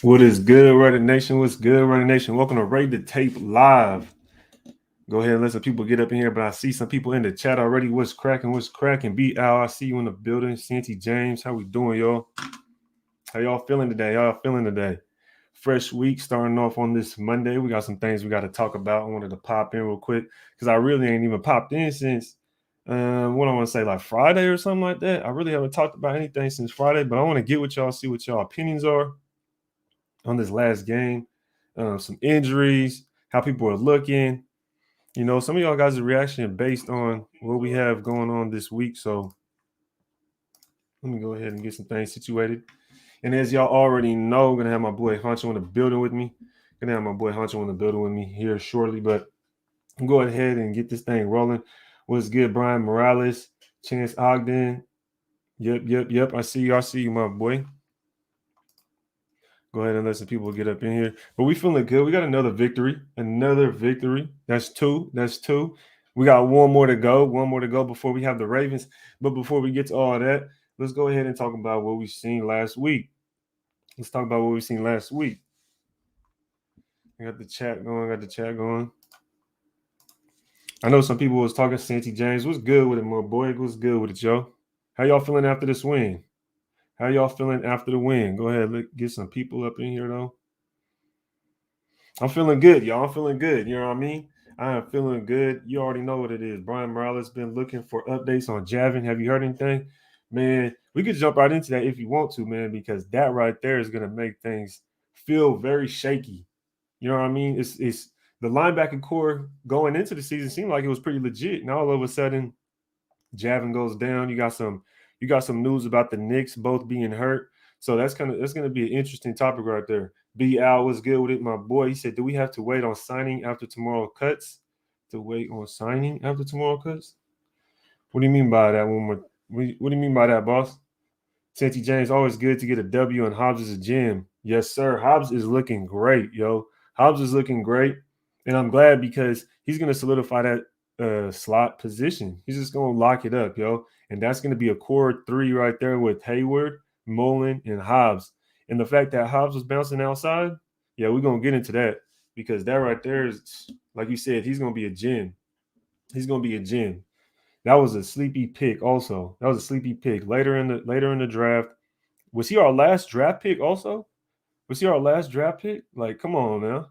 What is good, Reddit Nation? What's good, Reddit Nation? Welcome to Raid the Tape Live. Go ahead and let some people get up in here, but I see some people in the chat already. What's cracking? What's cracking? B Al, I see you in the building. Santi James, how we doing, y'all? How y'all feeling today? How y'all feeling today? Fresh week starting off on this Monday. We got some things we got to talk about. I wanted to pop in real quick because I really ain't even popped in since what I want to say, like Friday or something like that. I really haven't talked about anything since Friday, but I want to get with y'all, see what y'all opinions are on this last game, some injuries, how people are looking. You know, some of y'all guys' reaction based on what we have going on this week. So let me go ahead and get some things situated. And as y'all already know, I'm gonna have my boy Honcho in the building with me. Gonna have my boy Honcho in the building with me here shortly. But go ahead and get this thing rolling. What's good, Brian Morales, Chance Ogden? Yep. I see you. I see you, my boy. Go ahead and let some people get up in here. But we feeling good. We got another victory. Another victory. That's two. That's two. We got one more to go. One more to go before we have the Ravens. But before we get to all that, let's go ahead and talk about what we've seen last week. Let's talk about what we've seen last week. I got the chat going. I know some people was talking Santi James. What's good with it, my boy? What's good with it, yo? How y'all feeling after this win? How y'all feeling after the win? Go ahead, get some people up in here, though. I'm feeling good, y'all. I'm feeling good. You know what I mean? I am feeling good. You already know what it is. Brian Morales been looking for updates on Javin. Have you heard anything? Man, we could jump right into that if you want to, man, because that right there is going to make things feel very shaky. You know what I mean? It's the linebacker core going into the season seemed like it was pretty legit. Now all of a sudden, Javin goes down. You got some news about the Knicks both being hurt. So that's gonna be an interesting topic right there. B Al was good with it, my boy. He said, "Do we have to wait on signing after tomorrow cuts? To wait on signing after tomorrow cuts? What do you mean by that? One more. What do you mean by that, boss? Santi James, always good to get a W, and Hobbs is a gem. Yes, sir. Hobbs is looking great, yo. Hobbs is looking great, and I'm glad because he's going to solidify that slot position. He's just going to lock it up, yo. And that's going to be a core three right there with Hayward, Mullen, and Hobbs. And the fact that Hobbs was bouncing outside, yeah, we're going to get into that because that right there is, like you said, he's going to be a gem. He's going to be a gem. That was a sleepy pick. Also, that was a sleepy pick later in the draft. Was he our last draft pick? Also, was he our last draft pick? Like, come on now.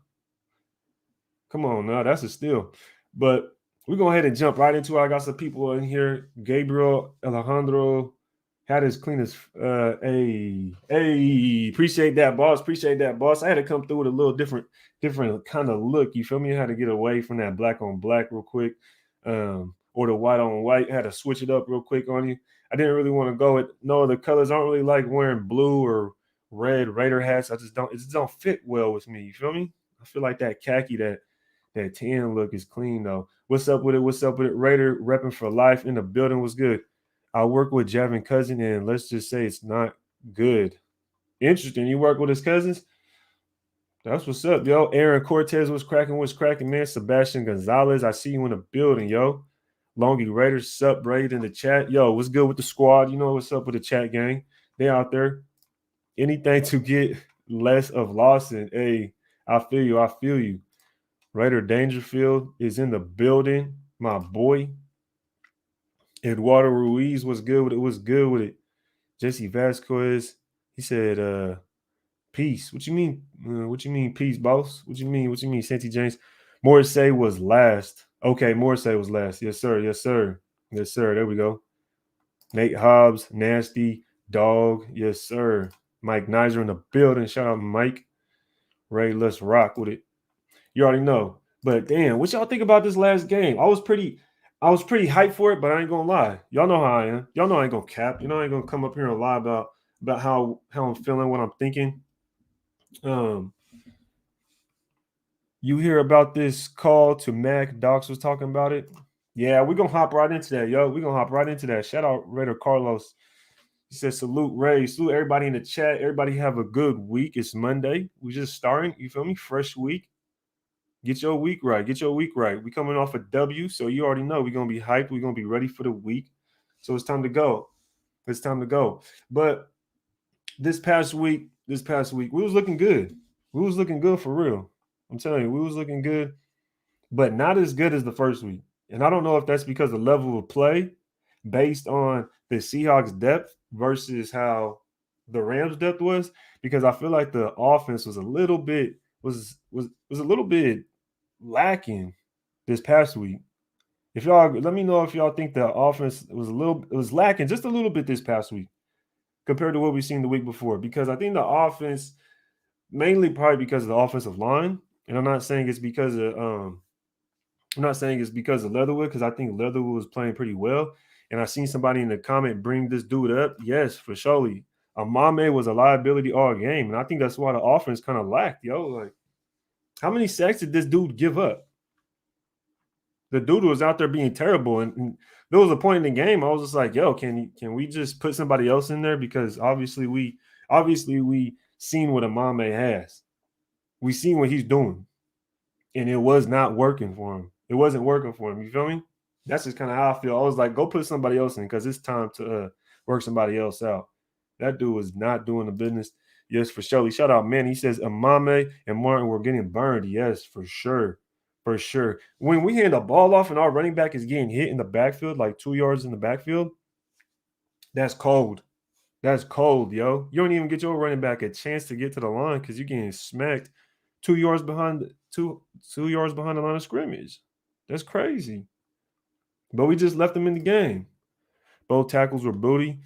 That's a steal. But we're going to go ahead and jump right into it. I got some people in here. Gabriel Alejandro had his cleanest. Hey, appreciate that, boss. Appreciate that, boss. I had to come through with a little different kind of look. You feel me? I had to get away from that black on black real quick, or the white on white. I had to switch it up real quick on you. I didn't really want to go with no other colors. I don't really like wearing blue or red Raider hats. I just don't. It just don't fit well with me. You feel me? I feel like that khaki, that tan look is clean though. What's up with it? What's up with it? Raider repping for life in the building was good. I work with Javin Cousin, and let's just say it's not good. Interesting. You work with his cousins? That's what's up, yo. Aaron Cortez was cracking, man. Sebastian Gonzalez, I see you in the building, yo. Longy Raiders, sup, Braid in the chat. Yo, what's good with the squad? You know what's up with the chat gang. They out there. Anything to get less of Lawson. Hey, I feel you. I feel you. Raider Dangerfield is in the building. My boy. Eduardo Ruiz was good with it. Was good with it. Jesse Vasquez. He said, peace. What you mean? What you mean, peace, boss? What you mean? What you mean, Santi James? Morrissey was last. Okay, Morrissey was last. Yes, sir. Yes, sir. Yes, sir. There we go. Nate Hobbs, nasty dog. Yes, sir. Mike Nizer in the building. Shout out, Mike. Ray, let's rock with it. You already know. But damn, what y'all think about this last game? I was pretty hyped for it, but I ain't gonna lie. Y'all know how I am. Y'all know I ain't gonna cap. You know I ain't gonna come up here and lie about how I'm feeling, what I'm thinking. Um, you hear about this call to Mac? Docs was talking about it. Yeah, we're gonna hop right into that, yo. We're gonna hop right into that. Shout out Raider Carlos. He says, salute Ray. Salute everybody in the chat. Everybody have a good week. It's Monday. We just starting. You feel me? Fresh week. Get your week right. Get your week right. We coming off a W, so you already know we're gonna be hyped. We're gonna be ready for the week. So it's time to go. It's time to go. But this past week, this past week. We was looking good. We was looking good for real. I'm telling you, we was looking good, but not as good as the first week. And I don't know if that's because the level of play based on the Seahawks depth versus how the Rams depth was, because I feel like the offense was a little bit was a little bit lacking this past week. If y'all let me know if y'all think the offense was lacking just a little bit this past week compared to what we've seen the week before, because I think the offense mainly probably because of the offensive line, and I'm not saying it's because of Leatherwood, because I think Leatherwood was playing pretty well. And I seen somebody in the comment bring this dude up. Yes, for surely. Amame was a liability all game. And I think that's why the offense kind of lacked, yo. Like, how many sacks did this dude give up? The dude was out there being terrible. And there was a point in the game I was just like, yo, can we just put somebody else in there? Because obviously we seen what Amame has. We seen what he's doing. And it was not working for him. It wasn't working for him. You feel me? That's just kind of how I feel. I was like, go put somebody else in because it's time to work somebody else out. That dude was not doing the business. Yes, for sure. Shout out, man. He says Amame and Martin were getting burned. Yes, for sure. For sure. When we hand the ball off and our running back is getting hit in the backfield, like 2 yards in the backfield, that's cold. That's cold, yo. You don't even get your running back a chance to get to the line because you're getting smacked 2 yards behind two yards behind the line of scrimmage. That's crazy. But we just left them in the game. Both tackles were booty.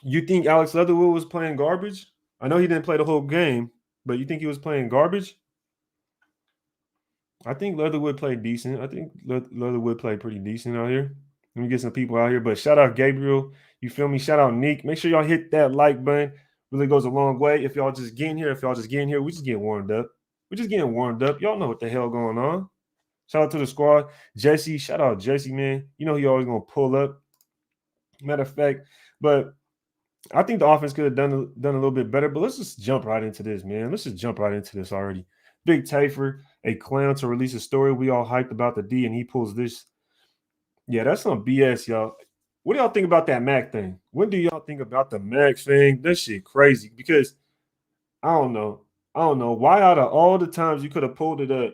You think Alex Leatherwood was playing garbage? I know he didn't play the whole game, but you think he was playing garbage? I think Leatherwood played decent. I think Leatherwood played pretty decent out here. Let me get some people out here. But shout out Gabriel. You feel me? Shout out Nick. Make sure y'all hit that like button. Really goes a long way. If y'all just getting here, we just getting warmed up. We're just getting warmed up. Y'all know what the hell going on. Shout out to the squad. Jesse, shout out Jesse, man. You know he always going to pull up. Matter of fact, but I think the offense could have done a little bit better. But let's just jump right into this, man. Let's just jump right into this already. Big Tafer, a clown to release a story. We all hyped about the D, and he pulls this. Yeah, that's some BS, y'all. What do y'all think about that Mac thing? When do y'all think about the Mac thing? That shit crazy because I don't know. Why out of all the times you could have pulled it up,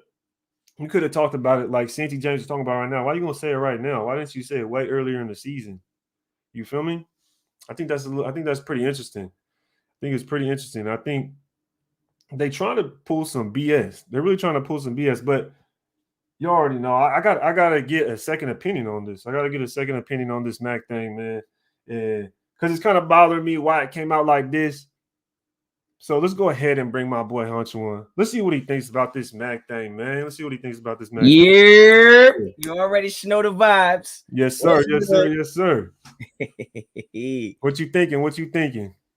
you could have talked about it like Santi James is talking about right now. Why are you gonna say it right now? Why didn't you say it way earlier in the season? You feel me? I think that's pretty interesting. I think it's pretty interesting. I think they trying to pull some BS. They're really trying to pull some BS, but you already know. I gotta get a second opinion on this. I gotta get a second opinion on this Mac thing, man. Because it's kind of bothering me why it came out like this. So let's go ahead and bring my boy Honcho on. Let's see what he thinks about this Mac thing, man. Let's see what he thinks about this Mac thing. You already know the vibes. Yes, sir. Yes, sir. Yes, sir. What you thinking?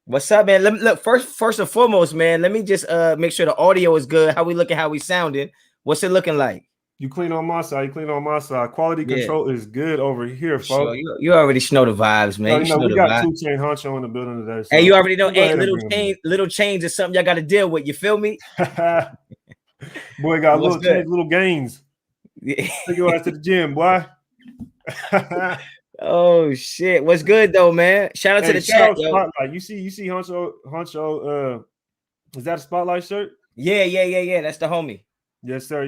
What's up, man? Look, first and foremost, man, let me just make sure the audio is good. How we looking, how we sounding. What's it looking like? You clean on my side. Quality control is good over here, folks. Sure. You already know the vibes, man. You know, we got 2 Chain Honcho in the building today. So hey, you already know. Hey, little change is something y'all got to deal with. You feel me? Boy, got little gains. Take your ass to the gym, boy. Oh shit! What's good though, man? Shout out to the chat, yo. Spotlight. You see Honcho. Is that a Spotlight shirt? Yeah. That's the homie. Yes, sir.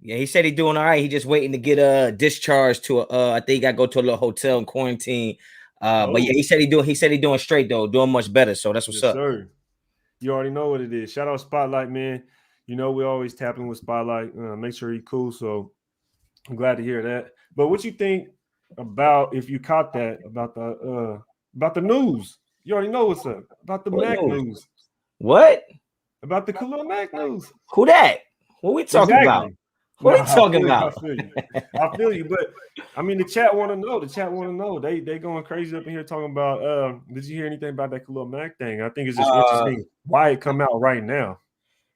Yeah, he said he's doing all right. He just waiting to get discharged to I think he got to go to a little hotel and quarantine. But yeah, he said he doing straight though, doing much better. So that's what's up. Sir. You already know what it is. Shout out Spotlight, man. You know we always tapping with Spotlight. Make sure he's cool. So I'm glad to hear that. But what you think about if you caught that about the news? You already know what's up about the Mac news. What? About the Khalil Mack news? Who that? What we talking about? What are you talking about? I feel you, but I mean the chat want to know. They going crazy up in here talking about. Did you hear anything about that Khalil Mack thing? I think it's just interesting why it come out right now.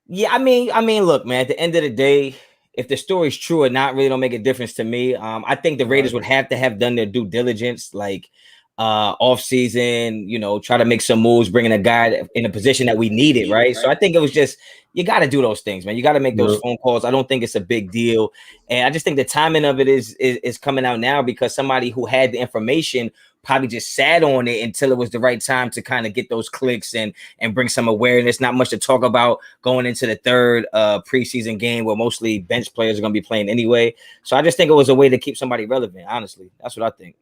Yeah, I mean, look, man. At the end of the day, if the story's true or not, really don't make a difference to me. I think the Raiders would have to have done their due diligence, like off season, try to make some moves, bringing a guy in a position that we needed, right? So I think it was just, you got to do those things, man. You got to make those phone calls. I don't think it's a big deal. And I just think the timing of it is coming out now because somebody who had the information probably just sat on it until it was the right time to kind of get those clicks and bring some awareness. Not much to talk about going into the third preseason game where mostly bench players are going to be playing anyway. So I just think it was a way to keep somebody relevant. Honestly, that's what I think.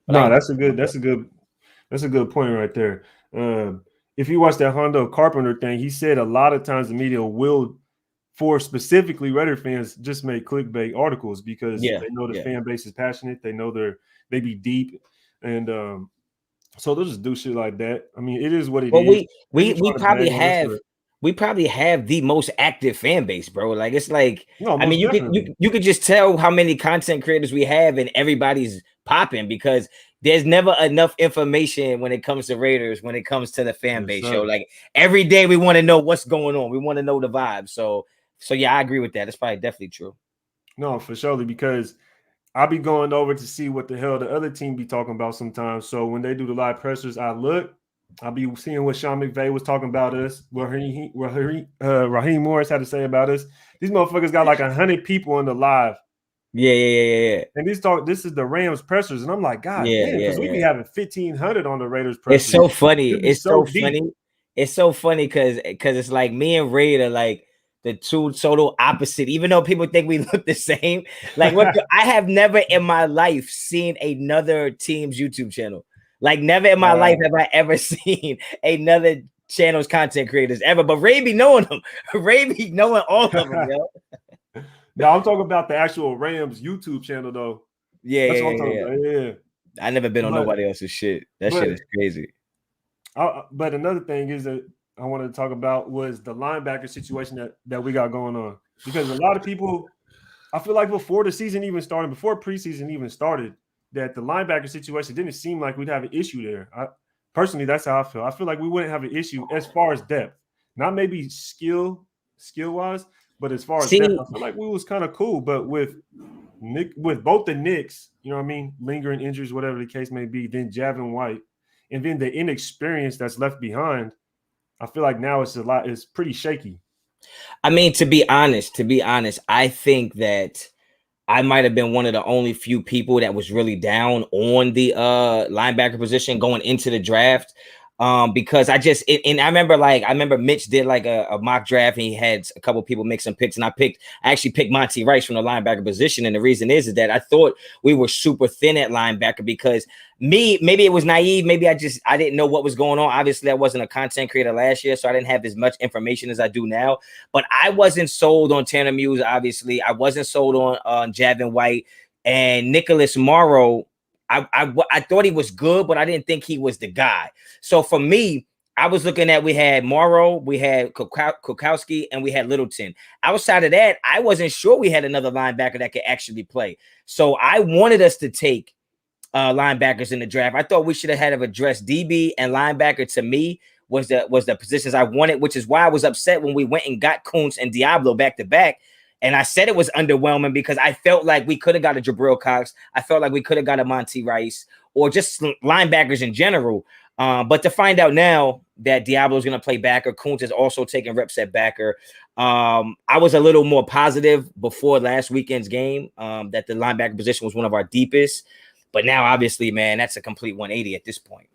But No, that's a good point right there. If you watch that Hondo Carpenter thing, he said a lot of times the media will, for specifically Raider fans, just make clickbait articles because they know the fan base is passionate. They know they be deep, and so they'll just do shit like that. I mean, it is what it is. We probably have the most active fan base, bro. Like it's like, no, I mean, you could just tell how many content creators we have, and everybody's popping because there's never enough information when it comes to Raiders, when it comes to the fan base show. Like every day we want to know what's going on. We want to know the vibe. So yeah, I agree with that. It's probably definitely true. No, for surely, because I'll be going over to see what the hell the other team be talking about sometimes. So when they do the live pressers, I'll be seeing what Sean McVay was talking about us, what Raheem Morris had to say about us. These motherfuckers got like 100 people on the live. Yeah. And this is the Rams pressers, and I'm like, God damn, because we be having 1,500 on the Raiders pressers. It's so funny. It's so funny. It's so funny because it's like me and Raid are like the two total opposite. Even though people think we look the same, like I have never in my life seen another team's YouTube channel. Like never in my life have I ever seen another channel's content creators ever. But Ray be knowing them. Ray be knowing all of them, yo. No, I'm talking about the actual Rams YouTube channel, though. Yeah, that's what I'm talking about. Yeah. I never been on nobody else's shit. That shit is crazy. But another thing is that I wanted to talk about was the linebacker situation that we got going on. Because a lot of people, I feel like before the season even started, before preseason even started, that the linebacker situation didn't seem like we'd have an issue there. Personally, that's how I feel. I feel like we wouldn't have an issue as far as depth. Not maybe skill-wise, but as far as depth, I feel like we was kind of cool. But with both the Knicks, you know what I mean, lingering injuries, whatever the case may be, then Javin White, and then the inexperience that's left behind, I feel like now it's pretty shaky. I mean, to be honest, I think that I might have been one of the only few people that was really down on the linebacker position going into the draft. Because I remember Mitch did like a mock draft and he had a couple people make some picks, and I actually picked Monty Rice from the linebacker position. And the reason is that I thought we were super thin at linebacker because maybe it was naive. Maybe I didn't know what was going on. Obviously I wasn't a content creator last year, so I didn't have as much information as I do now, but I wasn't sold on Tanner Muse. Obviously I wasn't sold on Javin White and Nicholas Morrow. I thought he was good, but I didn't think he was the guy. So for me, I was looking at, we had Morrow, we had Kukowski, and we had Littleton. Outside of that, I wasn't sure we had another linebacker that could actually play. So I wanted us to take linebackers in the draft. I thought we should have had addressed DB and linebacker. To me, was the positions I wanted, which is why I was upset when we went and got Kuntz and Diablo back to back. And I said it was underwhelming because I felt like we could have got a Jabril Cox. I felt like we could have got a Monty Rice or just linebackers in general. But to find out now that Diablo is going to play backer, Kuntz is also taking reps at backer. I was a little more positive before last weekend's game that the linebacker position was one of our deepest. But now, obviously, man, that's a complete 180 at this point.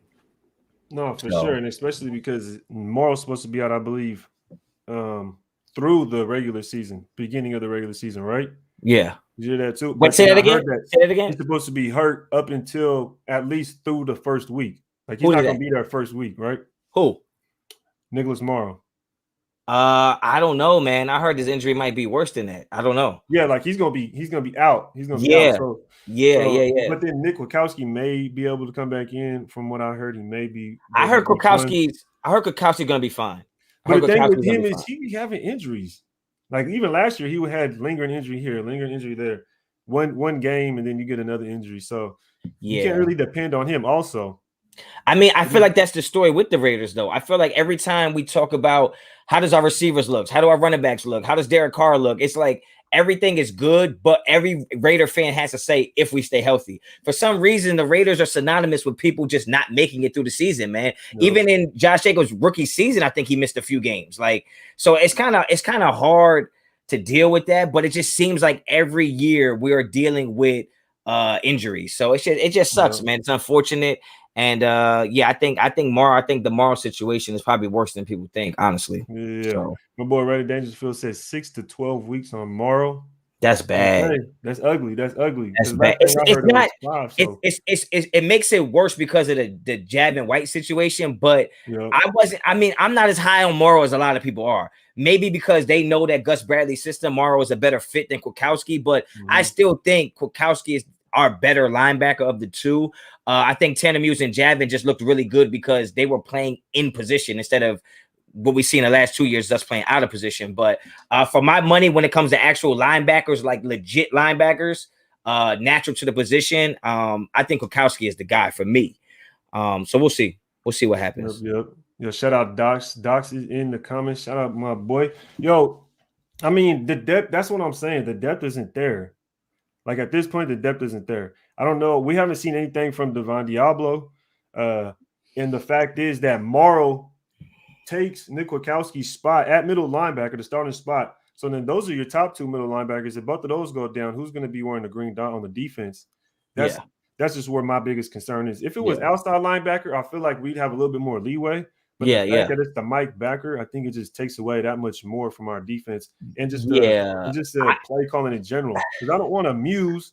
No, for sure. And especially because Morrow's supposed to be out, I believe, through the regular season, beginning of the regular season, right? Yeah. You hear that too? But say that again. Say that again. He's supposed to be hurt up until at least through the first week. Like he's not going to be there first week, right? Who? Nicholas Morrow. I don't know, man. I heard his injury might be worse than that. I don't know. Yeah, like he's gonna be out. He's gonna be out. So yeah. But then Nick Kwiatkowski may be able to come back in. From what I heard, he may be. I heard Kwiatkowski's gonna be fine. But the thing with him is he be having injuries. Like even last year, he had lingering injury here, lingering injury there. One game, and then you get another injury. So you can't really depend on him. Also, I mean, I feel like that's the story with the Raiders, though. I feel like every time we talk about how does our receivers look, how do our running backs look, how does Derek Carr look, it's like everything is good, but every Raider fan has to say if we stay healthy. For some reason, the Raiders are synonymous with people just not making it through the season, man. No. Even in Josh Jacobs' rookie season, I think he missed a few games. Like, so it's kind of hard to deal with that, but it just seems like every year we are dealing with injuries. So it just sucks, man. It's unfortunate. And yeah, I think the Morrow situation is probably worse than people think, honestly. Yeah. So My boy Reddy Dangerfield says 6 to 12 weeks on Morrow. that's bad. That's ugly. That's ugly. That's The bad. last thing I heard Not. was 5. So It makes it worse because of the Jab and White situation. But I'm not as high on Morrow as a lot of people are. Maybe because they know that Gus Bradley's system, Morrow is a better fit than Kwiatkowski. But I still think Kwiatkowski is our better linebacker of the two. I think Tanner Muse and Javin just looked really good because they were playing in position instead of what we see in the last 2 years, us playing out of position. But for my money, when it comes to actual linebackers, like legit linebackers, natural to the position, I think Kwiatkowski is the guy for me. So we'll see. We'll see what happens. Yep. Yo, shout out Docs. Docs is in the comments. Shout out my boy. Yo, I mean, the depth, that's what I'm saying. The depth isn't there. Like at this point, the depth isn't there. I don't know. We haven't seen anything from Devon Diablo. And the fact is that Morrow takes Nick Kwiatkowski's spot at middle linebacker, the starting spot. So then those are your top two middle linebackers. If both of those go down, who's going to be wearing the green dot on the defense? That's just where my biggest concern is. If it was outside linebacker, I feel like we'd have a little bit more leeway. But the fact that it's the Mike backer, I think it just takes away that much more from our defense and just play calling in general. Because I don't want to Muse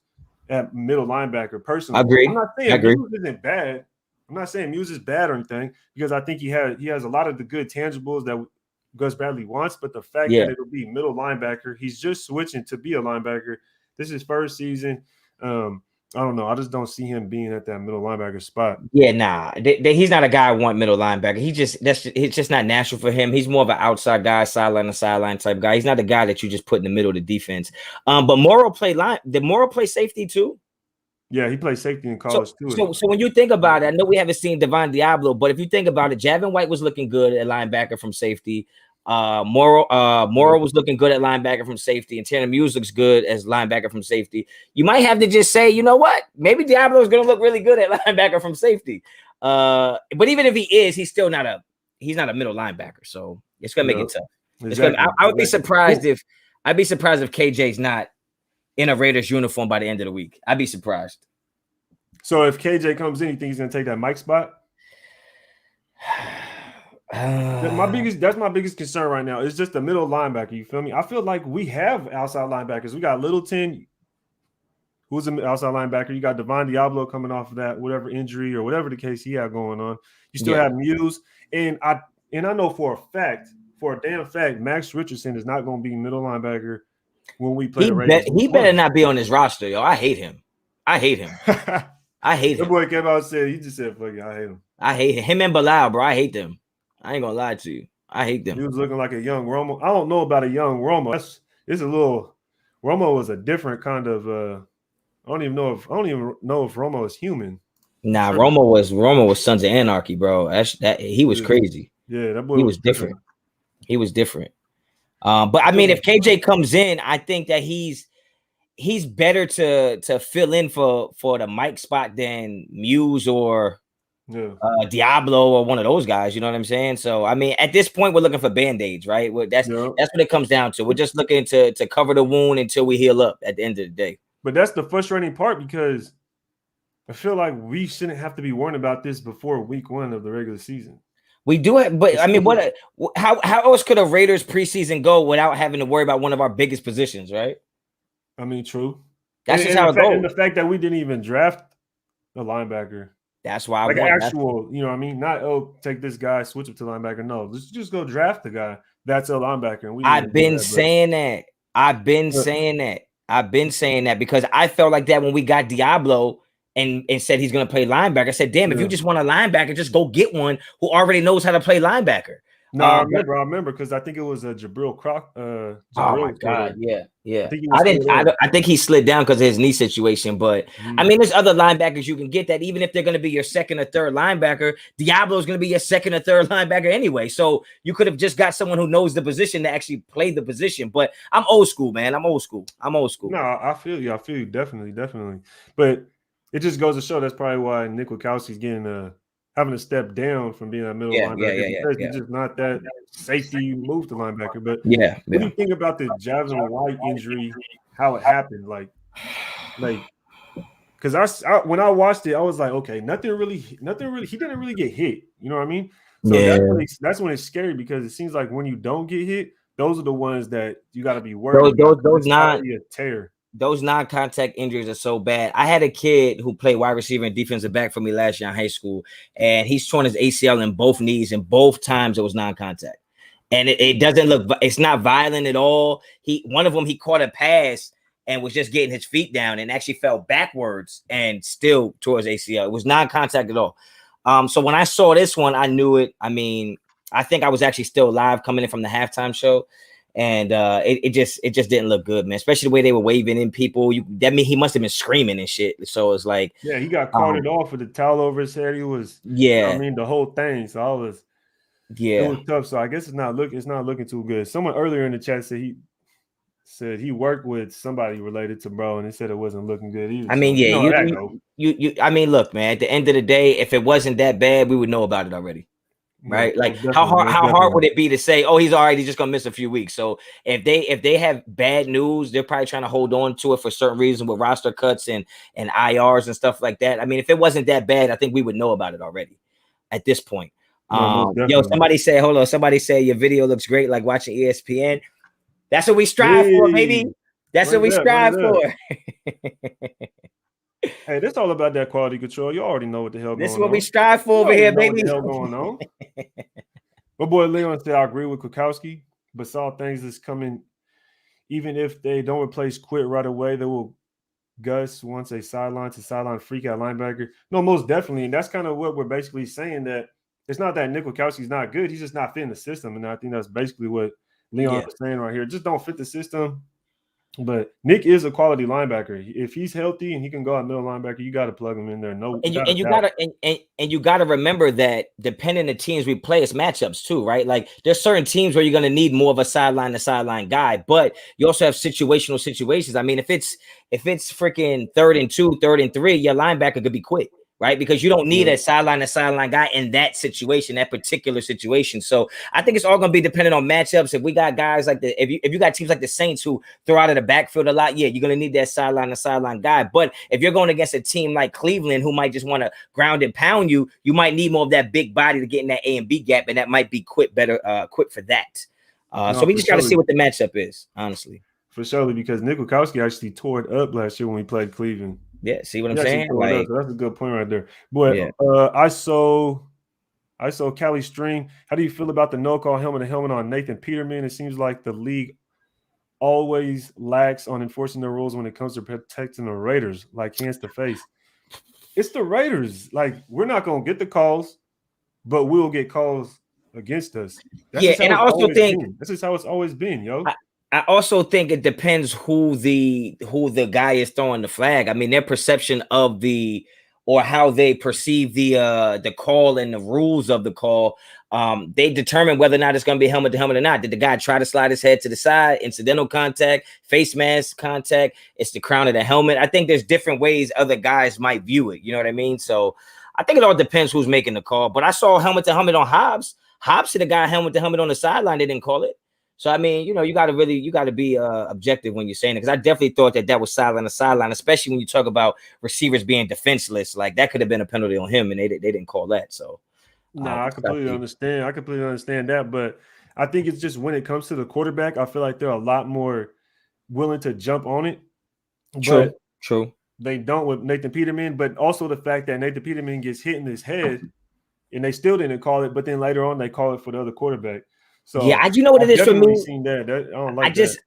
at middle linebacker personally. I'm not saying Muse isn't bad. I'm not saying Muse is bad or anything because I think he has a lot of the good tangibles that Gus Bradley wants. But the fact that it'll be middle linebacker, he's just switching to be a linebacker. This is his first season. I don't know. I just don't see him being at that middle linebacker spot. Yeah, nah. He's not a guy I want middle linebacker. It's just not natural for him. He's more of an outside guy, sideline to sideline type guy. He's not the guy that you just put in the middle of the defense. But Morrow played line. Did Morrow play safety too? Yeah, he played safety in college too. So when you think about it, I know we haven't seen Devon Diablo, but if you think about it, Javin White was looking good at linebacker from safety. Morrow was looking good at linebacker from safety, and Tanner Muse looks good as linebacker from safety. You might have to just say, you know what? Maybe Diablo is going to look really good at linebacker from safety. But even if he is, he's not a middle linebacker. So it's going to make it tough. Exactly. I would be surprised if KJ's not in a Raiders uniform by the end of the week. I'd be surprised. So if KJ comes in, you think he's going to take that Mike spot? That's my biggest concern right now. It's just the middle linebacker. You feel me? I feel like we have outside linebackers. We got Littleton, who's an outside linebacker. You got Devon Diablo coming off of that, whatever injury or whatever the case he had going on. You still have Muse, and I know for a damn fact, Max Richardson is not going to be middle linebacker when we play the Raiders. He better not be on this roster, yo. I hate him. I hate him. The boy came out and said, he just said, fuck it, I hate him. I hate him and Bilal, bro. I hate them. I ain't gonna lie to you. I hate them. He was looking like a young Romo. I don't know about a young Romo. Romo was a different kind of I don't even know if Romo is human. Nah, Romo was Sons of Anarchy, bro. He was crazy. Yeah, that boy was different. He was different. But I mean, if KJ comes in, I think that he's better to fill in for the Mike spot than Muse or Diablo or one of those guys. You know what I'm saying? So I mean, at this point, we're looking for band-aids, right? That's what it comes down to. We're just looking to cover the wound until we heal up at the end of the day. But that's the frustrating part because I feel like we shouldn't have to be worrying about this before week 1 of the regular season. We do it, but I mean, how else could a Raiders preseason go without having to worry about one of our biggest positions, right? I mean, true. That's just how it goes. And the fact that we didn't even draft a linebacker. That's why you know what I mean? Not, take this guy, switch him to linebacker. No, let's just go draft the guy that's a linebacker. And I've been saying that. I've been saying that because I felt like that when we got Diablo and said he's going to play linebacker. I said, damn, if you just want a linebacker, just go get one who already knows how to play linebacker. No, I remember because I think it was a Jabril Croc. Oh my God, yeah. I think he slid down because of his knee situation. But I mean, there's other linebackers you can get that even if they're going to be your second or third linebacker, Diablo is going to be your second or third linebacker anyway. So you could have just got someone who knows the position to actually play the position. But I'm old school, man. I'm old school. No, I feel you. Definitely. But it just goes to show that's probably why Nick Kwiatkowski's getting having to step down from being a middle linebacker because he's just not that safety move to linebacker. But what do you think about the Javin White injury? How it happened? Like Because when I watched it, I was like, okay, nothing really. He didn't really get hit. You know what I mean? So Yeah, that's when it's scary because it seems like when you don't get hit, those are the ones that you got to be worried those about those because those it's non already a tear. those non-contact injuries are so bad. I had a kid who played wide receiver and defensive back for me last year in high school, and he's torn his ACL in both knees, and both times it was non-contact. And it doesn't look, it's not violent at all. One of them, he caught a pass and was just getting his feet down and actually fell backwards and still tore his ACL. It was non-contact at all. So when I saw this one, I knew it. I mean, I think I was actually still live coming in from the halftime show. And it just didn't look good, man. Especially the way they were waving in people. That mean he must have been screaming and shit. So it's like, Yeah, he got carted off with the towel over his head. He was, you know what I yeah, mean, the whole thing. So it yeah. was tough. So I guess it's not looking too good. Someone earlier in the chat said he worked with somebody related to bro, and he said it wasn't looking good either. I So mean, yeah, you know how that go. I mean, look, man. At the end of the day, if it wasn't that bad, we would know about it already. Most, Right? Like most definitely, most how hard definitely. would it be to say, oh, he's all right, he's just gonna miss a few weeks. So if they have bad news, they're probably trying to hold on to it for certain reasons with roster cuts and IRs and stuff like that. I mean, if it wasn't that bad, I think we would know about it already at this point. No, most Yo, definitely. somebody say, hold on, somebody say your video looks great, like watching ESPN. That's what we strive for, baby. Hey, That's what run we it up, run strive it up. for. Hey, that's all about that quality control. You already know what the hell This is going what we on. strive for You over already here, know what baby. the hell going on. My boy Leon said I agree with Kukowski, but saw things is coming. Even if they don't replace Quit right away, they will Gus wants a sideline to sideline freak out linebacker. No, most definitely. And that's kind of what we're basically saying that it's not that Nick Wachowski's not good. He's just not fitting the system. And I think that's basically what Leon Yeah. was saying right here. Just don't fit the system. But Nick is a quality linebacker. If he's healthy and he can go out middle linebacker, you got to plug him in there. No, And without a you doubt. gotta and you gotta remember that depending the teams we play, it's matchups too, right? Like there's certain teams where you're gonna need more of a sideline to sideline guy, but you also have situational situations. I mean, if it's freaking 3rd and 2, 3rd and 3, your linebacker could be quick, right? Because you don't need Yeah. a sideline to sideline guy in that situation, that particular situation. So I think it's all gonna be dependent on matchups. If we got guys like if you got teams like the Saints who throw out of the backfield a lot, yeah, you're gonna need that sideline to sideline guy. But if you're going against a team like Cleveland who might just want to ground and pound you, you might need more of that big body to get in that A and B gap, and that might be quick for that. So No, we for just got to see sure. what the matchup is, honestly. For sure, because Nick Wachowski actually tore it up last year when we played Cleveland. Yeah, see what I'm He actually saying? tore it up. Like, So that's a good point right there. Boy, yeah. I saw Cali String. How do you feel about the no call helmet to helmet on Nathan Peterman? It seems like the league always lacks on enforcing the rules when it comes to protecting the Raiders, like hands to face. It's the Raiders. Like, we're not gonna get the calls, but we'll get calls against us. That's Yeah, just and how I it's also always think been. That's just how it's always been, yo. I also think it depends who the guy is throwing the flag. I mean, their perception of the or how they perceive the call and the rules of the call. They determine whether or not it's going to be helmet to helmet or not. Did the guy try to slide his head to the side, incidental contact, face mask contact? It's the crown of the helmet. I think there's different ways other guys might view it. You know what I mean? So I think it all depends who's making the call. But I saw helmet to helmet on Hobbs. Hobbs hit a guy helmet to helmet on the sideline. They didn't call it. So I mean, you know, you got to be objective when you're saying it, because I definitely thought that was sideline to sideline, especially when you talk about receivers being defenseless. Like that could have been a penalty on him, and they didn't call that. So Nah, I just gotta completely see. understand. I completely understand that, but I think it's just when it comes to the quarterback, I feel like they're a lot more willing to jump on it, True, but true. they don't with Nathan Peterman. But also the fact that Nathan Peterman gets hit in his head, and they still didn't call it, but then later on they call it for the other quarterback. Yeah, So I you know what it I've is for definitely me. seen that. I don't I like that. just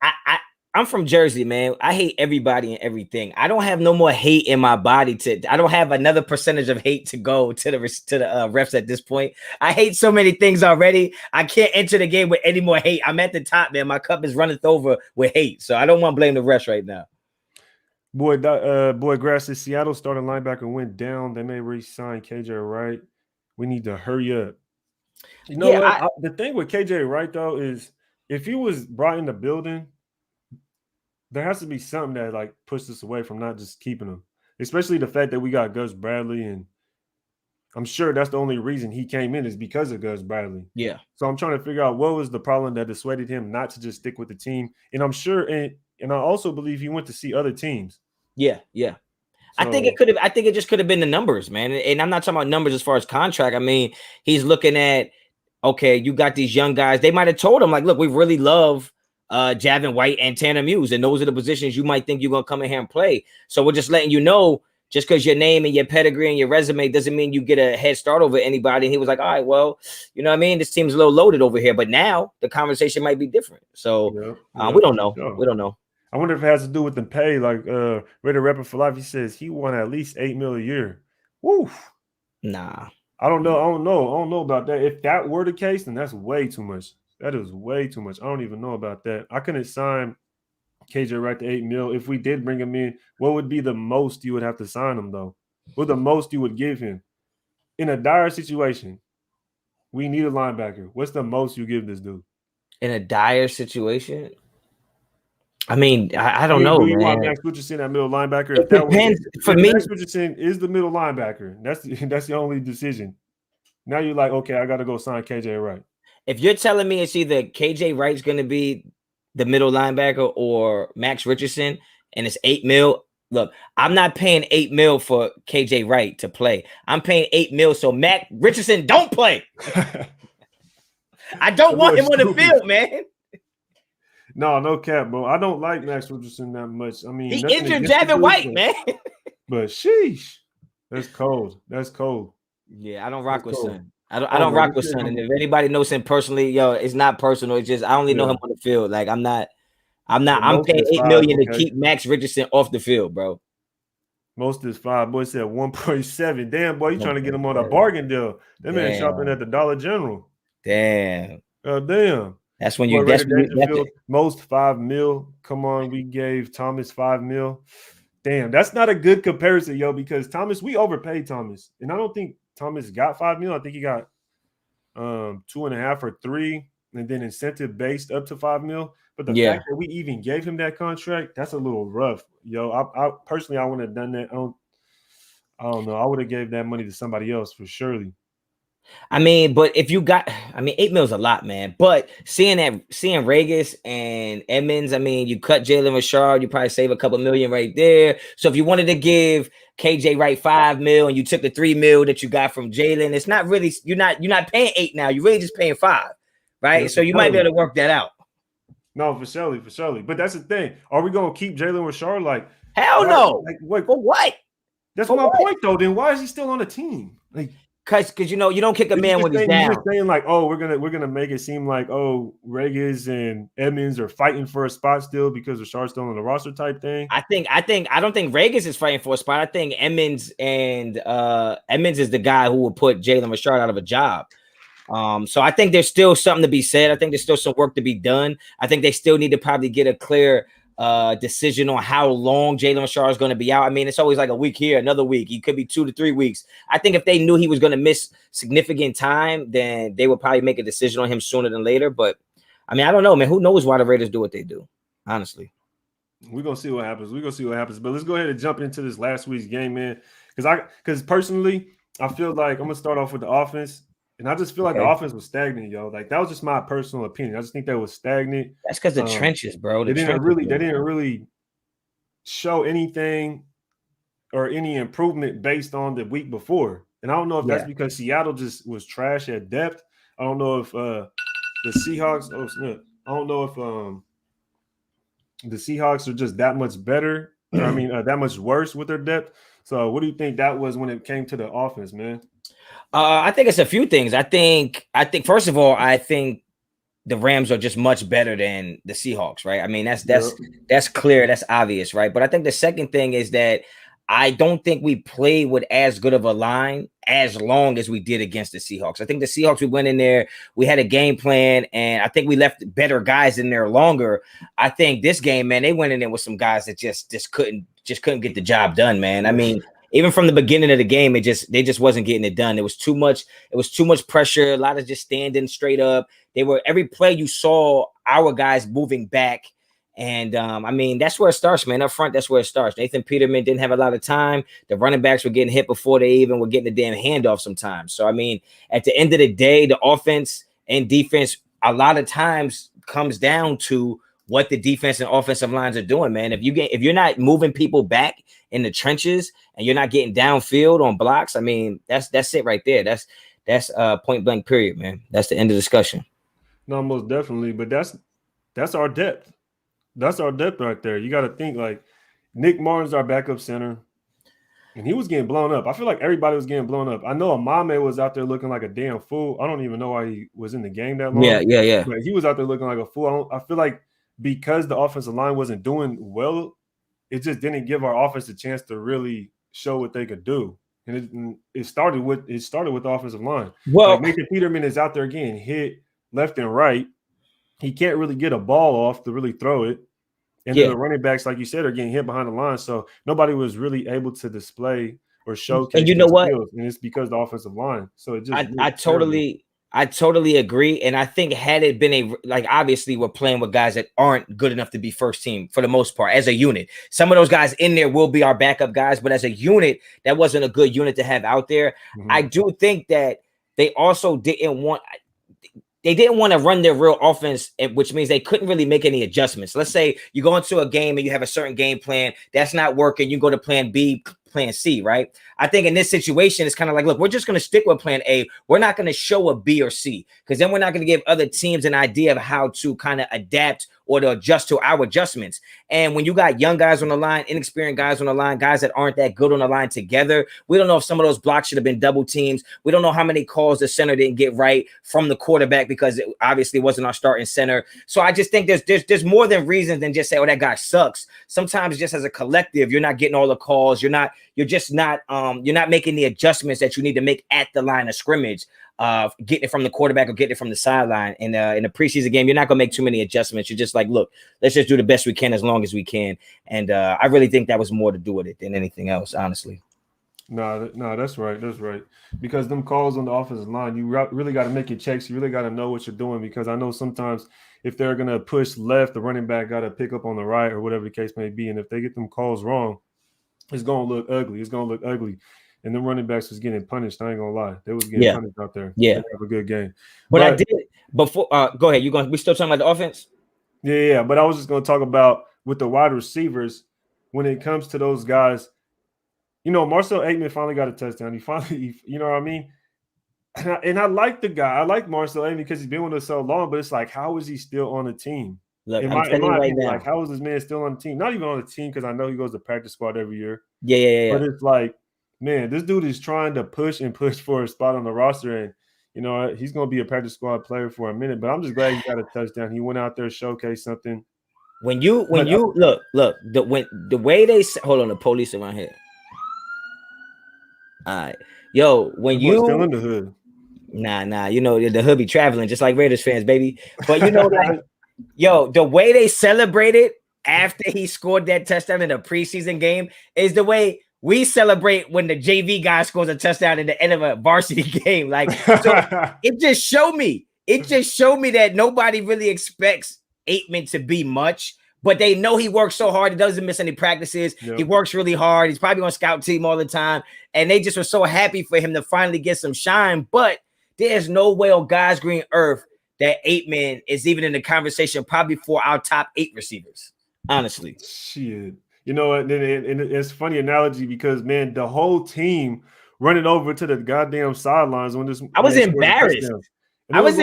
I'm from Jersey, man. I hate everybody and everything. I don't have no more hate in my body I don't have another percentage of hate to go to the refs at this point. I hate so many things already. I can't enter the game with any more hate. I'm at the top, man. My cup is running over with hate. So I don't want to blame the refs right now. Boy, Grass says Seattle starting linebacker went down. They may re-sign KJ Wright. We need to hurry up. You know Yeah, what? The thing with KJ Wright though is if he was brought in the building, there has to be something that like pushes us away from not just keeping him. Especially the fact that we got Gus Bradley, and I'm sure that's the only reason he came in is because of Gus Bradley. yeah. So I'm trying to figure out what was the problem that dissuaded him not to just stick with the team. And I'm sure, and I also believe he went to see other teams. Yeah, yeah. I think So it just could have been the numbers, man. And I'm not talking about numbers as far as contract. I mean, he's looking at, okay, you got these young guys. They might have told him, like, look, we really love Javin White and Tanner Muse, and those are the positions you might think you're gonna come in here and play. So we're just letting you know, just because your name and your pedigree and your resume doesn't mean you get a head start over anybody. And he was like, all right, well, you know what I mean? This team's a little loaded over here, but now the conversation might be different. So we don't for know. sure. We don't know. I wonder if it has to do with the pay. Like Raider Rapper for Life, he says he won at least $8 million a year. Woo. Nah. I don't know about that. If that were the case, then that's way too much. That is way too much. I don't even know about that. I couldn't sign KJ Wright to $8 million. If we did bring him in, what would be the most you would have to sign him though? What the most you would give him? In a dire situation, we need a linebacker. What's the most you give this dude? In a dire situation? I mean, I don't know, Do you man. want Max Richardson at middle linebacker? It depends. For me, Max Richardson is the middle linebacker. That's the only decision. Now you're like, okay, I got to go sign KJ Wright. If you're telling me it's either KJ Wright's going to be the middle linebacker or Max Richardson, and it's $8 million. Look, I'm not paying $8 million for KJ Wright to play. I'm paying $8 million so Max Richardson don't play. I don't want him on the field, man. No cap, bro. I don't like Max Richardson that much. I mean, he injured Javin White, man. But sheesh, that's cold. That's cold. Yeah, I don't rock with Son. I don't rock with Son. And if anybody knows him personally, yo, it's not personal. It's just I only know him on the field. Like I'm paying $8 million to keep Max Richardson off the field, bro. Most is 5. Boy said 1.7. Damn, boy, you trying to get him on a bargain deal. That man shopping at the Dollar General. Damn. Damn. That's when you most $5 million. Come on, we gave Thomas $5 million. Damn, that's not a good comparison, yo, because Thomas, we overpaid Thomas. And I don't think Thomas got $5 million. I think he got 2.5 or 3, and then incentive based up to $5 million. But the fact that we even gave him that contract, that's a little rough. Yo, I personally I wouldn't have done that. I don't know. I would have gave that money to somebody else for surely. I mean, but if you got, $8 million is a lot, man. But seeing Regis and Edmonds, I mean, you cut Jalen Richard, you probably save a couple million right there. So if you wanted to give KJ Wright $5 million and you took the $3 million that you got from Jalen, it's not really you're not paying 8 now. You're really just paying 5, right? So you might be able to work that out. No, for surely. But that's the thing. Are we gonna keep Jalen Richard? Like, hell no. Like, wait, for what? That's my point, though. Then why is he still on the team? Like, because you don't kick a man when he's down. You're just saying like, oh, we're gonna make it seem like, oh, Regis and Edmonds are fighting for a spot still because Richard's still on the roster type thing. I don't think Regis is fighting for a spot. I think Edmonds is the guy who will put Jalen Richard out of a job. So I think there's still something to be said. I think there's still some work to be done. I think they still need to probably get a clear decision on how long Jalen Richard is going to be out. I mean, it's always like a week here, another week. He could be 2 to 3 weeks. I think if they knew he was going to miss significant time, then they would probably make a decision on him sooner than later. But I mean, I don't know, man. Who knows why the Raiders do what they do? Honestly, we're gonna see what happens. But let's go ahead and jump into this last week's game, man. Because personally, I feel like I'm gonna start off with the offense. And I just feel like the offense was stagnant, yo. Like that was just my personal opinion. I just think that was stagnant. That's because the trenches, bro. They didn't really show anything or any improvement based on the week before. And I don't know if that's because Seattle just was trash at depth. I don't know if the Seahawks. I don't know if the Seahawks are just that much better. That much worse with their depth. So, what do you think that was when it came to the offense, man? I think it's a few things. I think first of all, I think the Rams are just much better than the Seahawks, right? I mean, that's clear, that's obvious, right? But I think the second thing is that I don't think we played with as good of a line as long as we did against the Seahawks. I think the Seahawks, we went in there, we had a game plan, and I think we left better guys in there longer. I think this game, man, they went in there with some guys that just couldn't get the job done, man. I mean, even from the beginning of the game, they just wasn't getting it done. It was too much pressure, a lot of just standing straight up. Every play you saw our guys moving back. And I mean, that's where it starts, man. Up front, that's where it starts. Nathan Peterman didn't have a lot of time. The running backs were getting hit before they even were getting the damn handoff sometimes. So I mean, at the end of the day, the offense and defense a lot of times comes down to what the defense and offensive lines are doing, man. If you're not moving people back in the trenches and you're not getting downfield on blocks, I mean, that's it right there. That's point blank period, man. That's the end of discussion. No, most definitely. But that's our depth. That's our depth right there. You got to think like Nick Martin's our backup center, and he was getting blown up. I feel like everybody was getting blown up. I know Amame was out there looking like a damn fool. I don't even know why he was in the game that long. Yeah. But he was out there looking like a fool. I feel like because the offensive line wasn't doing well, it just didn't give our offense a chance to really show what they could do. And it started with the offensive line. Well, like Nathan Peterman is out there getting hit left and right. He can't really get a ball off to really throw it. And then the running backs, like you said, are getting hit behind the line. So nobody was really able to display or showcase. And you know what? Skills. And it's because of the offensive line. So it just I totally agree. And I think had it been obviously we're playing with guys that aren't good enough to be first team for the most part as a unit. Some of those guys in there will be our backup guys, but as a unit, that wasn't a good unit to have out there. Mm-hmm. I do think that they also didn't want to run their real offense, which means they couldn't really make any adjustments. Let's say you go into a game and you have a certain game plan that's not working. You go to plan B, plan C, right? I think in this situation, it's kind of like, look, we're just going to stick with plan A. We're not going to show a B or C because then we're not going to give other teams an idea of how to kind of adapt or to adjust to our adjustments. And when you got young guys on the line, inexperienced guys on the line, guys that aren't that good on the line together, we don't know if some of those blocks should have been double teams. We don't know how many calls the center didn't get right from the quarterback because it obviously wasn't our starting center. So I just think there's more than reasons than just say, oh, that guy sucks. Sometimes just as a collective, you're not getting all the calls. You're not making the adjustments that you need to make at the line of scrimmage. Getting it from the quarterback or getting it from the sideline. In a preseason game, you're not going to make too many adjustments. You're just like, look, let's just do the best we can as long as we can. And I really think that was more to do with it than anything else, honestly. No, that's right. That's right. Because them calls on the offensive line, you really got to make your checks. You really got to know what you're doing because I know sometimes if they're going to push left, the running back got to pick up on the right or whatever the case may be. And if they get them calls wrong, it's going to look ugly. And them running backs was getting punished. I ain't gonna lie, they was getting punished out there. Yeah, they have a good game. But I did before. Go ahead. We still talking about the offense? Yeah. But I was just gonna talk about with the wide receivers when it comes to those guys. You know, Marcel Aitman finally got a touchdown. You know what I mean? And I like the guy. I like Marcel Aitman because he's been with us so long. But it's like, how is he still on the team? Look, in my opinion, like, how is this man still on the team? Not even on the team because I know he goes to practice squad every year. Yeah. But it's like, man, this dude is trying to push for a spot on the roster, and you know he's going to be a practice squad player for a minute. But I'm just glad he got a touchdown. He went out there, showcased something. When you look, the way they hold on, the police around here. All right, yo, when you still in the hood, nah, you know the hood be traveling just like Raiders fans, baby. But you know, like, yo, the way they celebrated after he scored that touchdown in a preseason game is the way we celebrate when the JV guy scores a touchdown in the end of a varsity game. Like, so it just showed me that nobody really expects Aitman to be much, but they know he works so hard. He doesn't miss any practices. Yep. He works really hard. He's probably on scout team all the time. And they just were so happy for him to finally get some shine. But there's no way on God's green earth that Aitman is even in the conversation probably for our top 8 receivers, honestly. Shit. You know, and it's a funny analogy because, man, the whole team running over to the goddamn sidelines when this. I was embarrassed. It's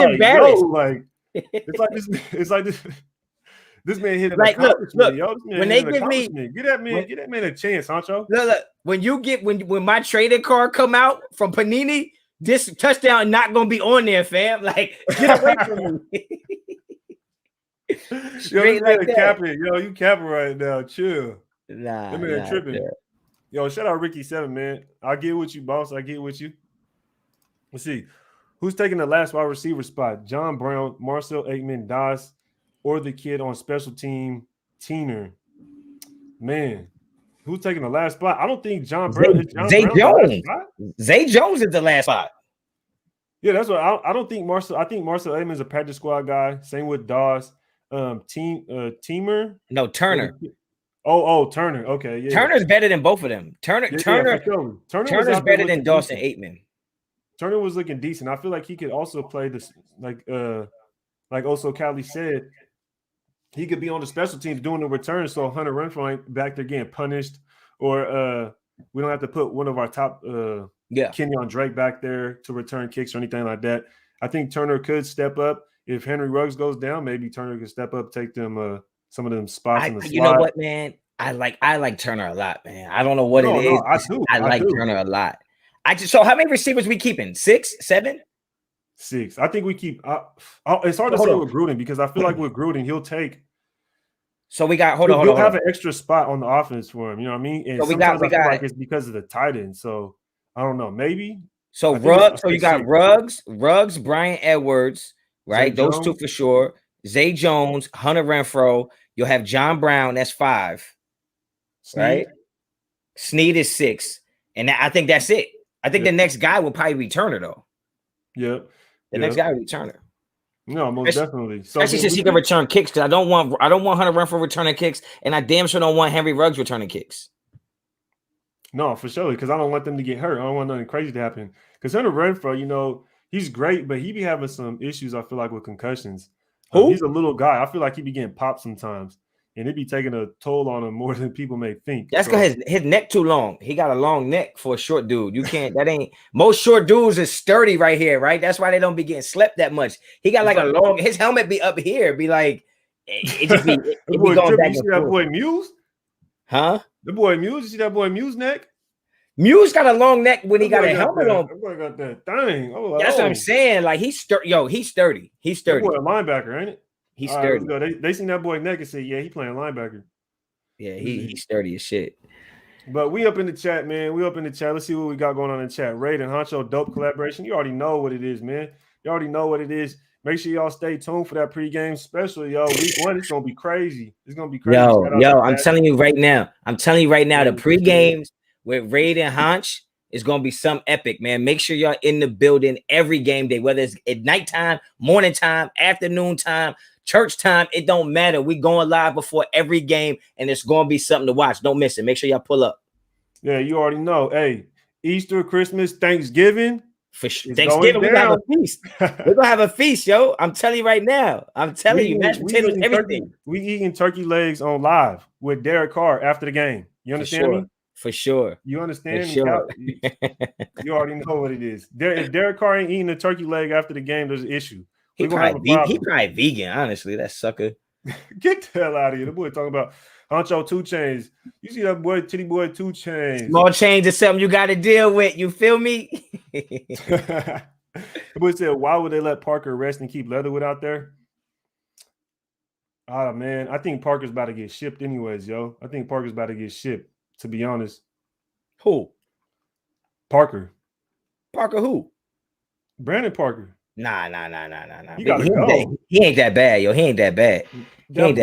like this man hit like, look, yo, when they give me get that man a chance, Honcho. Look, when my trading card come out from Panini, this touchdown not gonna be on there, fam. Like, get away from me. Yo, you capping right now. Chill. Nah, that man tripping. Yeah. Yo, shout out Ricky 7, man. I get with you, boss. I get with you. Let's see. Who's taking the last wide receiver spot? John Brown, Marcel Aitman, Das, or the kid on special team, Teener? Man, who's taking the last spot? I don't think John Brown. Zay Jones. Zay Jones is the last spot. Yeah, that's what I don't think Marcel. I think Marcel Aitman is a practice squad guy. Same with Das. Teamer? No, Turner. Oh, Turner. Okay, yeah. Turner's better than both of them. Turner's better than Dawson Aitman. Turner was looking decent. I feel like he could also play this, like also Callie said. he could be on the special teams doing the return, so Hunter Renfrow ain't back there getting punished, or we don't have to put one of our top Kenyon Drake back there to return kicks or anything like that. I think Turner could step up. If Henry Ruggs goes down, maybe Turner could step up, take them some of them spots in the slot. You know what, man? I like Turner a lot, man. I don't know what it is. No, I do. I like Turner a lot. So how many receivers we keeping? 6, 7? 6. I think we keep. It's hard to say with Gruden because I feel like with Gruden he'll take. So we got We'll have an extra spot on the offense for him. You know what I mean? And so sometimes I feel like it's because of the tight end. So I don't know. Maybe. So Ruggs. So you got Ruggs, Brian Edwards, right? Those Jones. 2 for sure. Zay Jones, Hunter Renfrow. You'll have John Brown. That's 5. Snead. Right? Snead is 6, and I think that's it. I think the next guy will probably be Turner, though. Yep. The next guy will be Turner. No, most definitely. So especially since he can return kicks, because I don't want Hunter Renfrow returning kicks, and I damn sure don't want Henry Ruggs returning kicks. No, for sure, because I don't want them to get hurt. I don't want nothing crazy to happen. Because Hunter Renfrow, you know, he's great, but he be having some issues, I feel like, with concussions. He's a little guy. I feel like he be getting popped sometimes, and it be taking a toll on him more than people may think. That's because his neck too long. He got a long neck for a short dude. You can't. That ain't most short dudes is sturdy right here, right? That's why they don't be getting slept that much. He got like a long. His helmet be up here. Be like it just be. It be going back you see that boy Muse? Huh? The boy Muse. You see that boy Muse neck? Muse got a long neck when he got a helmet on. That boy got that thing. That's what I'm saying. Like he's sturdy. Yo, he's sturdy. He's sturdy. That boy a linebacker, ain't it? He's sturdy. Right, they seen that boy neck and said, "Yeah, he playing linebacker." Yeah, he's sturdy as shit. But we up in the chat, man. We up in the chat. Let's see what we got going on in the chat. Raid and Honcho dope collaboration. You already know what it is, man. You already know what it is. Make sure y'all stay tuned for that pregame special, yo. Week 1, it's gonna be crazy. It's gonna be crazy. Yo, I'm telling you right now. The pregames with Raid and Honch is gonna be some epic, man. Make sure y'all in the building every game day, whether it's at nighttime, morning time, afternoon time, church time. It don't matter. We going live before every game, and it's gonna be something to watch. Don't miss it. Make sure y'all pull up. Yeah, you already know. Hey, Easter, Christmas, Thanksgiving. For sure. Thanksgiving, we're gonna have a feast. We're gonna have a feast, yo. I'm telling you right now. I'm telling you, mashed potatoes, everything. We eating turkey legs on live with Derek Carr after the game. You understand me? For sure. You understand? For sure. You already know what it is. If Derek Carr ain't eating a turkey leg after the game, there's an issue. He probably vegan, honestly. That sucker. Get the hell out of here. The boy talking about Honcho 2 Chainz. You see that boy, Titty Boy 2 Chainz. Small change is something you got to deal with. You feel me? The boy said, why would they let Parker rest and keep Leatherwood out there? Ah, man. I think Parker's about to get shipped anyways, yo. I think Parker's about to get shipped, to be honest. Who? Parker. Parker who? Brandon Parker. Nah. He gotta go. He ain't that bad, yo. He ain't that bad. He ain't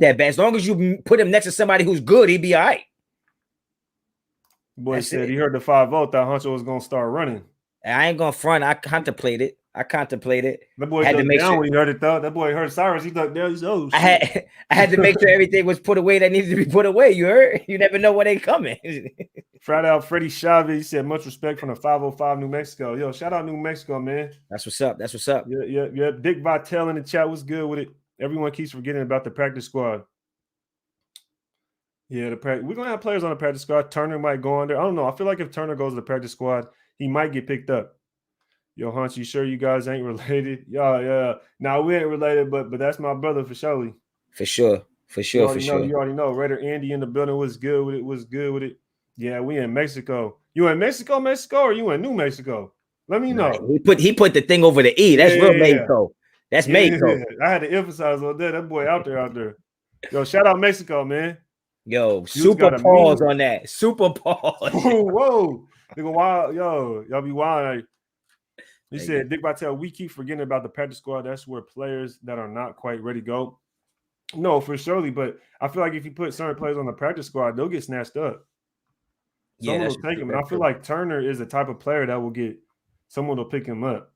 that bad. As long as you put him next to somebody who's good, he'd be all right. Boy said he heard the 5-0, thought Honcho was gonna start running. I ain't gonna front. I contemplated. That boy had to make sure when he heard it though. That boy heard Cyrus. He thought, "There he's oh." I had to make sure everything was put away that needed to be put away. You heard? You never know when they coming. Shout out Freddie Chavez. He said, "Much respect from the 505 New Mexico." Yo, shout out New Mexico, man. That's what's up. Yeah. Dick Vitale in the chat was good with it. Everyone keeps forgetting about the practice squad. Yeah, we're gonna have players on the practice squad. Turner might go on there. I don't know. I feel like if Turner goes to the practice squad, he might get picked up. Yo, Hunch, you sure you guys ain't related? Yeah. Now we ain't related, but that's my brother for surely. For sure. You already know. Raider Andy in the building was good with it. Yeah, we in Mexico. You in Mexico, or you in New Mexico? Let me know. He put the thing over the E. That's real Mexico. That's Mexico. I had to emphasize on that. That boy out there. Yo, shout out Mexico, man. Yo, super pause on that. Super pause. Whoa. Nigga, wild. Yo, y'all be wild. He said, Dick Vitale, we keep forgetting about the practice squad. That's where players that are not quite ready go. No, for surely. But I feel like if you put certain players on the practice squad, they'll get snatched up. Someone will take him. And I feel like Turner is the type of player that will get someone will pick him up.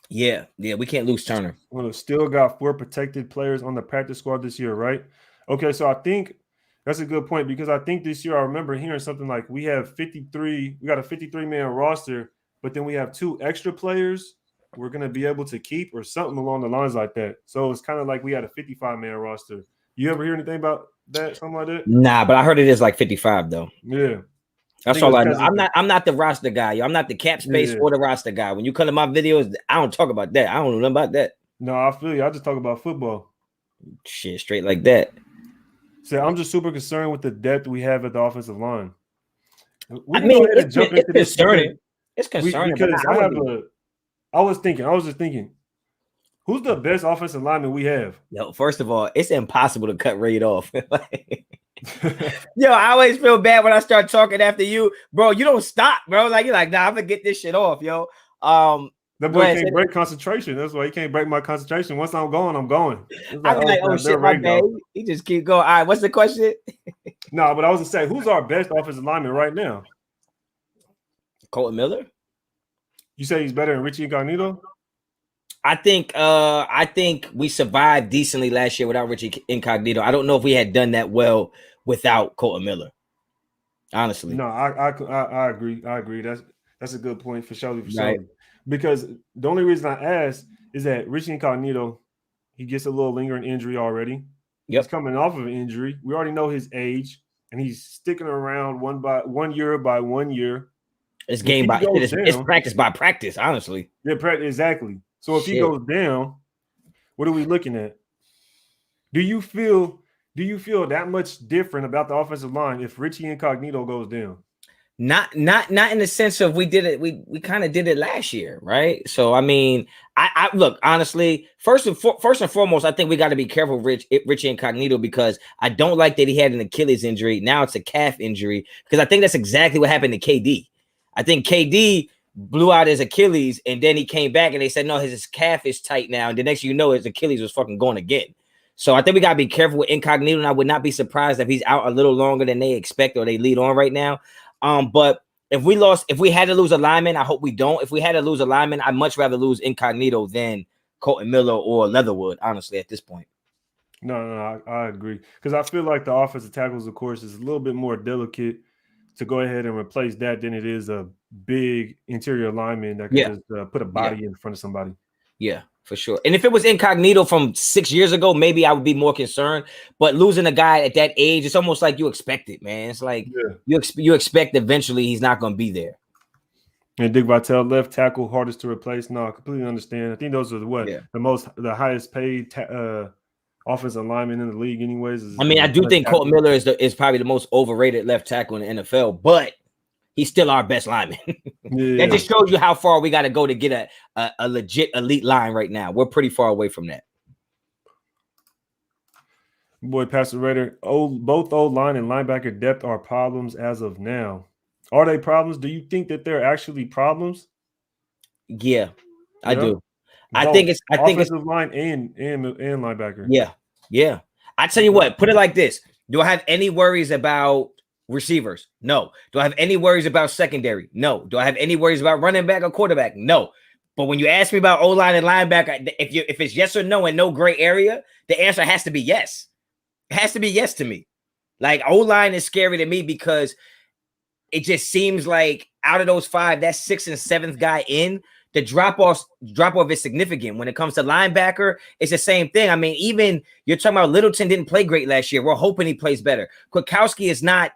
Yeah, we can't lose Turner. Well, still got 4 protected players on the practice squad this year, right? Okay, so I think that's a good point because I think this year I remember hearing something like we have 53. We got a 53-man roster, but then we have 2 extra players we're gonna be able to keep or something along the lines like that. So it's kind of like we had a 55-man roster. You ever hear anything about that? Something like that? Nah, but I heard it is like 55 though. Yeah. That's all I know. I'm not the roster guy. Yo. I'm not the cap space or the roster guy. When you come to my videos, I don't talk about that. I don't know nothing about that. No, I feel you. I just talk about football. Shit, straight like that. So I'm just super concerned with the depth we have at the offensive line. We I can mean, go ahead and jump into this concerning. It's concerning because I was just thinking, who's the best offensive lineman we have? Yo, first of all, it's impossible to cut Raid off. Yo, I always feel bad when I start talking after you, bro. You don't stop, bro. Like you're like, nah, I'm gonna get this shit off, yo. That boy can't break concentration. That's why he can't break my concentration. Once I'm going, I'm going. I'm like, oh shit, my bad. He just keep going. All right, what's the question? No, but I was gonna say, who's our best offensive lineman right now? Colton Miller. You say he's better than Richie Incognito? I think we survived decently last year without Richie Incognito. I don't know if we had done that well without Colton Miller. Honestly. No, I agree. I agree. That's a good point for sure. Right. Because the only reason I asked is that Richie Incognito, he gets a little lingering injury already. Yep. He's coming off of an injury. We already know his age, and he's sticking around one year by 1 year. It's game by it's practice by practice, honestly. Yeah, exactly. So if he goes down, what are we looking at? Do you feel that much different about the offensive line if Richie Incognito goes down? Not in the sense of we did it. We kind of did it last year, right? So I mean, I look honestly. First and foremost, I think we got to be careful, Richie Incognito, because I don't like that he had an Achilles injury. Now it's a calf injury because I think that's exactly what happened to KD. I think KD blew out his Achilles and then he came back and they said no, his calf is tight now. And the next you know, his Achilles was fucking going again. So I think we gotta be careful with Incognito, and I would not be surprised if he's out a little longer than they expect or they lead on right now. But if we had to lose a lineman, I hope we don't. If we had to lose a lineman, I'd much rather lose Incognito than Colton Miller or Leatherwood, honestly, at this point. No, I agree. Because I feel like the offensive tackles, of course, is a little bit more delicate to go ahead and replace that than it is a big interior lineman that can just put a body in front of somebody. Yeah, for sure. And if it was Incognito from 6 years ago, maybe I would be more concerned. But losing a guy at that age, it's almost like you expect it, man. It's like you expect eventually he's not going to be there. And Dick Vitale, left tackle, hardest to replace. No, I completely understand. I think those are the highest paid offensive lineman in the league, anyways. I mean, I do think Colton Miller is probably the most overrated left tackle in the NFL, but he's still our best lineman. That just shows you how far we got to go to get a legit elite line right now. We're pretty far away from that. Boy, Pastor Rader, both O-line and linebacker depth are problems as of now. Are they problems? Do you think that they're actually problems? Yeah, I do. I think it's offensive line and linebacker. Yeah. I tell you what, put it like this. Do I have any worries about receivers? No. Do I have any worries about secondary? No. Do I have any worries about running back or quarterback? No. But when you ask me about O-line and linebacker, if it's yes or no and no gray area, the answer has to be yes. It has to be yes to me. Like O-line is scary to me because it just seems like out of those five, that sixth and seventh guy in, the drop off is significant. When it comes to linebacker, it's the same thing. I mean, even you're talking about Littleton didn't play great last year. We're hoping he plays better. Kwiatkowski is not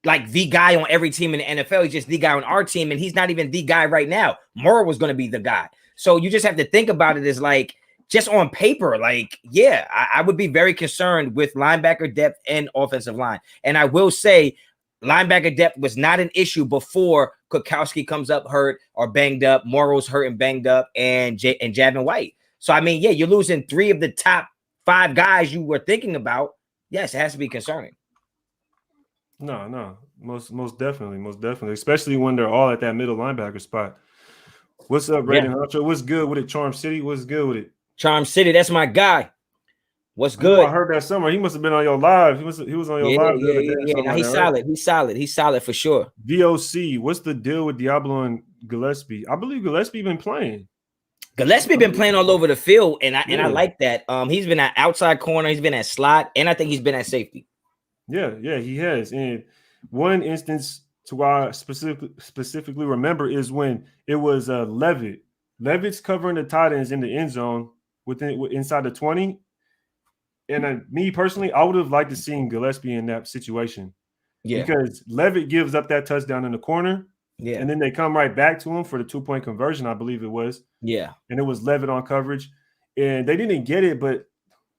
like the guy on every team in the NFL. He's just the guy on our team, and he's not even the guy right now. Morrow was going to be the guy. So you just have to think about it as like, just on paper, like, yeah, I would be very concerned with linebacker depth and offensive line. And I will say linebacker depth was not an issue before Kwiatkowski comes up hurt or banged up, Morrow's hurt and banged up, and Javin White. So, I mean, yeah, you're losing three of the top five guys you were thinking about. Yes, it has to be concerning. No, most definitely, especially when they're all at that middle linebacker spot. What's up, Brandon Honcho? What's good with it, Charm City? What's good with it? Charm City, that's my guy. What's good? I heard that summer. He must have been on your live. He was on your live the other day. Yeah. Now, he's solid. Right? He's solid for sure. DOC, what's the deal with Diablo and Gillespie? I believe Gillespie been playing. Gillespie been playing all over the field, and I like that. He's been at outside corner, he's been at slot, and I think he's been at safety. Yeah, he has. And one instance to why I specifically remember is when it was Levitt Levitt's covering the tight ends in the end zone inside the 20. And me personally, I would have liked to seen Gillespie in that situation Yeah, because Levitt gives up that touchdown in the corner, yeah, and then they come right back to him for the 2-point conversion, I believe it was. yeah. And it was Levitt on coverage, and they didn't get it. But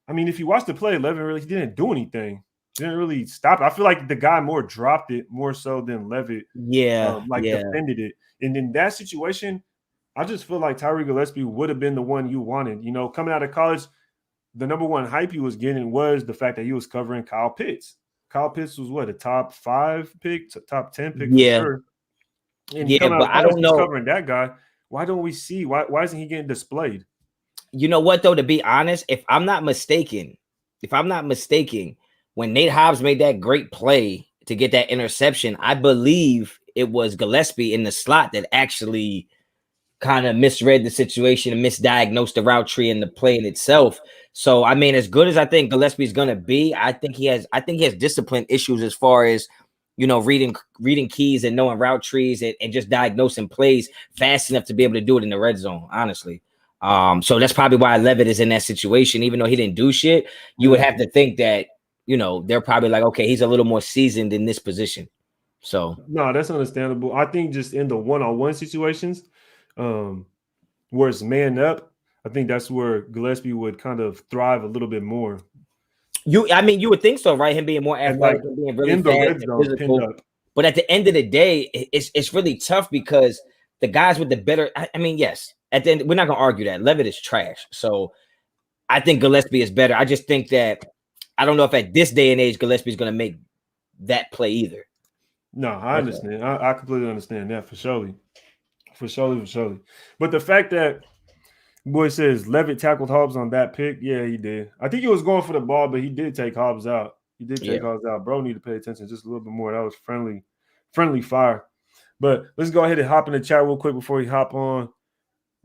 I mean, if you watch the play, Levitt really didn't do anything. Didn't really stop it. I feel like the guy more dropped it more so than Levitt, Yeah, yeah, defended it. And in that situation, I just feel like Tyree Gillespie would have been the one you wanted. You know, coming out of college, the number one hype he was getting was the fact that he was covering Kyle Pitts. Kyle Pitts was what, a top 5 pick, top 10 pick for yeah, sure. And yeah. coming out But of I college, don't he's know. covering that guy. Why don't we see? Why isn't he getting displayed? You know what though? To be honest, if I'm not mistaken, when Nate Hobbs made that great play to get that interception, I believe it was Gillespie in the slot that actually kind of misread the situation and misdiagnosed the route tree and the play in itself. So I mean, as good as I think Gillespie's gonna be, I think he has discipline issues as far as reading keys and knowing route trees and just diagnosing plays fast enough to be able to do it in the red zone, honestly. So that's probably why Levitt is in that situation, even though he didn't do shit. You would have to think that, they're probably like, okay, he's a little more seasoned in this position. So No, that's understandable. I think just in the one-on-one situations, where it's man up, I think that's where Gillespie would kind of thrive a little bit more. you would think so, right? Him being more And like athletic and being really in the fast red and zone, pinned physical. up. But at the end of the day, it's really tough because the guys with the better, I mean, yes, at the end, we're not gonna argue that Levitt is trash. So I think Gillespie is better. I just think that I don't know if at this day and age Gillespie is gonna make that play either. No, I That's all. understand. I completely understand that for surely. For surely. But the fact that boy says Levitt tackled Hobbs on that pick, yeah, he did. I think he was going for the ball, but he did take Hobbs out. He did Yeah. take Hobbs out. Bro, need to pay attention just a little bit more. That was friendly fire. But let's go ahead and hop in the chat real quick before we hop on.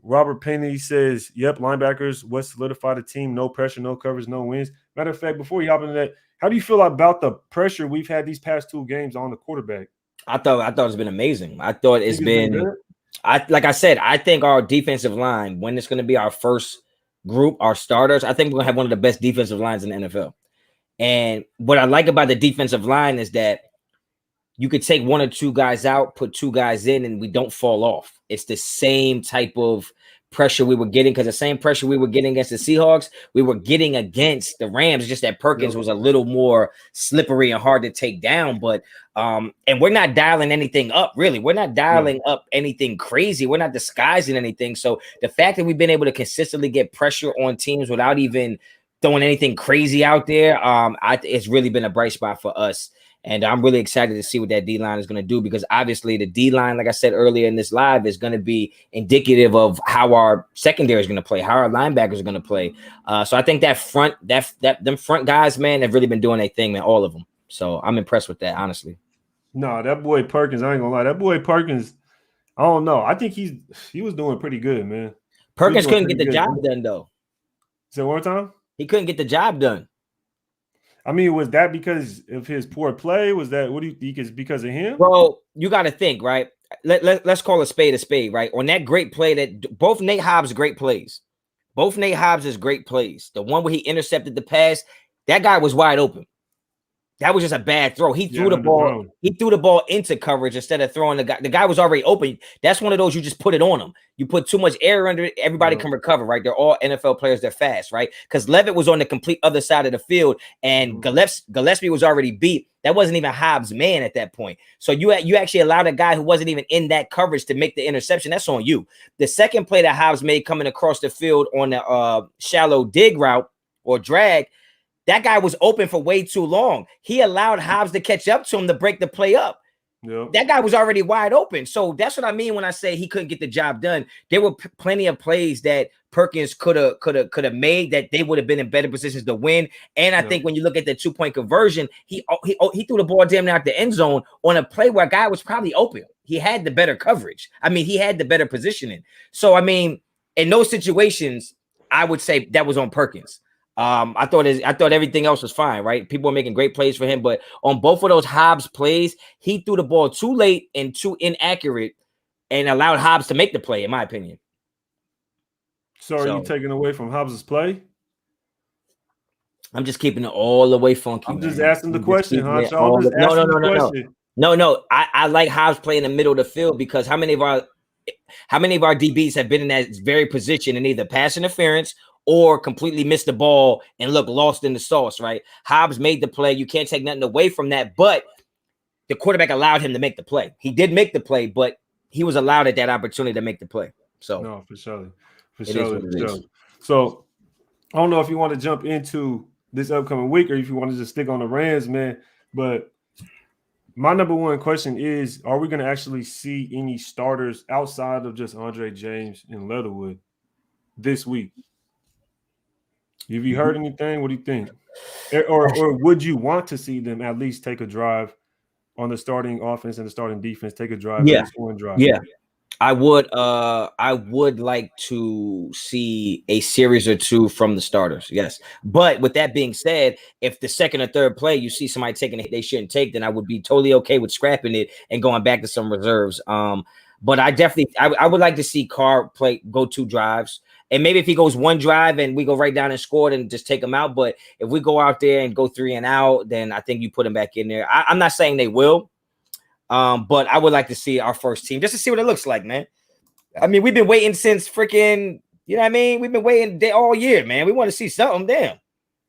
Robert Penny says, yep, linebackers, what solidified the team, no pressure, no coverage, no wins. Matter of fact, before you hop into that, how do you feel about the pressure we've had these past 2 games on the quarterback? I thought it's been amazing. I thought it's been good? like I said, I think our defensive line, when it's going to be our first group, our starters, I think we're going to have one of the best defensive lines in the NFL. And what I like about the defensive line is that you could take 1 or 2 guys out, put 2 guys in, and we don't fall off. It's the same type of pressure we were getting, because the same pressure we were getting against the Seahawks, we were getting against the Rams. Just that Perkins was a little more slippery and hard to take down. But and we're not dialing anything up, really. We're not dialing up anything crazy. We're not disguising anything. So the fact that we've been able to consistently get pressure on teams without even throwing anything crazy out there, it's really been a bright spot for us. And I'm really excited to see what that D-line is going to do, because obviously the D-line, like I said earlier in this live, is going to be indicative of how our secondary is going to play, how our linebackers are going to play. So I think them front guys, man, have really been doing their thing, man, all of them. So I'm impressed with that, honestly. No, that boy Perkins, I ain't gonna lie. That boy Perkins, I don't know. I think he was doing pretty good, man. Perkins couldn't get the job done, though. Say one more time? He couldn't get the job done. I mean, was that because of his poor play? Was that, what do you think, is because of him? Bro, you got to think, right? Let's call a spade, right? On that great play, that both Nate Hobbs great plays. Both Nate Hobbs' great plays. The one where he intercepted the pass, that guy was wide open. That was just a bad throw. He threw the ball. He threw the ball into coverage instead of throwing the guy. The guy was already open. That's one of those, you just put it on him. You put too much air under it, everybody can recover, right? They're all NFL players. They're fast, right? Because Levitt was on the complete other side of the field, and Gillespie was already beat. That wasn't even Hobbs' man at that point. So you actually allowed a guy who wasn't even in that coverage to make the interception. That's on you. The second play that Hobbs made coming across the field on the shallow dig route or drag, that guy was open for way too long. He allowed Hobbs to catch up to him to break the play up. Yep. That guy was already wide open. So that's what I mean when I say he couldn't get the job done. There were plenty of plays that Perkins could have made that they would have been in better positions to win. And I think when you look at the 2-point conversion, he threw the ball damn near out the end zone on a play where a guy was probably open. He had the better coverage. I mean, he had the better positioning. So I mean, in those situations, I would say that was on Perkins. I thought everything else was fine, right? People were making great plays for him, but on both of those Hobbs plays, he threw the ball too late and too inaccurate and allowed Hobbs to make the play, in my opinion. So are you So taking away from Hobbs' play? I'm just keeping it all the way funky, I'm just man. asking the I'm just question, keeping it Honcho. I'm all just the no, no, asking the no, no, no. question. No, no. I like Hobbs playing in the middle of the field because how many of our DBs have been in that very position and either pass interference or completely missed the ball and look lost in the sauce, right? Hobbs made the play. You can't take nothing away from that, but the quarterback allowed him to make the play. He did make the play, but he was allowed at that opportunity to make the play. So No, for sure. For it is sure. what For it sure. is. So I don't know if you want to jump into this upcoming week or if you want to just stick on the Rams, man. But my number one question is, are we going to actually see any starters outside of just Andre James and Leatherwood this week? Have you heard anything? What do you think? Or would you want to see them at least take a drive on the starting offense and the starting defense, take a drive, at Yeah, least one drive? yeah. I would like to see a series or two from the starters. Yes. But with that being said, if the second or third play you see somebody taking it they shouldn't take, then I would be totally okay with scrapping it and going back to some reserves. But I definitely I would like to see Carr go 2 drives. And maybe if he goes 1 drive and we go right down and score and just take him out. But if we go out there and go 3 and out, then I think you put him back in there. I'm not saying they will. But I would like to see our first team just to see what it looks like, man. I mean, we've been waiting since freaking, you know what I mean? We've been waiting all year, man. We want to see something. Damn.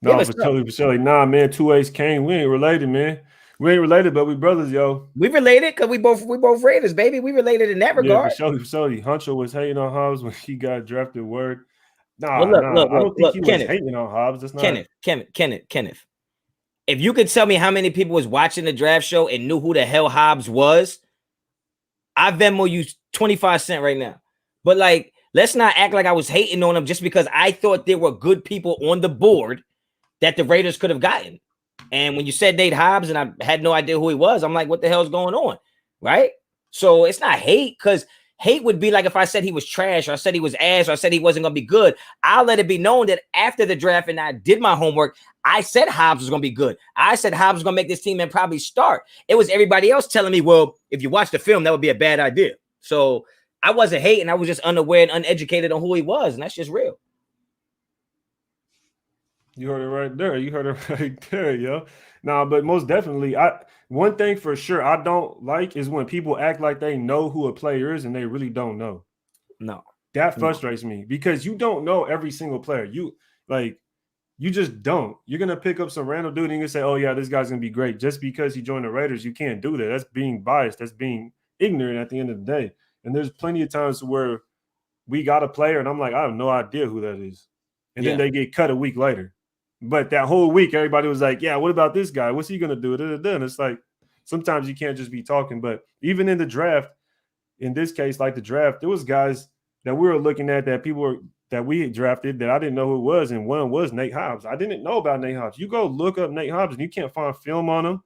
Give No, us for something. totally, for sure. Nah, man, 2A's Kane. We ain't related, man. We ain't related, but we brothers, yo. We related because we both Raiders, baby. We related in that Yeah, regard. for sure. Honcho was hating on Hobbs when he got drafted. Word. Well, Nah, look, nah. look, I look, don't think he look, was hating on Hobbs. That's not. Kenneth. If you could tell me how many people was watching the draft show and knew who the hell Hobbs was, I Venmo you 25 cents right now. But like, let's not act like I was hating on him just because I thought there were good people on the board that the Raiders could have gotten. And when you said Nate Hobbs and I had no idea who he was, I'm like, what the hell's going on? Right? So it's not hate because hate would be like if I said he was trash or I said he was ass or I said he wasn't going to be good. I'll let it be known that after the draft and I did my homework, I said Hobbs was going to be good. I said Hobbs was going to make this team and probably start. It was everybody else telling me, well, if you watch the film, that would be a bad idea. So I wasn't hating. I was just unaware and uneducated on who he was. And that's just real. You heard it right there. You heard it right there, yo. Nah, but most definitely, one thing for sure I don't like is when people act like they know who a player is and they really don't know. No. That frustrates me because you don't know every single player. You just don't. You're gonna pick up some random dude and you say, "Oh yeah, this guy's gonna be great." Just because he joined the Raiders, you can't do that. That's being biased. That's being ignorant at the end of the day. And there's plenty of times where we got a player and I'm like, I have no idea who that is, and then they get cut a week later. But that whole week, everybody was like, "Yeah, what about this guy? What's he gonna do?" And it's like sometimes you can't just be talking. But even in the draft, in this case, like the draft, there was guys that we were looking at that we had drafted that I didn't know who it was, and one was Nate Hobbs. I didn't know about Nate Hobbs. You go look up Nate Hobbs, and you can't find film on him.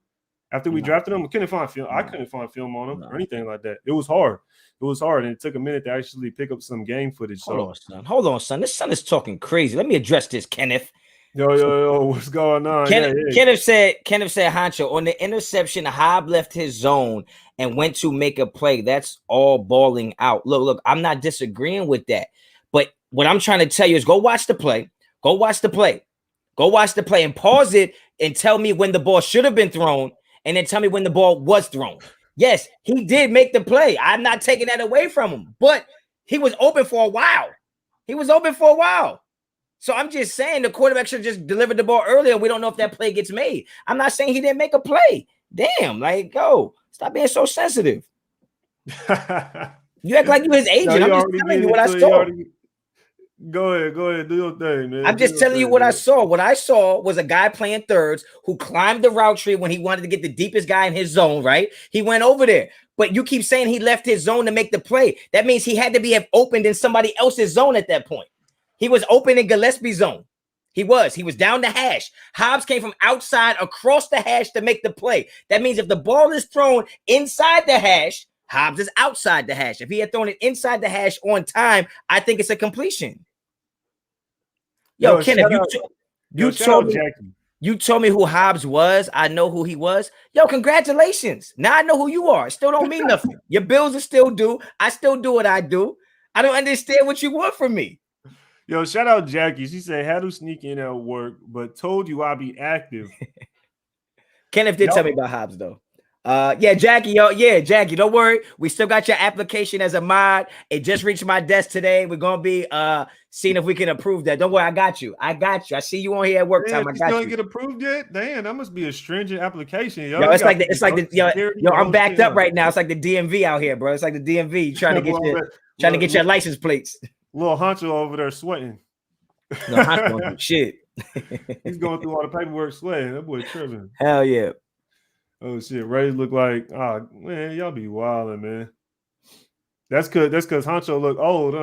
After we drafted him, we couldn't find film. I couldn't find film on him or anything like that. It was hard. It was hard, and it took a minute to actually pick up some game footage. Hold on, son. This son is talking crazy. Let me address this, Kenneth. Yo, what's going on? Kenneth said, Honcho, on the interception, Hobb left his zone and went to make a play. That's all balling out. Look, I'm not disagreeing with that. But what I'm trying to tell you is go watch the play. Go watch the play and pause it and tell me when the ball should have been thrown and then tell me when the ball was thrown. Yes, he did make the play. I'm not taking that away from him, but he was open for a while. So I'm just saying the quarterback should have just delivered the ball earlier. We don't know if that play gets made. I'm not saying he didn't make a play. Damn, like, go. Stop being so sensitive. You act like you his agent. No, I'm just telling you what I saw. Go ahead. Do your thing, man. I'm just telling you what I saw. What I saw was a guy playing thirds who climbed the route tree when he wanted to get the deepest guy in his zone, right? He went over there. But you keep saying he left his zone to make the play. That means he had to be opened in somebody else's zone at that point. He was open in Gillespie's zone. He was down the hash. Hobbs came from outside across the hash to make the play. That means if the ball is thrown inside the hash, Hobbs is outside the hash. If he had thrown it inside the hash on time, I think it's a completion. Yo, Kenneth, you told me who Hobbs was. I know who he was. Yo, congratulations. Now I know who you are. It still don't mean nothing. Your bills are still due. I still do what I do. I don't understand what you want from me. Yo, shout out Jackie. She said, had to sneak in at work, but told you I'd be active. Kenneth did tell me about Hobbs though. Yeah, Jackie, Jackie, don't worry. We still got your application as a mod. It just reached my desk today. We're gonna be seeing if we can approve that. Don't worry, I got you. I see you on here at work time. I got still you. Get approved yet? Damn, that must be a stringent application, yo. Yo, it's like I'm backed up right now. It's like the DMV out here, bro. It's like the DMV trying to get your license plates. Little Honcho over there sweating. No, Honcho don't do shit. He's going through all the paperwork sweating. That boy tripping. Hell yeah. Oh shit, Ray look like, man, y'all be wilding, man. That's because Honcho look old,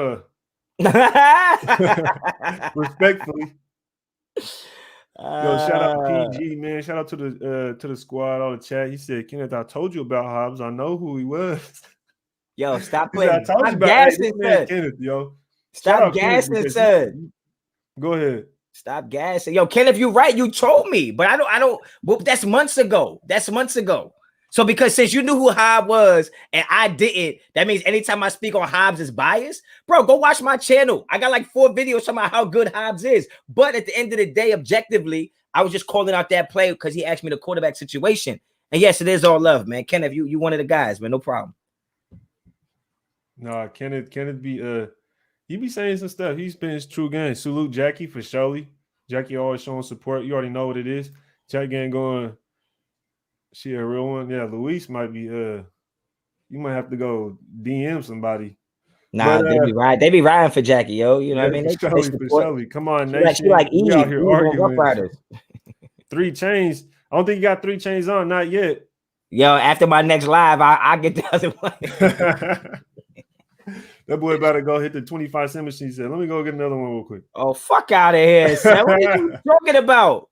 respectfully. Yo, shout out to PG, man. Shout out to the squad on the chat. He said, Kenneth, I told you about Hobbs. I know who he was. Yo, stop playing. I told you about Kenneth, yo. Stop gassing, son. Go ahead. Stop gassing. Yo, Kenneth, you're right. You told me, but I don't. Well, that's months ago. So because since you knew who Hobbs was and I didn't, that means anytime I speak on Hobbs is biased. Bro, go watch my channel. I got like 4 videos talking about how good Hobbs is. But at the end of the day, objectively, I was just calling out that play because he asked me the quarterback situation. And yes, it is all love, man. Kenneth, you one of the guys, man. No problem. Nah, Kenneth be he be saying some stuff. He's been his true game. Salute Jackie for surely. Jackie always showing support. You already know what it is. Jack gang going. She a real one. Yeah, Luis might be. You might have to go DM somebody. Nah, but, they be riding for Jackie, yo. You know what I mean? For surely. Come on, nation. She like Eve. Out here arguing. 3 chains. I don't think you got 3 chains on. Not yet. Yo, after my next live, I get the other one. That boy about to go hit the 25-cent machine. He said, let me go get another one real quick. Oh, fuck out of here, son. What are you talking about?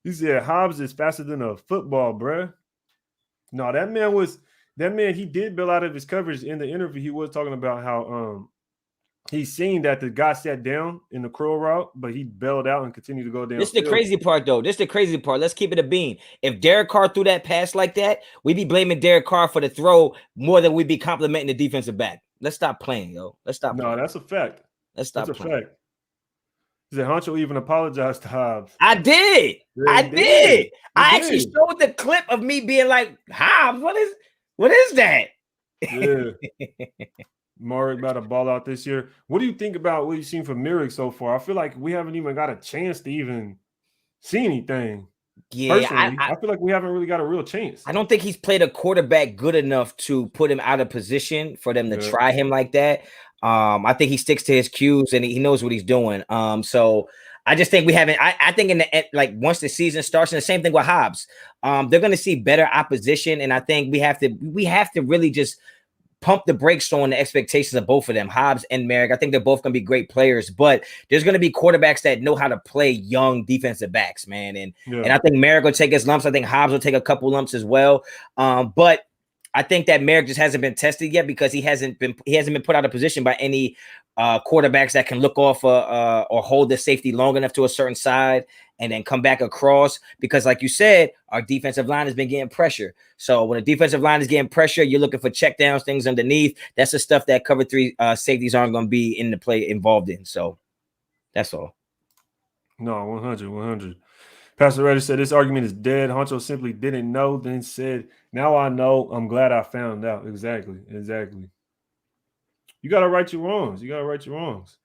He said, Hobbs is faster than a football, bruh. No, that man, he did bail out of his coverage in the interview. He was talking about how he's seen that the guy sat down in the curl route, but he bailed out and continued to go down. This is the crazy part, though. Let's keep it a bean. If Derek Carr threw that pass like that, we'd be blaming Derek Carr for the throw more than we'd be complimenting the defensive back. Let's stop playing, yo. Let's stop. No, that's a fact. Let's stop. That's a fact. He said Honcho even apologized to Hobbs. I did. Yeah, I did. I actually showed the clip of me being like, Hobbs, what is that? Yeah. Marek about to ball out this year. What do you think about what you've seen from Marek so far? I feel like we haven't even got a chance to even see anything. Yeah, I feel like we haven't really got a real chance. I don't think he's played a quarterback good enough to put him out of position for them to try him like that. I think he sticks to his cues and he knows what he's doing. So I just think we haven't. I think in the once the season starts, and the same thing with Hobbs, they're going to see better opposition, and I think we have to really just pump the brakes on the expectations of both of them, Hobbs and Marek. I think they're both going to be great players, but there's going to be quarterbacks that know how to play young defensive backs, man. And I think Marek will take his lumps. I think Hobbs will take a couple lumps as well. But I think that Marek just hasn't been tested yet because he hasn't been put out of position by any quarterbacks that can look off or hold the safety long enough to a certain side and then come back across. Because like you said, our defensive line has been getting pressure. So when a defensive line is getting pressure, you're looking for check downs, things underneath. That's the stuff that cover 3 safeties aren't going to be in the play involved in. So that's all. No, 100. Pastor Reddish said this argument is dead. Honcho simply didn't know, then said, now I know. I'm glad I found out. Exactly. You gotta right your wrongs.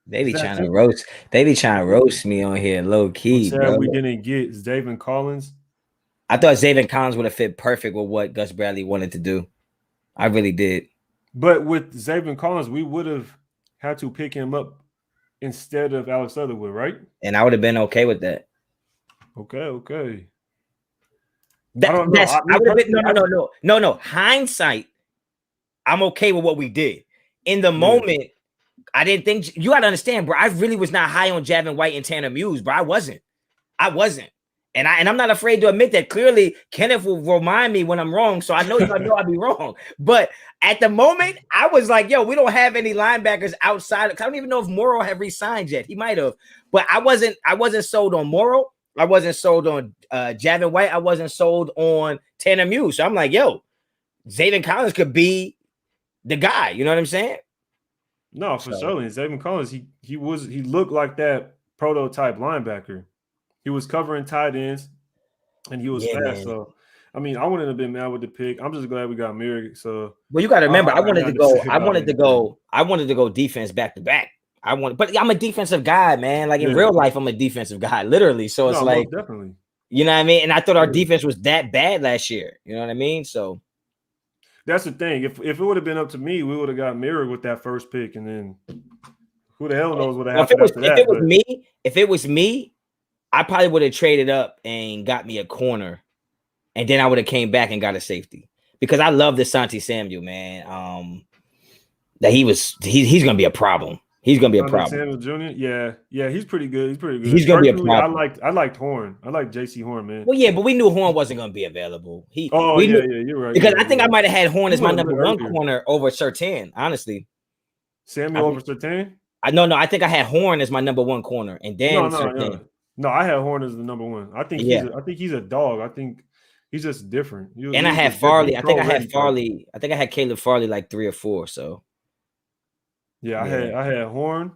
They be trying to roast. They be trying to roast me on here, low key. Bro. We didn't get Zaven Collins. I thought Zaven Collins would have fit perfect with what Gus Bradley wanted to do. I really did. But with Zaven Collins, we would have had to pick him up instead of Alex Leatherwood, right? And I would have been okay with that. Okay. I don't know. I would have been no. Hindsight, I'm okay with what we did. In the moment, I didn't think you gotta understand, bro. I really was not high on Javin White and Tanner Muse, bro. I wasn't. And I'm not afraid to admit that. Clearly, Kenneth will remind me when I'm wrong. So I know I'll be wrong. But at the moment, I was like, yo, we don't have any linebackers outside. I don't even know if Morrow had re-signed yet. He might have. But I wasn't sold on Morrow. I wasn't sold on Javin White. I wasn't sold on Tanner Muse. So I'm like, yo, Zaven Collins could be the guy. You know what I'm saying? No, for So sure. And Zayvon Collins, he looked like that prototype linebacker. He was covering tight ends and he was yeah, fast. man. So I mean, I wouldn't have been mad with the pick. I'm just glad we got Merrick. So Well, you got to remember, I got nothing to say about anything. I wanted to go defense back to back. But I'm a defensive guy, man. Like in Yeah. real life, I'm a defensive guy, literally. So it's No, like, most definitely. you know what I mean? And I thought our Yeah. defense was that bad last year. You know what I mean? So That's the thing. If it would have been up to me, we would have got Merrick with that first pick, and then who the hell knows what well, happened after that. But if it was me, I probably would have traded up and got me a corner, and then I would have came back and got a safety because I love the Santi Samuel, man. That he's gonna be a problem. He's gonna be a Andre problem. Samuel Jr. Yeah, he's pretty good. He's pretty He's good. gonna be a Personally, problem. I liked Horn. I like J.C. Horn, man. Well, yeah, but we knew Horn wasn't gonna be available. Oh We yeah, knew yeah, you're right. because You're I right. think You're I right. might have had Horn He as my went a number bit one earlier. corner over Surtain. Honestly, Samuel I over think Sertain? no, I think I had Horn as my number one corner, and No, then no, no. Surtain. No, I had Horn as the number one. Yeah, I think he's a dog. I think he's just different. and I He's had just different. Farley. He's pro ready type. I think I had Caleb Farley like 3 or 4. So Yeah, yeah, I had Horn,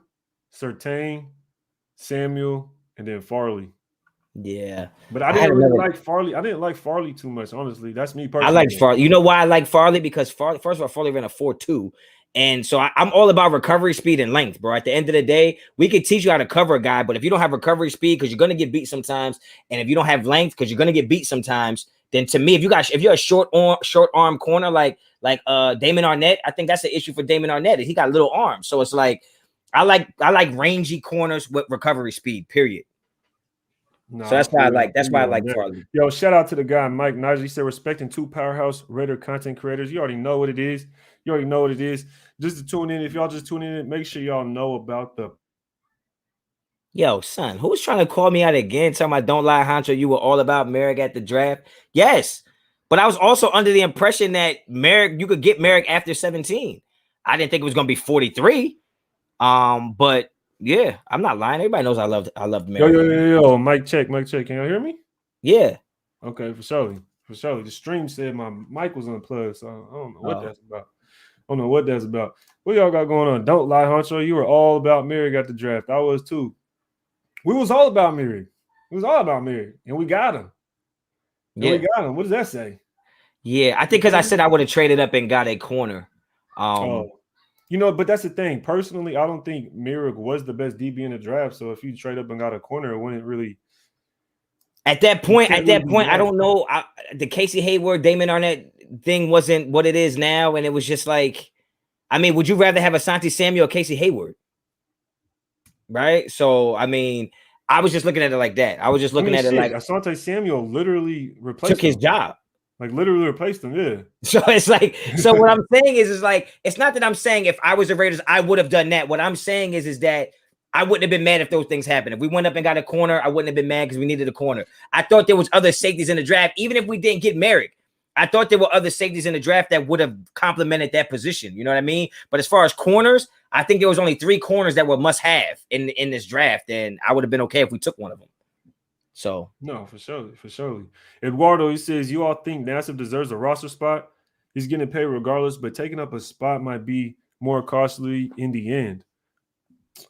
Sertain, Samuel, and then Farley. yeah. But I I had didn't really another. like Farley. I didn't like Farley too much, honestly. That's me I personally, like though. Farley. You know why I like Farley? Because Farley, first of all, Farley ran a 4.2. And so I'm all about recovery speed and length, bro. At the end of the day, we could teach you how to cover a guy, but if you don't have recovery speed, because you're gonna get beat sometimes, and if you don't have length, because you're gonna get beat sometimes, then to me, if you're a short arm corner like Damon Arnett, I think that's the issue for Damon Arnett. Is he got little arms. So it's like I like rangy corners with recovery speed, period. No, So I feel you. I that's feel why I you on like that. Farley. Yo, shout out to the guy Mike Niger. He said respecting two powerhouse Raider content creators. You already know what it is. You already know what it is. Just to tune in, if y'all just tune in, make sure y'all know about the Yo, son, who's trying to call me out again? Talking about don't lie, Honcho. You were all about Merrick at the draft. Yes, but I was also under the impression that Merrick, you could get Merrick after 17. I didn't think it was gonna be 43. But yeah, I'm not lying. Everybody knows I loved yo, Merrick. yo, yo, yo, Mike check, Mike check. Can y'all hear me? Yeah. Okay, for sure. For sure. The stream said my mic was unplugged, so I don't know what that's about. I don't know what that's about. What y'all got going on? Don't lie, Honcho. You were all about Merrick at the draft. I was too. We was all about Merrick. It was all about Merrick, and we got him. And we Yeah. got him. What does that say? Yeah. I think because I said I would have traded up and got a corner. Oh, you know, but that's the thing. Personally, I don't think Merrick was the best DB in the draft. So if you trade up and got a corner, it wouldn't really. At that point, can't really be I mad. don't know. The Casey Hayward, Damon Arnett thing wasn't what it is now, and it was just like, I mean, would you rather have Asante Samuel or Casey Hayward? Right. So I mean, I was just looking at it like that. I was just looking at it like Asante Samuel literally took replaced his him. job. Like literally replaced him. Yeah. So it's like, so what I'm saying is like, it's not that I'm saying if I was the Raiders, I would have done that. What I'm saying is that I wouldn't have been mad if those things happened. If we went up and got a corner, I wouldn't have been mad because we needed a corner. I thought there was other safeties in the draft, even if we didn't get Merrick. I thought there were other safeties in the draft that would have complemented that position. You know what I mean? But as far as corners, I think there was only 3 corners that were must have in this draft, and I would have been okay if we took one of them. So no, for sure, for sure. Eduardo, he says, you all think Nassib deserves a roster spot. He's getting paid regardless, but taking up a spot might be more costly in the end.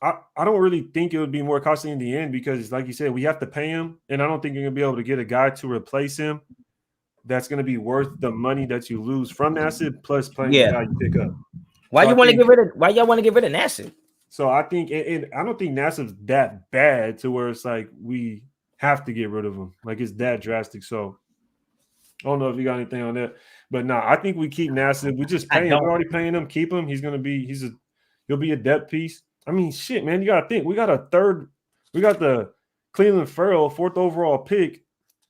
I don't really think it would be more costly in the end because, like you said, we have to pay him, and I don't think you're gonna be able to get a guy to replace him that's gonna be worth the money that you lose from Nassib plus playing the guy you pick up. Why y'all want to get rid of Nassib? So I think, and I don't think Nassib's that bad to where it's like we have to get rid of him. Like it's that drastic. So I don't know if you got anything on that, but no, I think we keep Nassib. We just pay him. We're already paying him. Keep him. He'll be a depth piece. I mean, shit, man, you got to think. We got the Cleveland Farrell 4th overall pick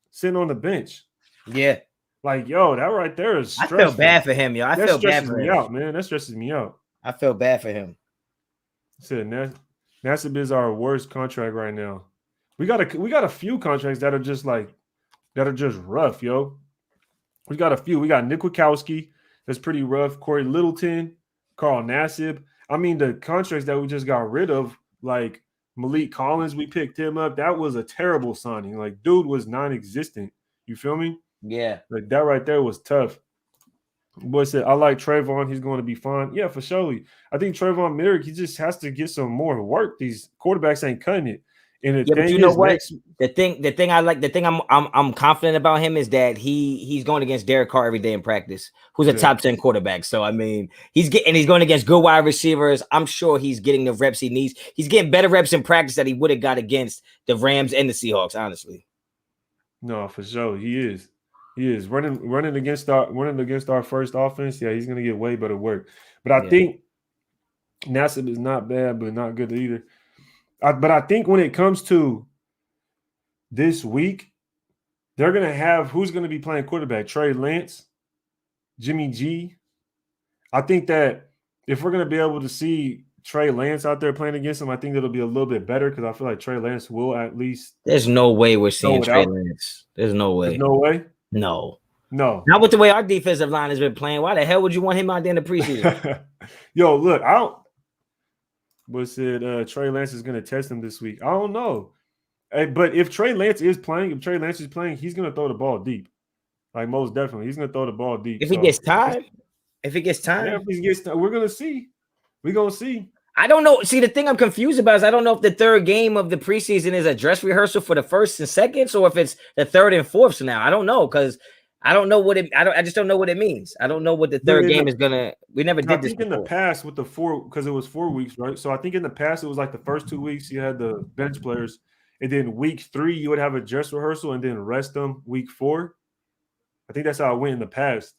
sitting on the bench. Yeah. Like, yo, that right there is stressful. I feel bad for him, yo. That stresses me out, man. That stresses me out. I feel bad for him. I said Nassib is our worst contract right now. We got a few contracts that are just rough, yo. We got a few. We got Nick Wachowski, that's pretty rough. Corey Littleton, Carl Nassib. I mean, the contracts that we just got rid of, like Malik Collins, we picked him up. That was a terrible signing. Like, dude was non-existent. You feel me? Yeah. Like that right there was tough. Boy said, I like Trayvon. He's going to be fine. Yeah, for sure. I think Trayvon Merrick, he just has to get some more work. These quarterbacks ain't cutting it. And the Yeah, but thing you know is, what? next, The thing I like, the thing I'm confident about him is that he's going against Derek Carr every day in practice, who's a yeah, top 10 quarterback. So I mean, he's going against good wide receivers. I'm sure he's getting the reps he needs. He's getting better reps in practice that he would have got against the Rams and the Seahawks, honestly. no, for sure. He is. He is running against our first offense. Yeah, he's gonna get way better work. But I Yeah. think Nassib is not bad, but not good either. But I think when it comes to this week, they're gonna have who's gonna be playing quarterback? Trey Lance, Jimmy G. I think that if we're gonna be able to see Trey Lance out there playing against him, I think it'll be a little bit better because I feel like Trey Lance will at least There's no way we're throw seeing it Trey out. Lance. There's no There's way. no way. No. No. Not with the way our defensive line has been playing. Why the hell would you want him out there in the preseason? Yo, look, I don't. What said Trey Lance is going to test him this week? I don't know. Hey, but if Trey Lance is playing, he's going to throw the ball deep. Like most definitely, he's going to throw the ball deep. If he gets time, yeah, we're going to see. We're going to see. I don't know. See, the thing I'm confused about is I don't know if the third game of the preseason is a dress rehearsal for the first and seconds, or if it's the third and fourth. So now I don't know because I don't know what it. I just don't know what it means. I don't know what the third game is gonna. We never did this think in the before. past with the because it was 4 weeks, right? So I think in the past it was like the first 2 weeks you had the bench players, and then week 3 you would have a dress rehearsal and then rest them week 4. I think that's how it went in the past.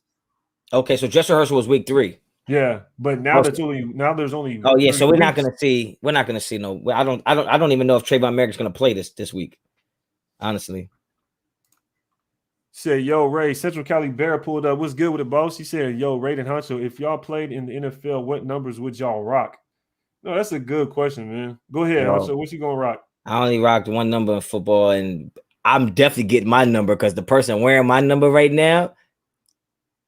Okay, so dress rehearsal was week 3. Yeah, but now there's only. Oh yeah, so we're weeks. not gonna see. We're not gonna see no. I don't even know if Trayvon Merrick's gonna play this week. Honestly. Said, yo, Ray, Central Cali Bear pulled up. What's good with it, boss? He said, yo, Ray and Honcho, if y'all played in the NFL, what numbers would y'all rock? No, that's a good question, man. Go ahead, Honcho. What you gonna rock? I only rocked one number in football, and I'm definitely getting my number because the person wearing my number right now,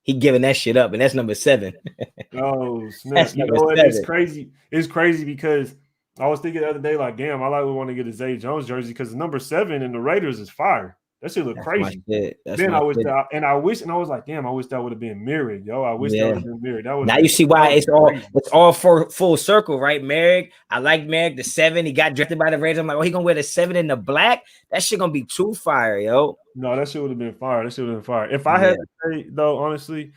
he giving that shit up, and that's number 7. Oh, snap. You know what? It's crazy. It's crazy because I was thinking the other day, like, damn, I like we want to get a Zay Jones jersey because the number 7 in the Raiders is fire. That shit look crazy. Then I was like, damn, I wish that would have been mirrored, yo. I wish that would have been mirrored. Now you see why it's all for full circle, right? Merrick, I like Merrick, the 7. He got drafted by the Raiders. I'm like, oh, he gonna wear the 7 in the black? That shit gonna be too fire, yo. No, that shit would have been fire. If I had to say, though, honestly,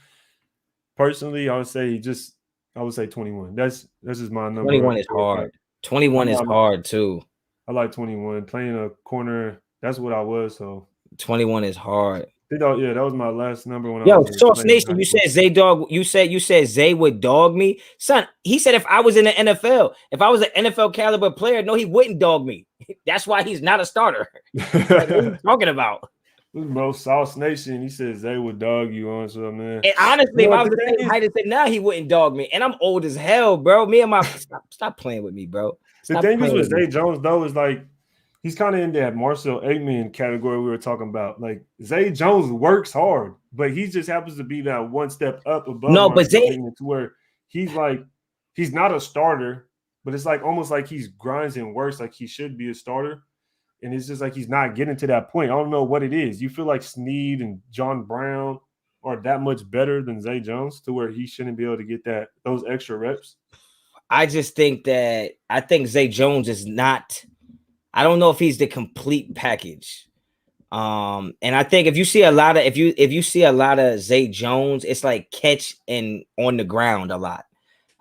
personally, I would say 21. That's just my number. 21 is hard. 21 is hard too. I like 21. Playing a corner, that's what I was. So 21 is hard. Yeah, that was my last number when I was. Sauce Nation, you said Zay dog. You said Zay would dog me, son. He said if I was in the NFL, if I was an NFL caliber player, no, he wouldn't dog me. That's why he's not a starter. Like, what are you talking about? Bro, Sauce Nation, he says Zay would dog you on something, man. And honestly, if I was the same height as him now, he wouldn't dog me. And I'm old as hell, bro. Me and my stop playing with me, bro. The thing is with Zay Jones, though, is like he's kind of in that Marcel Aitman category we were talking about. Like Zay Jones works hard, but he just happens to be that one step up above. No, but Zay, to where he's not a starter, but it's like almost like he's grinds and works like he should be a starter. And it's just like he's not getting to that point. I don't know what it is. You feel like Snead and John Brown are that much better than Zay Jones to where he shouldn't be able to get those extra reps? I just think Zay Jones is not. I don't know if he's the complete package. And I think if you see a lot of Zay Jones, it's like catch and on the ground a lot.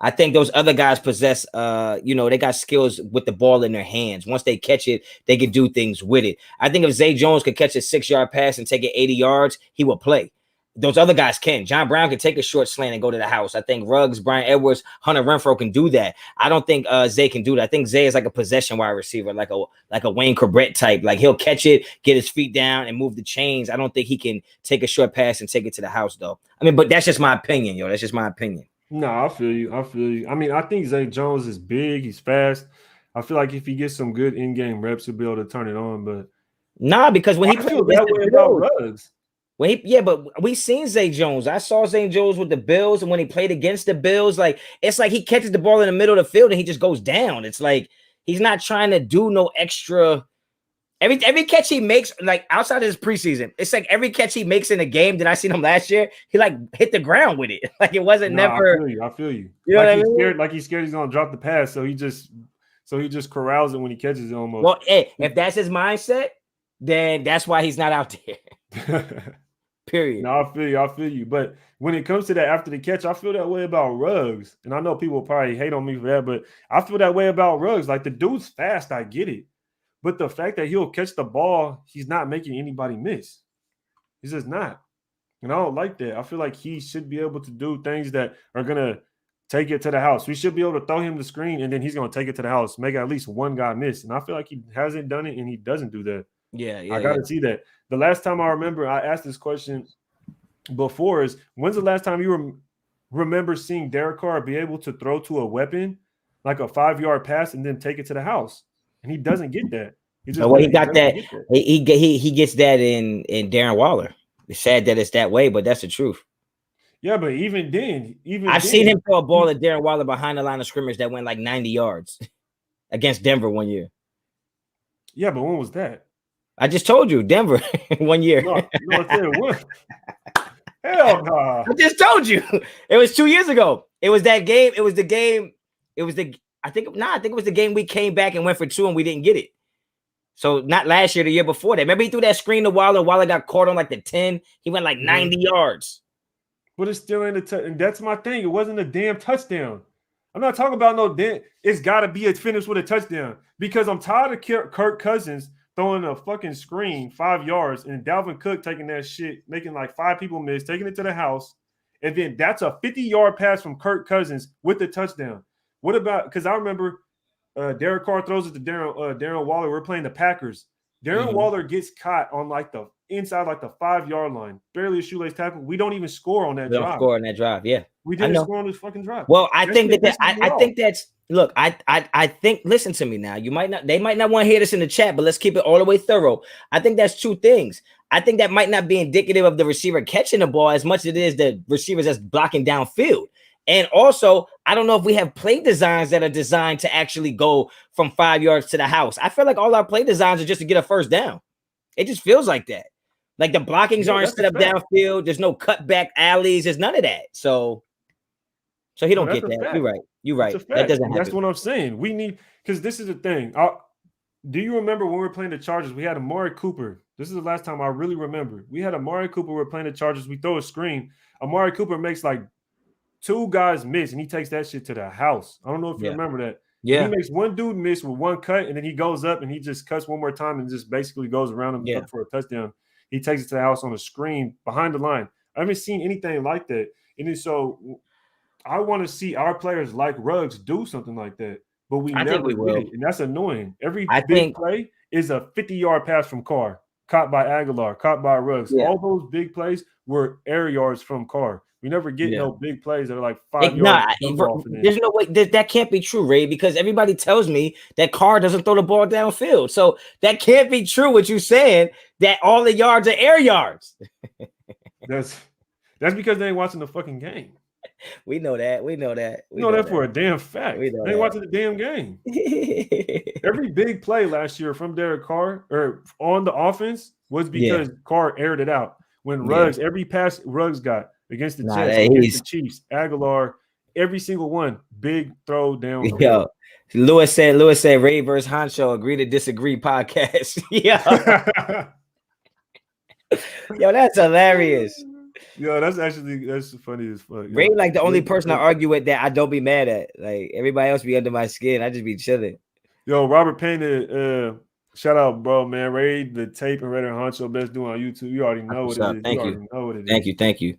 I think those other guys possess, they got skills with the ball in their hands. Once they catch it, they can do things with it. I think if Zay Jones could catch a 6-yard pass and take it 80 yards, he will play. Those other guys can. John Brown can take a short slant and go to the house. I think Ruggs, Brian Edwards, Hunter Renfrow can do that. I don't think Zay can do that. I think Zay is like a possession wide receiver, like a Wayne Corbett type. Like he'll catch it, get his feet down, and move the chains. I don't think he can take a short pass and take it to the house, though. I mean, but that's just my opinion, yo. That's just my opinion. No, I feel you. I mean, I think Zay Jones is big. He's fast. I feel like if he gets some good in-game reps, he'll be able to turn it on. But because when he played that way about Ruggs. But we seen Zay Jones. I saw Zay Jones with the Bills, and when he played against the Bills, like it's like he catches the ball in the middle of the field and he just goes down. It's like he's not trying to do no extra Every catch he makes, like outside of his preseason, it's like every catch he makes in a game that I seen him last year, he like hit the ground with it. Like it wasn't never. I feel you. You know like what I he's mean? scared. Like he's scared he's gonna drop the pass, so he just corrals it when he catches it almost. Well, hey, if that's his mindset, then that's why he's not out there. Period. No, I feel you. But when it comes to that after the catch, I feel that way about Ruggs. And I know people probably hate on me for that, but I feel that way about Ruggs. Like the dude's fast, I get it. But the fact that he'll catch the ball, he's not making anybody miss. He's just not. And I don't like that. I feel like he should be able to do things that are gonna take it to the house. We should be able to throw him the screen and then he's gonna take it to the house, make at least one guy miss. And I feel like he hasn't done it and he doesn't do that. Yeah. I gotta see that. The last time I remember I asked this question before is when's the last time you remember seeing Derek Carr be able to throw to a weapon like a 5-yard pass and then take it to the house? And he doesn't get that. He got that. He gets that in Darren Waller. It's sad that it's that way, but that's the truth. Yeah, but even then, I've seen him throw a ball at Darren Waller behind the line of scrimmage that went like 90 yards against Denver one year. Yeah, but when was that? I just told you, Denver 1 year. No, hell no. I just told you. It was 2 years ago. It was that game. It was the game. I think it was the game we came back and went for 2 and we didn't get it. So not last year, the year before that. Remember he threw that screen to Waller. Waller got caught on like the 10. He went like 90 yards. But it's still in the and that's my thing. It wasn't a damn touchdown. I'm not talking about no damn. It's got to be a finish with a touchdown because I'm tired of Kirk Cousins throwing a fucking screen 5 yards and Dalvin Cook taking that shit, making like 5 people miss, taking it to the house. And then that's a 50-yard pass from Kirk Cousins with the touchdown. What about, because I remember Derek Carr throws it to Darren Waller. We're playing the Packers. Darren Waller gets caught on like the inside, like the 5-yard line, barely a shoelace tackle. We don't even score on that drive. Don't score on that drive, yeah. We didn't score on this fucking drive. Well, I think that's look. I think. Listen to me now. They might not want to hear this in the chat, but let's keep it all the way thorough. I think that's 2 things. I think that might not be indicative of the receiver catching the ball as much as it is the receivers that's blocking downfield. And also, I don't know if we have play designs that are designed to actually go from 5 yards to the house. I feel like all our play designs are just to get a first down. It just feels like that. Like the blockings aren't set up downfield. There's no cutback alleys. There's none of that. So he don't get that. You're right. That doesn't happen. That's what I'm saying. We need, because this is the thing. Do you remember when we were playing the Chargers? We had Amari Cooper. This is the last time I really remember. We had Amari Cooper. We were playing the Chargers. We throw a screen. Amari Cooper makes like 2 guys miss, and he takes that shit to the house. I don't know if you remember that. Yeah. He makes one dude miss with 1 cut, and then he goes up and he just cuts one more time and just basically goes around him up for a touchdown. He takes it to the house on a screen behind the line. I haven't seen anything like that. And then so I want to see our players like Ruggs do something like that, but we never did it, and that's annoying. Every big play is a 50-yard pass from Carr, caught by Aguilar, caught by Ruggs. Yeah. All those big plays were air yards from Carr. We never get no big plays that are like 5 yards. There's no way that can't be true, Ray, because everybody tells me that Carr doesn't throw the ball downfield. So that can't be true. What you're saying that all the yards are air yards. That's because they ain't watching the fucking game. We know that. We know that for a damn fact. They ain't watching the damn game. Every big play last year from Derek Carr or on the offense was because Carr aired it out. When Ruggs, every pass Ruggs got against the Jets, against the Chiefs, Aguilar, every single one, big throw down. Yo, Lewis said Ray versus Honcho, agree to disagree podcast. Yo, that's hilarious. Yo, that's funny as fuck. Ray, like the only person I argue with that I don't be mad at. Like everybody else be under my skin. I just be chilling. Yo, Robert Payne, shout out, bro, man. Ray, the tape and Raider Honcho best do on YouTube. You already know what it is. Thank you.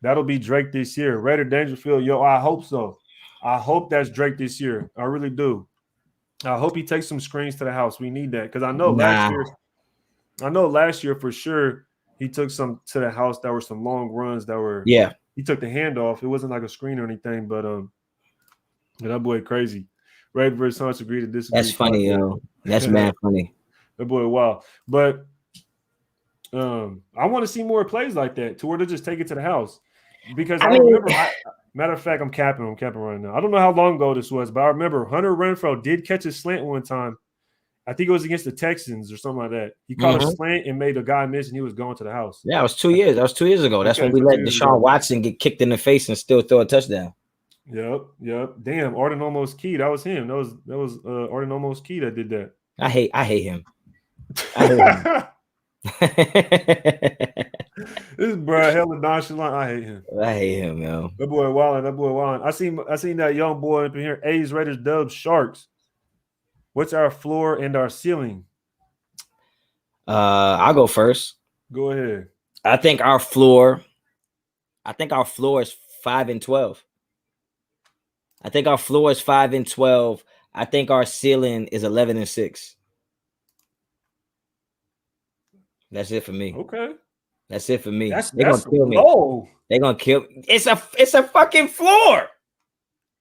That'll be Drake this year. Raider Dangerfield, yo, I hope so. I hope that's Drake this year. I really do. I hope he takes some screens to the house. We need that because I know last year for sure he took some to the house. There were some long runs that were he took the handoff. It wasn't like a screen or anything, but that boy crazy. Ray versus Hunch agree to disagree. That's funny, yo. That's mad funny. That boy, wow. But I want to see more plays like that to where they just take it to the house. Because I remember, matter of fact, I'm capping right now. I don't know how long ago this was, but I remember Hunter Renfrow did catch a slant one time, I think it was against the Texans or something like that. He caught a slant and made a guy miss, and he was going to the house. Yeah, it was 2 years. That was 2 years ago. That's when we let Deshaun Watson get kicked in the face and still throw a touchdown. Yep. Damn, Arden almost key. That was him. That was Arden almost key that did that. I hate him. I hate him. This bro hella nonchalant. I hate him. I hate him, yo. That boy wildin'. I seen that young boy up in here. A's, Raiders, Dubs, Sharks. What's our floor and our ceiling? I'll go first. Go ahead. I think our floor is 5-12. I think our floor is 5-12. I think our ceiling is 11-6. That's it for me. Okay. That's it for me. They're gonna kill me. They're gonna kill me. It's a fucking floor.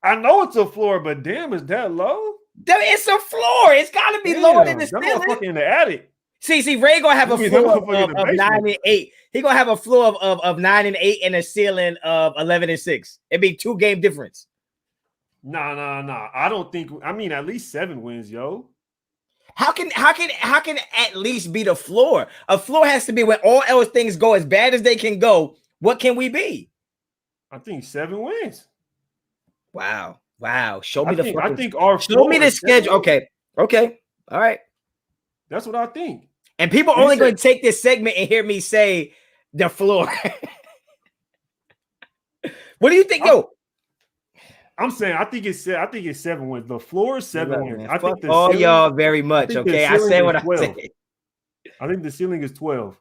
I know it's a floor, but damn, is that low? It's a floor. It's gotta be lower than the ceiling. Fucking in the attic. See, Ray gonna have a floor of 9-8. He gonna have a floor of 9-8 and a ceiling of 11-6. It'd be 2 game difference. Nah. I don't think. I mean, at least 7 wins, yo. How can at least be the floor? A floor has to be when all else things go as bad as they can go. What can we be? I think 7 wins. Wow. Show me the I think our show me the schedule. Okay. All right. That's what I think. And people are only going to take this segment and hear me say the floor. What do you think, yo? I'm saying I think it's 7 wins. The floor is 7 wins. I think all y'all very much. Okay, I said what I said. I think the ceiling is 12.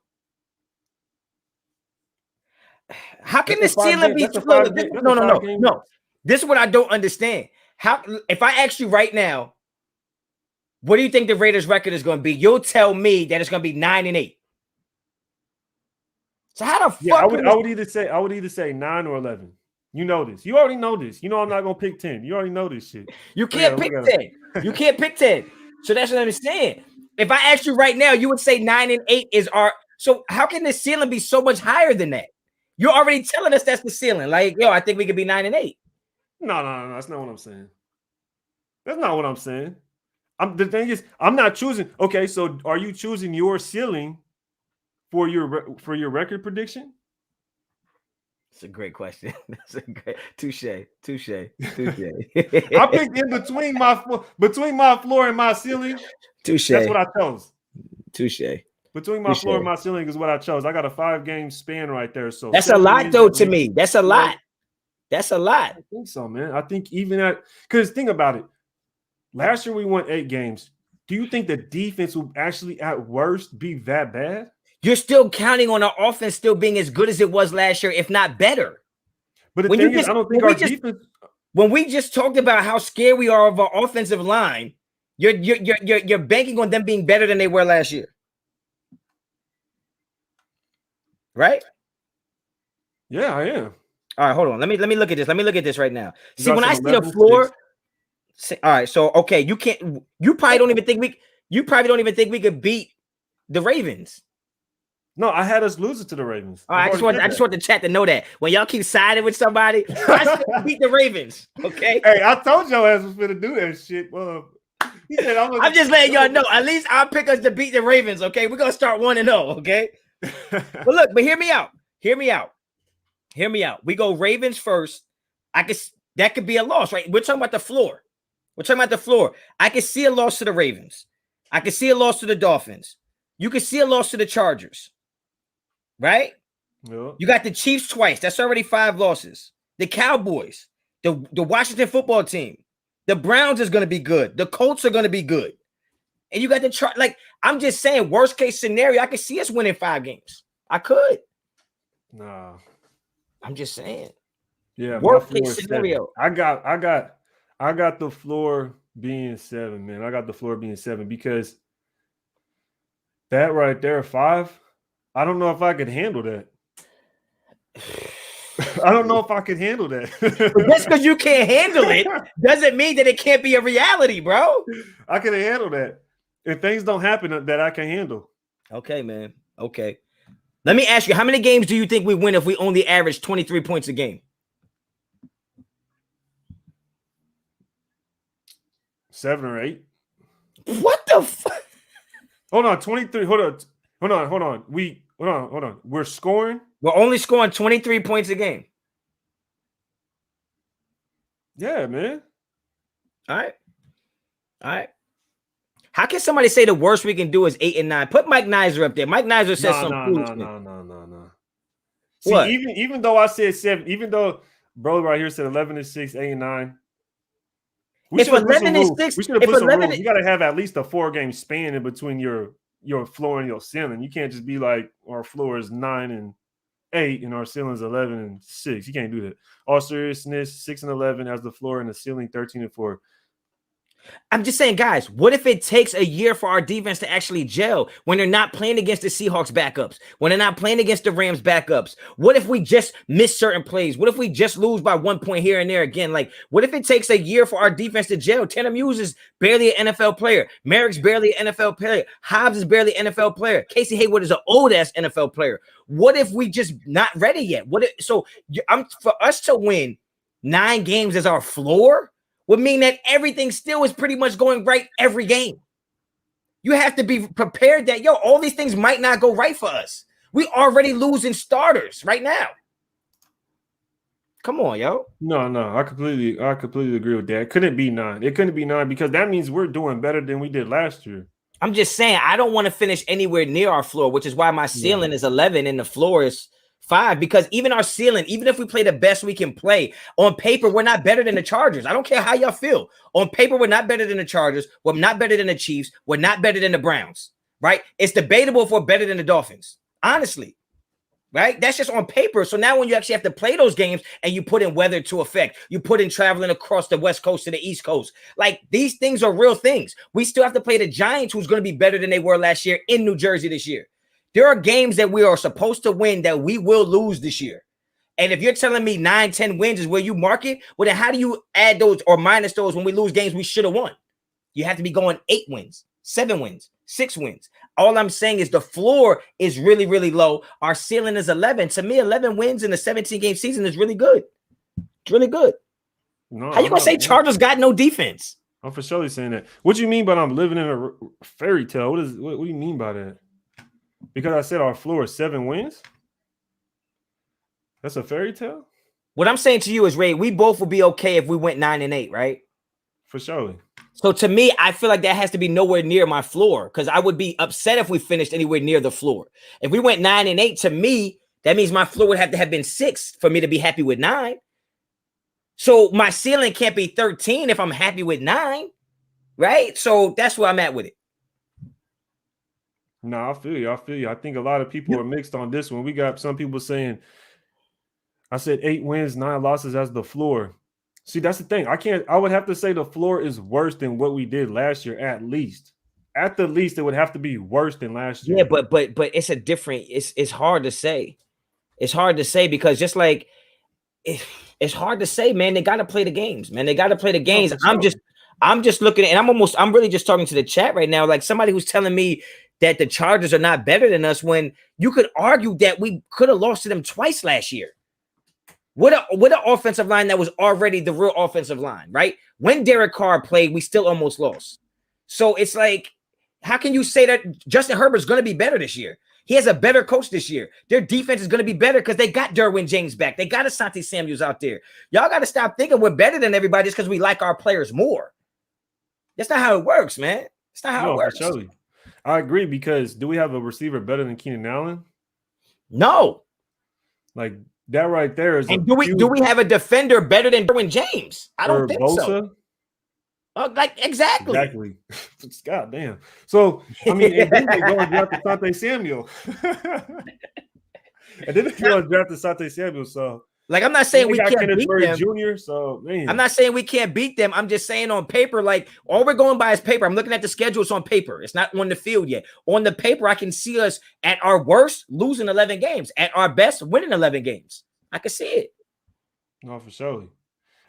How can the ceiling be 12? No. This is what I don't understand. How, if I ask you right now, what do you think the Raiders' record is going to be? You'll tell me that it's going to be 9-8. So how the fuck? Yeah, I would either say 9 or 11. You know this. You already know this. You know I'm not gonna pick 10. You already know this shit. You can't pick 10. You can't pick 10. So that's what I'm saying. If I asked you right now, you would say 9-8 is our. So how can the ceiling be so much higher than that? You're already telling us that's the ceiling. Like, yo, I think we could be 9-8. No. That's not what I'm saying. That's not what I'm saying. The thing is, I'm not choosing. Okay, so are you choosing your ceiling for your record prediction? That's a great question. That's a great touche. I picked in between my floor and my ceiling. Touche. That's what I chose. Touche. Between my floor and my ceiling is what I chose. I got a 5-game span right there. So that's a lot, though, to me. That's a lot. That's a lot. I think so, man. I think even because think about it. Last year we won 8 games. Do you think the defense will actually, at worst, be that bad? You're still counting on our offense still being as good as it was last year, if not better. But the thing is, I don't think our defense. When we just talked about how scared we are of our offensive line, you're banking on them being better than they were last year, right? Yeah, I am. All right, hold on. Let me look at this. Let me look at this right now. See, when I see the floor. All right, so okay, you can't. You probably don't even think we could beat the Ravens. No, I had us losing to the Ravens. I just want the chat to know that when y'all keep siding with somebody, I still beat the Ravens. Okay. Hey, I told your ass was gonna do that shit. He said, I'm just letting y'all know. At least I'll pick us to beat the Ravens. Okay, we're gonna start 1-0. Okay. But hear me out. Hear me out. We go Ravens first. That could be a loss, right? We're talking about the floor. I can see a loss to the Ravens. I can see a loss to the Dolphins. You can see a loss to the Chargers. Right? Yeah. You got the Chiefs twice. That's already 5 losses. The Cowboys, the Washington football team, the Browns is going to be good. The Colts are going to be good. And you got the I'm just saying, worst case scenario, I could see us winning 5 games. I could. Nah. I'm just saying. Yeah. Worst case scenario. I got the floor being 7, man. I got the floor being 7 because that right there, 5. I don't know if I could handle that. I don't know if I could handle that. But just because you can't handle it doesn't mean that it can't be a reality, bro. I can handle that. If things don't happen that I can handle. Okay, man. Okay. Let me ask you, how many games do you think we win if we only average 23 points a game? 7 or 8. What the the fuck? Hold on, 23. Hold on. Hold on. Hold on. We're scoring. We're only scoring 23 points a game. Yeah, man. All right. How can somebody say the worst we can do is 8 and 9? Put Mike Nizer up there. Mike Nizer says something foolish. No. See, What? even though I said 7, even though bro right here said 11 and 6, 8 and 9. If 11 and 6, we should have put some rules. You got to have at least a 4-game span in between your floor and your ceiling. You can't just be like our floor is 9 and 8 and our ceiling is 11 and 6. You can't do that. All seriousness, 6 and 11 as the floor and the ceiling 13 and 4. I'm just saying, guys, what if it takes a year for our defense to actually gel when they're not playing against the Seahawks backups, when they're not playing against the Rams backups? What if we just miss certain plays? What if we just lose by 1 point here and there again? Like, what if it takes a year for our defense to gel? Tanner Muse is barely an NFL player. Merrick's barely an NFL player. Hobbs is barely an NFL player. Casey Hayward is an old-ass NFL player. What if we just not ready yet? For us to win 9 games as our floor would mean that everything still is pretty much going right every game. You have to be prepared that, all these things might not go right for us. We already losing starters right now. Come on, yo. No, I completely agree with that. It couldn't be 9. It couldn't be 9 because that means we're doing better than we did last year. I'm just saying, I don't want to finish anywhere near our floor, which is why my ceiling is 11 and the floor is 5, because even our ceiling, even if we play the best we can play, on paper, we're not better than the Chargers. I don't care how y'all feel. On paper, we're not better than the Chargers. We're not better than the Chiefs. We're not better than the Browns, right? It's debatable if we're better than the Dolphins, honestly, right? That's just on paper. So now when you actually have to play those games and you put in weather to effect, you put in traveling across the West Coast to the East Coast, like these things are real things. We still have to play the Giants, who's going to be better than they were last year in New Jersey this year. There are games that we are supposed to win that we will lose this year. And if you're telling me 9, 10 wins is where you mark it, well, then how do you add those or minus those when we lose games we should have won? You have to be going 8 wins, 7 wins, 6 wins. All I'm saying is the floor is really, really low. Our ceiling is 11. To me, 11 wins in a 17-game season is really good. It's really good. No, how you going to say Chargers got no defense? I'm for sure saying that. What do you mean by I'm living in a fairy tale? What do you mean by that? Because I said our floor is 7 wins? That's a fairy tale? What I'm saying to you is, Ray, we both would be okay if we went 9 and 8, right? For sure. So to me, I feel like that has to be nowhere near my floor because I would be upset if we finished anywhere near the floor. If we went 9 and 8, to me, that means my floor would have to have been 6 for me to be happy with 9. So my ceiling can't be 13 if I'm happy with 9, right? So that's where I'm at with it. No, I feel you. I think a lot of people are mixed on this one. We got some people saying, I said 8 wins, 9 losses as the floor. See, that's the thing. I would have to say the floor is worse than what we did last year, at least. At the least, it would have to be worse than last year. Yeah, but it's a different, it's hard to say. It's hard to say because just like it's hard to say, man. They got to play the games, man. They got to play the games. No, I'm just looking at, and I'm really just talking to the chat right now. Like somebody who's telling me that the Chargers are not better than us when you could argue that we could have lost to them twice last year. With an offensive line that was already the real offensive line, right? When Derek Carr played, we still almost lost. So it's like, how can you say that Justin Herbert's going to be better this year? He has a better coach this year. Their defense is going to be better because they got Derwin James back. They got Asante Samuels out there. Y'all got to stop thinking we're better than everybody just because we like our players more. That's not how it works, man. That's not how it works. Surely. I agree because do we have a receiver better than Keenan Allen? No. Like that right there is. And do we have a defender better than Derwin James? I don't think Bosa? So. Exactly. God damn. So I mean, and then they go and draft Asante Samuel. And then they go and draft Asante Samuel. So like, I'm not saying we can't beat them. Junior, so man. I'm not saying we can't beat them. I'm just saying on paper, like all we're going by is paper. I'm looking at the schedule. It's on paper. It's not on the field yet. On the paper, I can see us at our worst losing 11 games, at our best winning 11 games. I can see it. No, for sure.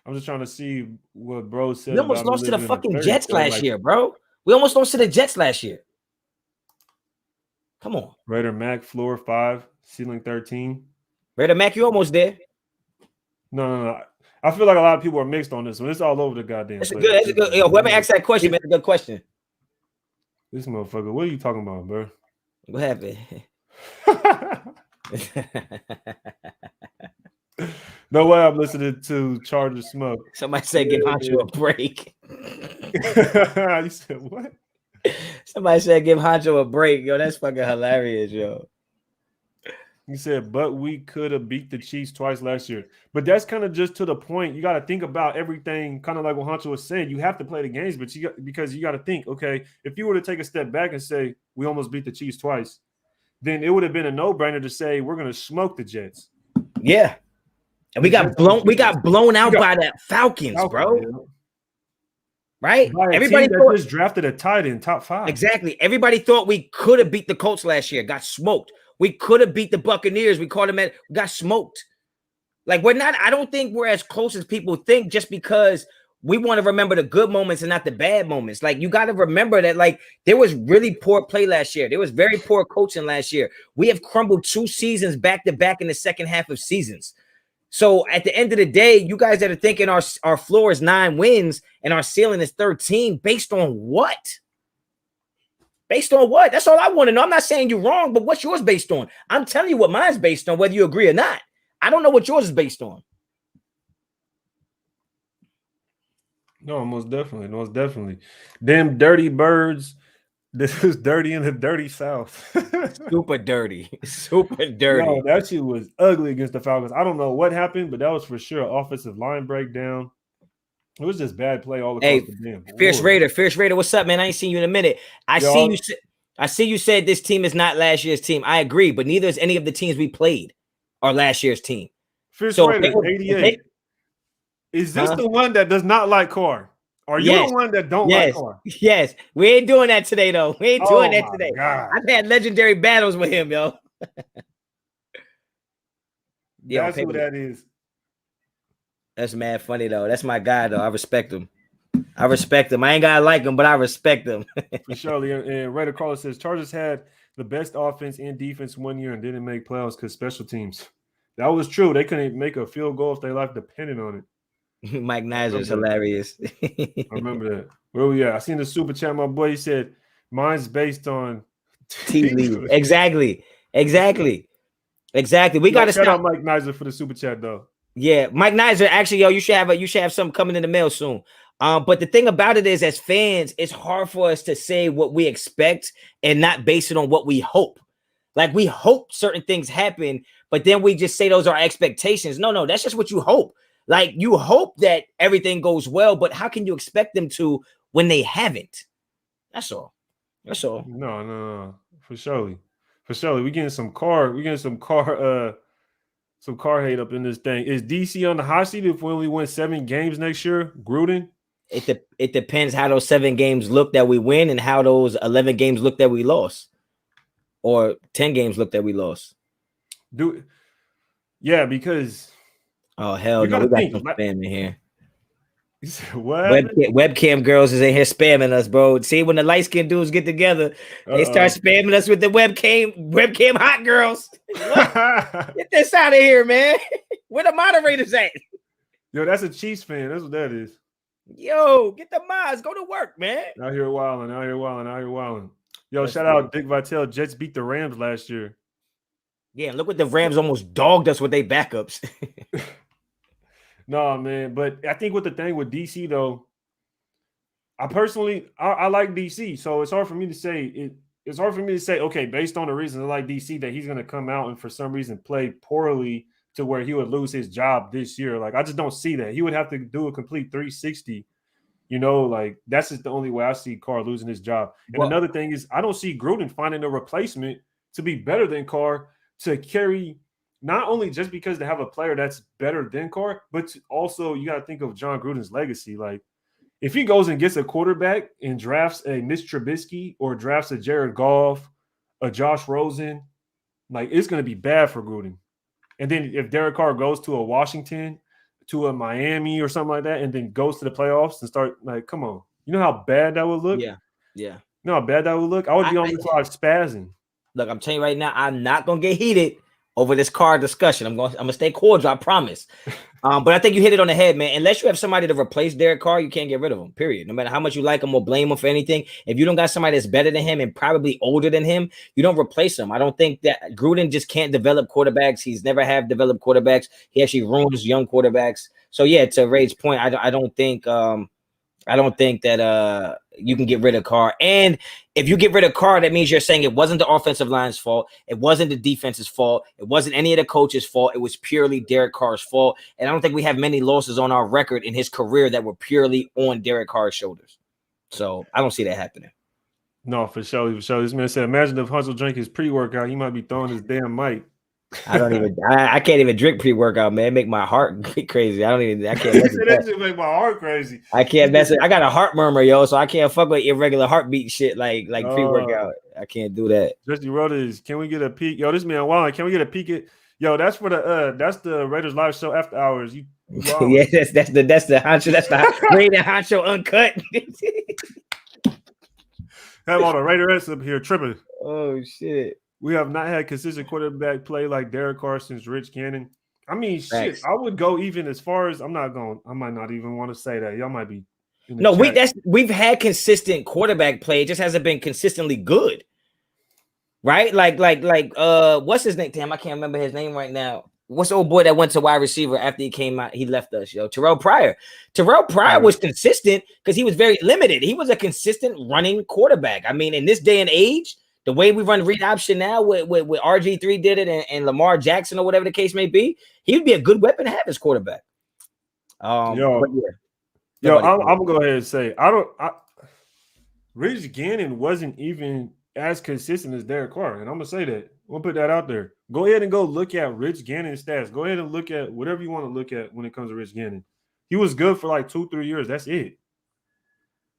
I'm just trying to see what bro said. We almost lost to the fucking Jets last year, bro. We almost lost to the Jets last year. Come on. Raider Mac, floor 5, ceiling 13. Raider Mac, you almost there. No. I feel like a lot of people are mixed on this one. It's all over the goddamn place. That's a good. Whoever asked that question, man, a good question. This motherfucker. What are you talking about, bro? What happened? No way I'm listening to Charger Smoke. Somebody said give Honcho a break. You said what? Somebody said give Honcho a break. Yo, that's fucking hilarious, yo. He said, but we could have beat the Chiefs twice last year. But that's kind of just to the point. You got to think about everything, kind of like what Honcho was saying. You have to play the games, but because you got to think, okay, if you were to take a step back and say we almost beat the Chiefs twice, then it would have been a no-brainer to say we're going to smoke the Jets. Yeah. And we got blown out by the Falcons, bro. Yeah. Right? By Everybody team that just drafted a tight end, top 5. Exactly. Everybody thought we could have beat the Colts last year, got smoked. We could have beat the Buccaneers. We caught them got smoked. Like I don't think we're as close as people think just because we want to remember the good moments and not the bad moments. Like you got to remember that like there was really poor play last year. There was very poor coaching last year. We have crumbled 2 seasons back to back in the second half of seasons. So at the end of the day, you guys that are thinking our floor is 9 wins and our ceiling is 13, based on what? Based on what? That's all I want to know. I'm not saying you're wrong, but what's yours based on? I'm telling you what mine's based on, whether you agree or not. I don't know what yours is based on. No, most definitely. Most definitely. Them dirty birds. This is dirty in the dirty South. Super dirty. Super dirty. No, that shit was ugly against the Falcons. I don't know what happened, but that was for sure offensive line breakdown. It was just bad play all across the damn board. Fierce Raider, what's up, man? I ain't seen you in a minute. I see you said this team is not last year's team. I agree, but neither is any of the teams we played are last year's team. Fierce Raider, 88. Is this the one that does not like Carr? Are you the one that don't like Carr? Yes. We ain't doing that today, though. We ain't doing that today. God. I've had legendary battles with him, yo. That's who that is. That's mad funny, though. That's my guy, though. I respect him. I ain't gotta like him, but I respect him. For sure. And Raider Caller says Chargers had the best offense and defense one year and didn't make playoffs because special teams. That was true. They couldn't make a field goal if their life depended on it. Mike Nizer is hilarious. I remember that. Where we at? I seen the super chat. My boy, he said mine's based on T-League. Exactly. We got to shout out Mike Nizer for the super chat, though. Yeah, Mike Nizer. Actually, yo, you should have something coming in the mail soon. But the thing about it is, as fans, it's hard for us to say what we expect and not base it on what we hope. Like we hope certain things happen, but then we just say those are expectations. No, that's just what you hope. Like you hope that everything goes well, but how can you expect them to when they haven't? That's all. No. For surely. We getting some car hate up in this thing. Is DC on the hot seat if we only win 7 games next year? Gruden? It depends how those 7 games look that we win and how those 11 games look that we lost, or 10 games look that we lost. Because oh hell no, we got some spam in here. What? Webcam girls is in here spamming us, bro. See, when the light skinned dudes get together, they start spamming us with the webcam hot girls. Get this out of here, man. Where the moderators at? Yo, that's a Chiefs fan. That's what that is. Yo, get the mods. Go to work, man. Out here wilding. Yo, shout out Dick Vitale. Jets beat the Rams last year. Yeah, look what the Rams almost dogged us with their backups. No, man. But I think with the thing with DC, though, I like DC. So it's hard for me to say it's hard for me to say, okay, based on the reasons I like DC, that he's going to come out and for some reason play poorly to where he would lose his job this year. Like, I just don't see that. He would have to do a complete 360. Like that's just the only way I see Carr losing his job. And another thing is I don't see Gruden finding a replacement to be better than Carr to carry, not only just because they have a player that's better than Carr, but also you got to think of John Gruden's legacy. Like if he goes and gets a quarterback and drafts a Mitch Trubisky or drafts a Jared Goff, a Josh Rosen, like it's going to be bad for Gruden. And then if Derek Carr goes to a Washington, to a Miami or something like that, and then goes to the playoffs and start like, come on, you know how bad that would look? Yeah. You know how bad that would look? I would be on the side spazzing. Look, I'm telling you right now, I'm not gonna get heated. over this car discussion. I'm gonna stay cordial, I promise. But I think you hit it on the head, man. Unless you have somebody to replace Derek Carr, you can't get rid of him. Period. No matter how much you like him or blame him for anything, if you don't got somebody that's better than him and probably older than him, you don't replace him. I don't think that Gruden just can't develop quarterbacks. He's never have developed quarterbacks. He actually ruins young quarterbacks. So yeah, to Ray's point, I don't think that you can get rid of Carr. And if you get rid of Carr, that means you're saying it wasn't the offensive line's fault. It wasn't the defense's fault. It wasn't any of the coach's fault. It was purely Derek Carr's fault. And I don't think we have many losses on our record in his career that were purely on Derek Carr's shoulders. So I don't see that happening. No, for sure. This man said, imagine if Honcho drank his pre-workout, he might be throwing his damn mic. I can't even drink pre-workout, man. It make my heart crazy. I can't mess with that shit make my heart crazy. I can't mess it. I got a heart murmur, yo, so I can't fuck with irregular heartbeat shit like pre-workout. I can't do that. Jesse wrote is, can we get a peek? Yo, this man wild. Can we get a peek at that's for the Raiders live show after hours. Yeah, that's the Honcho, that's the Raider Honcho uncut. Have all the Raiders up here tripping. Oh shit. We have not had consistent quarterback play like Derek Carr since Rich Gannon. I mean, Thanks. shit. I would go even as far as I might not even want to say that. Y'all might be. No, we've had consistent quarterback play. It just hasn't been consistently good. Right? Like what's his name? Damn, I can't remember his name right now. What's the old boy that went to wide receiver after he came out? He left us, yo. Terrell Pryor. Terrell Pryor was consistent because he was very limited. He was a consistent running quarterback. I mean, in this day and age, the way we run read option now with RG3 did it and Lamar Jackson or whatever the case may be, he would be a good weapon to have as quarterback. I'm gonna go ahead and say Rich Gannon wasn't even as consistent as Derek Carr, and I'm gonna say that. We'll put that out there. Go ahead and go look at Rich Gannon's stats. Go ahead and look at whatever you want to look at when it comes to Rich Gannon. He was good for like 2-3 years. That's it.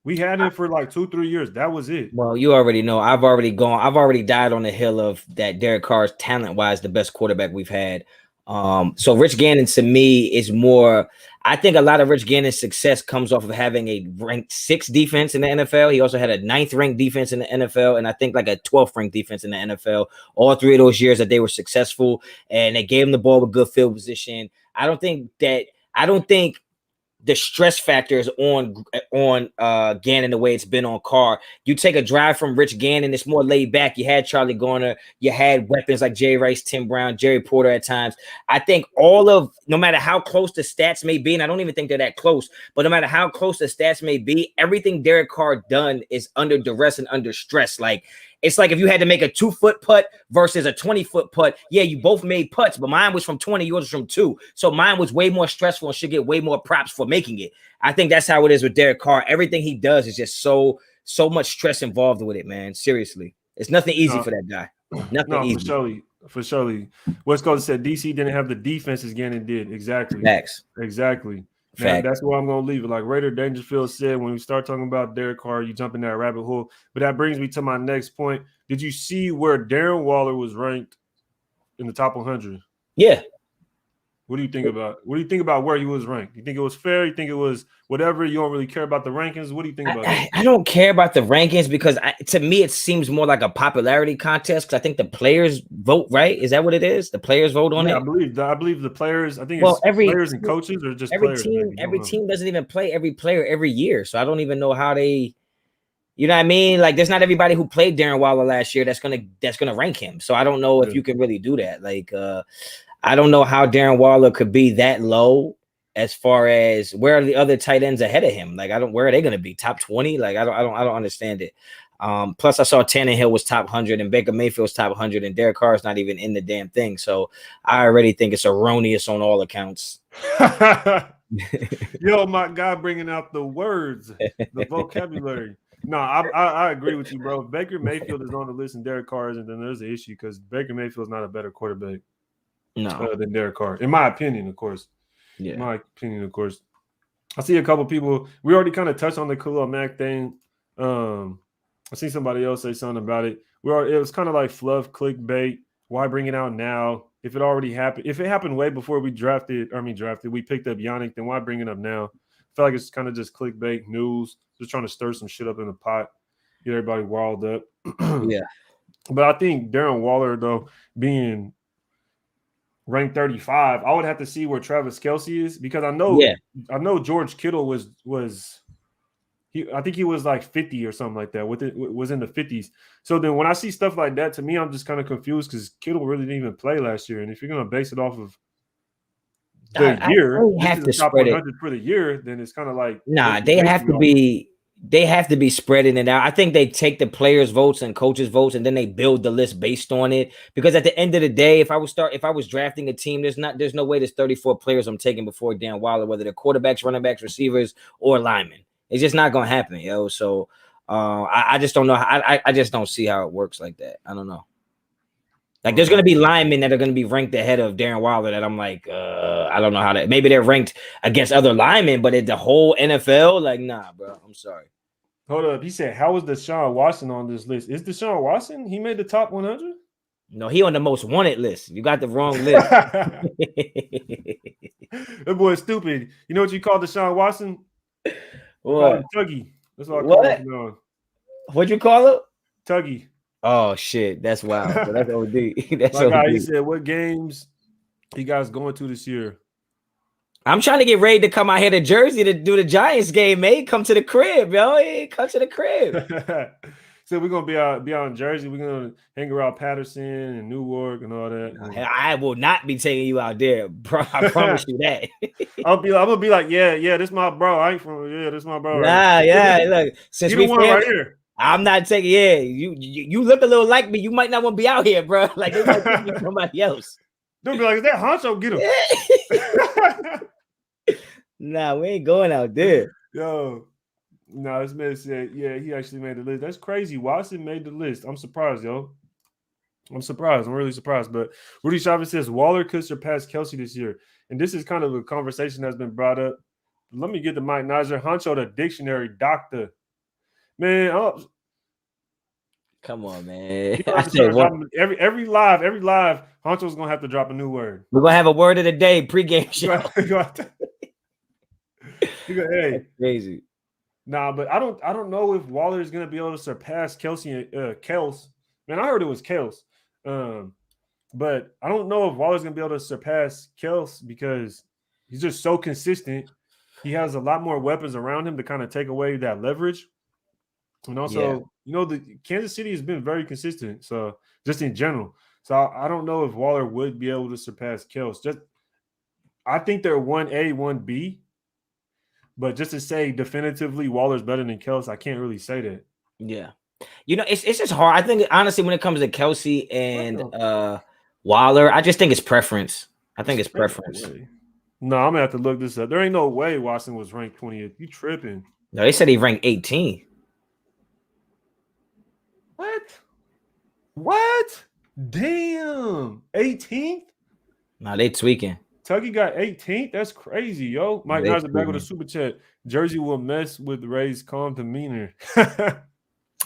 We had him for like 2-3 years. That was it. Well, you already know. I've already died on the hill of that. Derek Carr is talent-wise the best quarterback we've had. So Rich Gannon to me is more. I think a lot of Rich Gannon's success comes off of having a ranked 6th defense in the NFL. He also had a 9th ranked defense in the NFL, and I think like a 12th ranked defense in the NFL. All 3 of those years that they were successful, and they gave him the ball with good field position. I don't think the stress factor is on Gannon the way it's been on Carr. You take a drive from Rich Gannon, it's more laid back. You had Charlie Garner, you had weapons like Jay Rice, Tim Brown, Jerry Porter at times. I think no matter how close the stats may be, and I don't even think they're that close, but no matter how close the stats may be, everything Derek Carr done is under duress and under stress. Like, it's like if you had to make a 2-foot putt versus a 20-foot putt. Yeah, you both made putts, but mine was from 20, yours was from 2. So mine was way more stressful and should get way more props for making it. I think that's how it is with Derek Carr. Everything he does is just so much stress involved with it, man. Seriously. It's nothing easy for that guy. Nothing easy. For surely. West Coast said DC didn't have the defense as Gannon did. Exactly. Facts. Exactly. Man, that's where I'm going to leave it. Like Raider Dangerfield said, when we start talking about Derek Carr, you jump in that rabbit hole. But that brings me to my next point. Did you see where Darren Waller was ranked in the top 100? Yeah. What do you think about? What do you think about where he was ranked? You think it was fair? You think it was whatever? You don't really care about the rankings? What do you think about it? I don't care about the rankings because to me it seems more like a popularity contest because I think the players vote, right? Is that what it is? The players vote on it? I believe the players. I think it's players and coaches or just every players. Every team doesn't even play every player every year, so I don't even know how they. You know what I mean? Like, there's not everybody who played Darren Waller last year that's gonna rank him. So I don't know if you can really do that. Like, I don't know how Darren Waller could be that low as far as where are the other tight ends ahead of him? Like, where are they gonna be? Top 20? Like, I don't understand it. Plus I saw Tannehill was top 100 and Baker Mayfield's top 100 and Derek Carr is not even in the damn thing. So I already think it's erroneous on all accounts. Yo, my guy bringing out the words, the vocabulary. No, I agree with you, bro. If Baker Mayfield is on the list and Derek Carr isn't, then there's an issue because Baker Mayfield's not a better quarterback than Derek Carr, in my opinion, of course. Yeah. In my opinion, of course. I see a couple people. We already kind of touched on the Khalil Mack thing. I see somebody else say something about it. It was kind of like fluff, clickbait. Why bring it out now? If it already happened, if it happened way before we picked up Yannick, then why bring it up now? I feel like it's kind of just clickbait news, just trying to stir some shit up in the pot, get everybody riled up. Yeah. But I think Darren Waller, though, being ranked 35. I would have to see where Travis Kelce is because I Yeah. know George Kittle was I think he was like 50 or something like that. Was in the 50s. So then when I see stuff like that, to me, I'm just kind of confused because Kittle really didn't even play last year. And if you're gonna base it off of the I year, they this have is to the top spread it. 100 for the year, then it's kind of like what Nah, you basing it off of. they have to be spreading it out. I think they take the players' votes and coaches' votes, and then they build the list based on it. Because at the end of the day, if I was drafting a team, there's no way there's 34 players I'm taking before Dan Waller, whether they're quarterbacks, running backs, receivers, or linemen. It's just not gonna happen, yo. So I just don't know. I just don't see how it works like that. I don't know. Like there's gonna be linemen that are gonna be ranked ahead of Darren Waller that I'm like, I don't know how to. Maybe they're ranked against other linemen, but at the whole NFL, like, nah, bro. I'm sorry. Hold up. He said, how is Deshaun Watson on this list? Is Deshaun Watson? He made the top 100? No, he on the most wanted list. You got the wrong list. That boy is stupid. You know what you call Deshaun Watson? You call What? him Tuggy. That's what I call What? him from now on. What'd you call it? Tuggy. Oh shit, that's wild. So that's OD. That's My guy, he OD. said, what games you guys going to this year? I'm trying to get ready to come out here to Jersey to do the Giants game, mate. Come to the crib, yo. Hey, come to the crib. So we're gonna be out in Jersey. We're gonna hang around Patterson and Newark and all that. I will not be taking you out there, bro. I promise you that. I'm gonna be like, yeah, this my bro. I ain't from this my bro. Nah, right yeah. Look, since you we the one right here. I'm not taking. Yeah, you look a little like me. You might not want to be out here, bro. Like they might think you somebody else. They'll be like, is that Honcho? Get him. Nah, we ain't going out there. Yo, no, this man said, yeah, he actually made the list. That's crazy. Watson made the list. I'm surprised, yo. I'm surprised. I'm really surprised. But Rudy Chavez says Waller could surpass Kelce this year. And this is kind of a conversation that's been brought up. Let me get the Mike Nizer. Honcho, the dictionary doctor. Man, come on, man. I said, every live, Honcho's gonna have to drop a new word. We're gonna have a word of the day pregame show. Hey, that's crazy. Nah, but I don't know if Waller is gonna be able to surpass Kelce Kels. Man, I heard it was Kels. But I don't know if Waller's gonna be able to surpass Kels because he's just so consistent. He has a lot more weapons around him to kind of take away that leverage. And also, the Kansas City has been very consistent. So just in general. So I don't know if Waller would be able to surpass Kels. I think they're 1A, 1B. But just to say definitively Waller's better than Kels, I can't really say that. Yeah. It's just hard. I think honestly, when it comes to Kelce and Waller, I just think it's preference. I think it's preference. No, I'm gonna have to look this up. There ain't no way Watson was ranked 20th. You tripping? No, they said he ranked 18. What? Damn, 18th? No, they tweaking. Tuggy got 18th. That's crazy, yo. Mike Nizer back with a super chat. Jersey will mess with Ray's calm demeanor.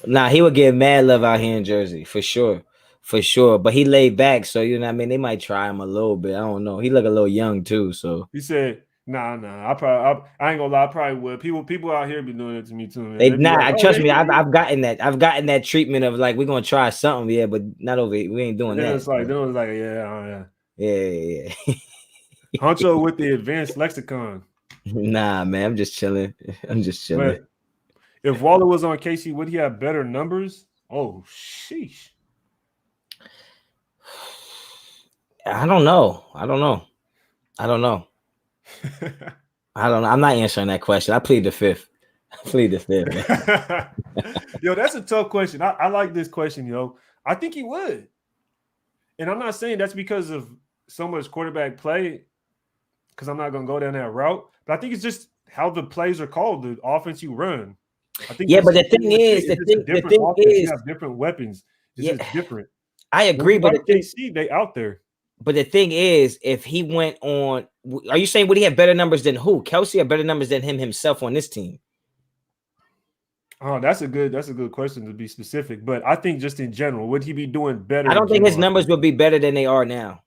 Nah, he would get mad love out here in Jersey for sure. For sure. But he laid back, so you know what I mean? They might try him a little bit. I don't know. He look a little young too. So he said, nah. I ain't gonna lie, I probably would. People out here be doing it to me too, man. Trust me, I've gotten that. I've gotten that treatment of like we're gonna try something, yeah, but not over here. We ain't doing that. It's like, yeah. Yeah. Honcho with the advanced lexicon. Nah, man, I'm just chilling. But if Waller was on KC, would he have better numbers? Oh, sheesh. I don't know. I'm not answering that question. I plead the fifth. Man. Yo, that's a tough question. I like this question, yo. I think he would. And I'm not saying that's because of so much quarterback play, because I'm not going to go down that route. But I think it's just how the plays are called, the offense you run. I think but the thing is, you have different weapons. It's just different. I agree, but KC, they out there. But the thing is, if he went on, are you saying would he have better numbers than who? Kelce have better numbers than himself on this team? Oh, that's a good question to be specific. But I think just in general, would he be doing better? I don't think his numbers would be better than they are now.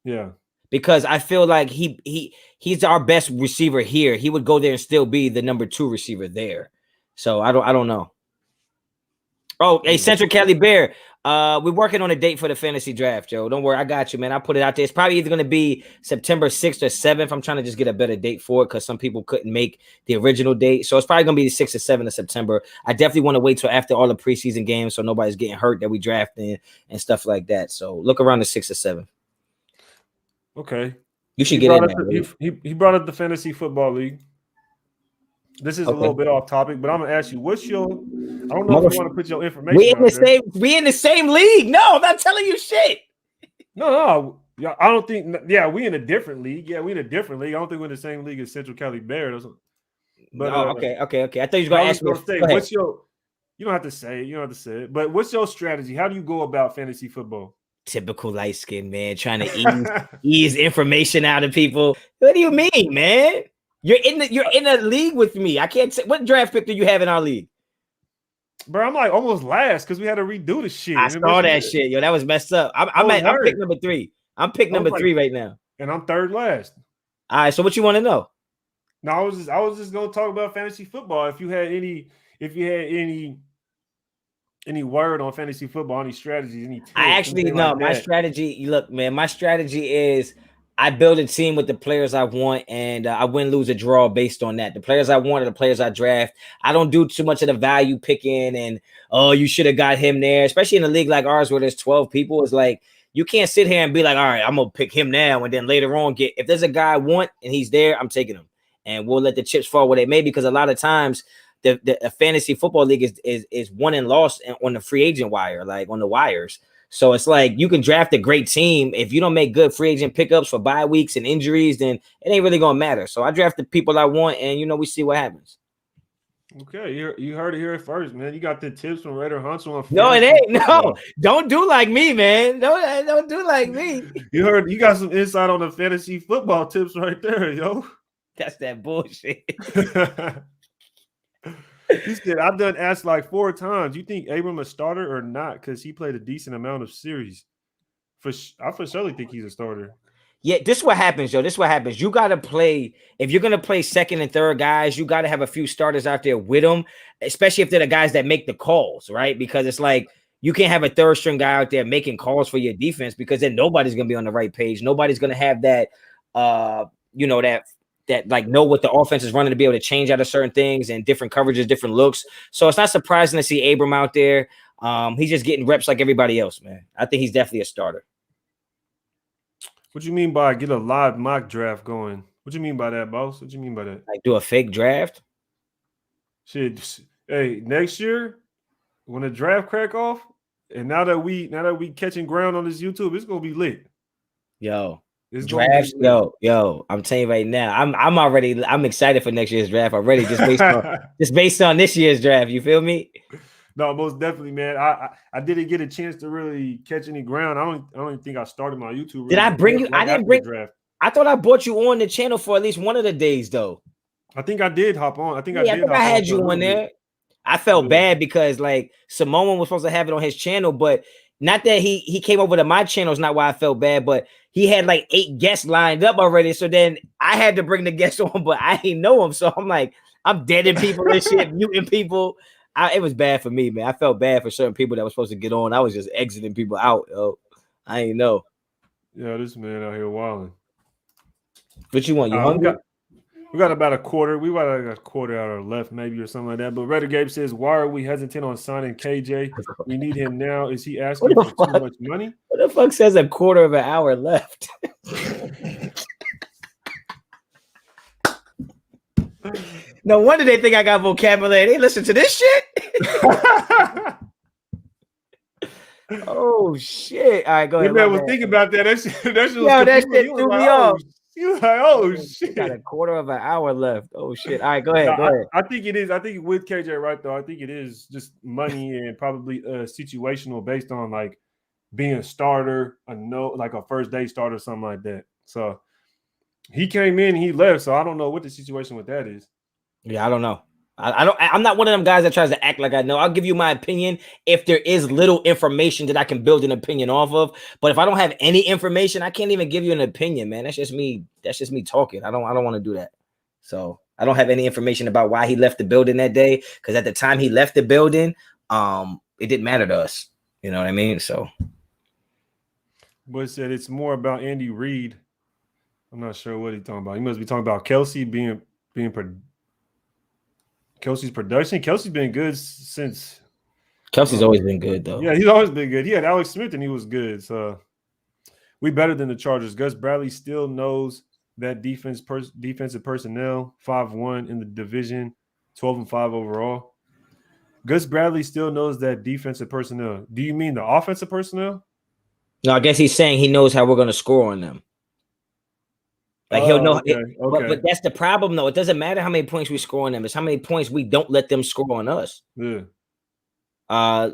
Yeah. Because I feel like he's our best receiver here. He would go there and still be the number 2 receiver there. So I don't know. Oh, hey, Central Cali Bear. We're working on a date for the fantasy draft, Joe. Don't worry, I got you, man. I put it out there. It's probably either going to be September 6th or 7th. I'm trying to just get a better date for it because some people couldn't make the original date. So it's probably going to be the 6th or 7th of September. I definitely want to wait till after all the preseason games so nobody's getting hurt that we drafting and stuff like that. So look around the 6th or 7th. Okay. You should get in there. He brought up the fantasy football league. This is a little bit off topic, but I'm gonna ask you, what's your? I don't know if you want to put your information. We in the same league. No, I'm not telling you shit. No. Yeah, I don't think. Yeah, we in a different league. Yeah, we in a different league. I don't think we're in the same league as Central Cali Bears. But okay. I thought you were gonna ask me. What's your? You don't have to say it. You don't have to say it. But what's your strategy? How do you go about fantasy football? Typical light skin man trying to ease information out of people. What do you mean, man? You're in a league with me. I can't say what draft pick do you have in our league? Bro, I'm like almost last because we had to redo the shit. I saw that shit, yo. That was messed up. I'm pick number 3. I'm pick number 3 right now, and I'm third last. All right. So what you want to know? No, I was just gonna talk about fantasy football. If you had any word on fantasy football, any strategies, any tips? I actually no. My strategy. Look, man. My strategy is I build a team with the players I want, and I win, lose, or draw based on that. The players I want are the players I draft. I don't do too much of the value picking and, oh, you should have got him there, especially in a league like ours where there's 12 people. It's like you can't sit here and be like, all right, I'm going to pick him now, and then later on if there's a guy I want and he's there, I'm taking him. And we'll let the chips fall where they may, because a lot of times the fantasy football league is won and lost on the free agent wire, like on the wires. So it's like you can draft a great team. If you don't make good free agent pickups for bye weeks and injuries, then it ain't really going to matter. So I draft the people I want, and, we see what happens. Okay, you heard it here first, man. You got the tips from Raider Honcho on. No, it ain't. No, don't do like me, man. Don't do like me. You got some insight on the fantasy football tips right there, yo. That's that bullshit. He said, I've done asked like 4 times. You think Abram a starter or not? Because he played a decent amount of series. I for surely think he's a starter. Yeah, this is what happens, Joe. This is what happens. You got to play. If you're going to play second and third guys, you got to have a few starters out there with them, especially if they're the guys that make the calls, right? Because it's like you can't have a third string guy out there making calls for your defense, because then nobody's going to be on the right page. Nobody's going to have that, that like know what the offense is running to be able to change out of certain things and different coverages, different looks. So it's not surprising to see Abram out there. He's just getting reps like everybody else, man. I think he's definitely a starter. What you mean by get a live mock draft going? What you mean by that, boss? What you mean by that? Like do a fake draft? Shit. Hey, next year when the draft crack off, and now that we catching ground on this YouTube, it's gonna be lit. Yo. Drafts, yo, I'm telling you right now, I'm excited for next year's draft already, just based on this year's draft. You feel me? No, most definitely, man. I didn't get a chance to really catch any ground. I don't even think I started my YouTube. Really. Did I bring you? I didn't bring. Draft. I thought I brought you on the channel for at least one of the days, though. I think I did hop on. I think I had you on there. I felt bad because like Samoan was supposed to have it on his channel, but not that he came over to my channel is not why I felt bad, but he had like 8 guests lined up already. So then I had to bring the guests on, but I didn't know him. So I'm like, I'm deading people and shit, muting people. It was bad for me, man. I felt bad for certain people that were supposed to get on. I was just exiting people out, yo. I ain't know. Yeah, this man out here wilding. What you want? You hungry? We got about a quarter. We got a quarter out or left, maybe, or something like that. But Raider Gabe says, why are we hesitant on signing KJ? We need him now. Is he asking for too much money? What the fuck says a quarter of an hour left? No wonder they think I got vocabulary. They listen to this shit. Oh shit! All right, go ahead. Man was thinking about that. That shit threw me off. You like, oh shit! Got a quarter of an hour left. Oh shit! All right, go ahead. Go ahead. I think it is. I think with KJ right though, I think it is just money and probably situational based on like being a starter, like a first day starter, something like that. So he came in, he left. So I don't know what the situation with that is. Yeah, I don't know. I'm not one of them guys that tries to act like I know. I'll give you my opinion if there is little information that I can build an opinion off of. But if I don't have any information, I can't even give you an opinion, man. That's just me talking. I don't want to do that. So I don't have any information about why he left the building that day. Because at the time he left the building, it didn't matter to us. You know what I mean? So, But said it's more about Andy Reid. I'm not sure what he's talking about. He must be talking about Kelsey's production. Kelsey's been good since. Kelsey's always been good, though. Yeah, he's always been good. He had Alex Smith and he was good. So we better than the Chargers. Gus Bradley still knows that defensive personnel, 5-1 in the division, 12-5 overall. Gus Bradley still knows that defensive personnel. Do you mean the offensive personnel? No, I guess he's saying he knows how we're going to score on them. Like he'll know. Okay. But that's the problem, though. It doesn't matter how many points we score on them. It's how many points we don't let them score on us. Yeah.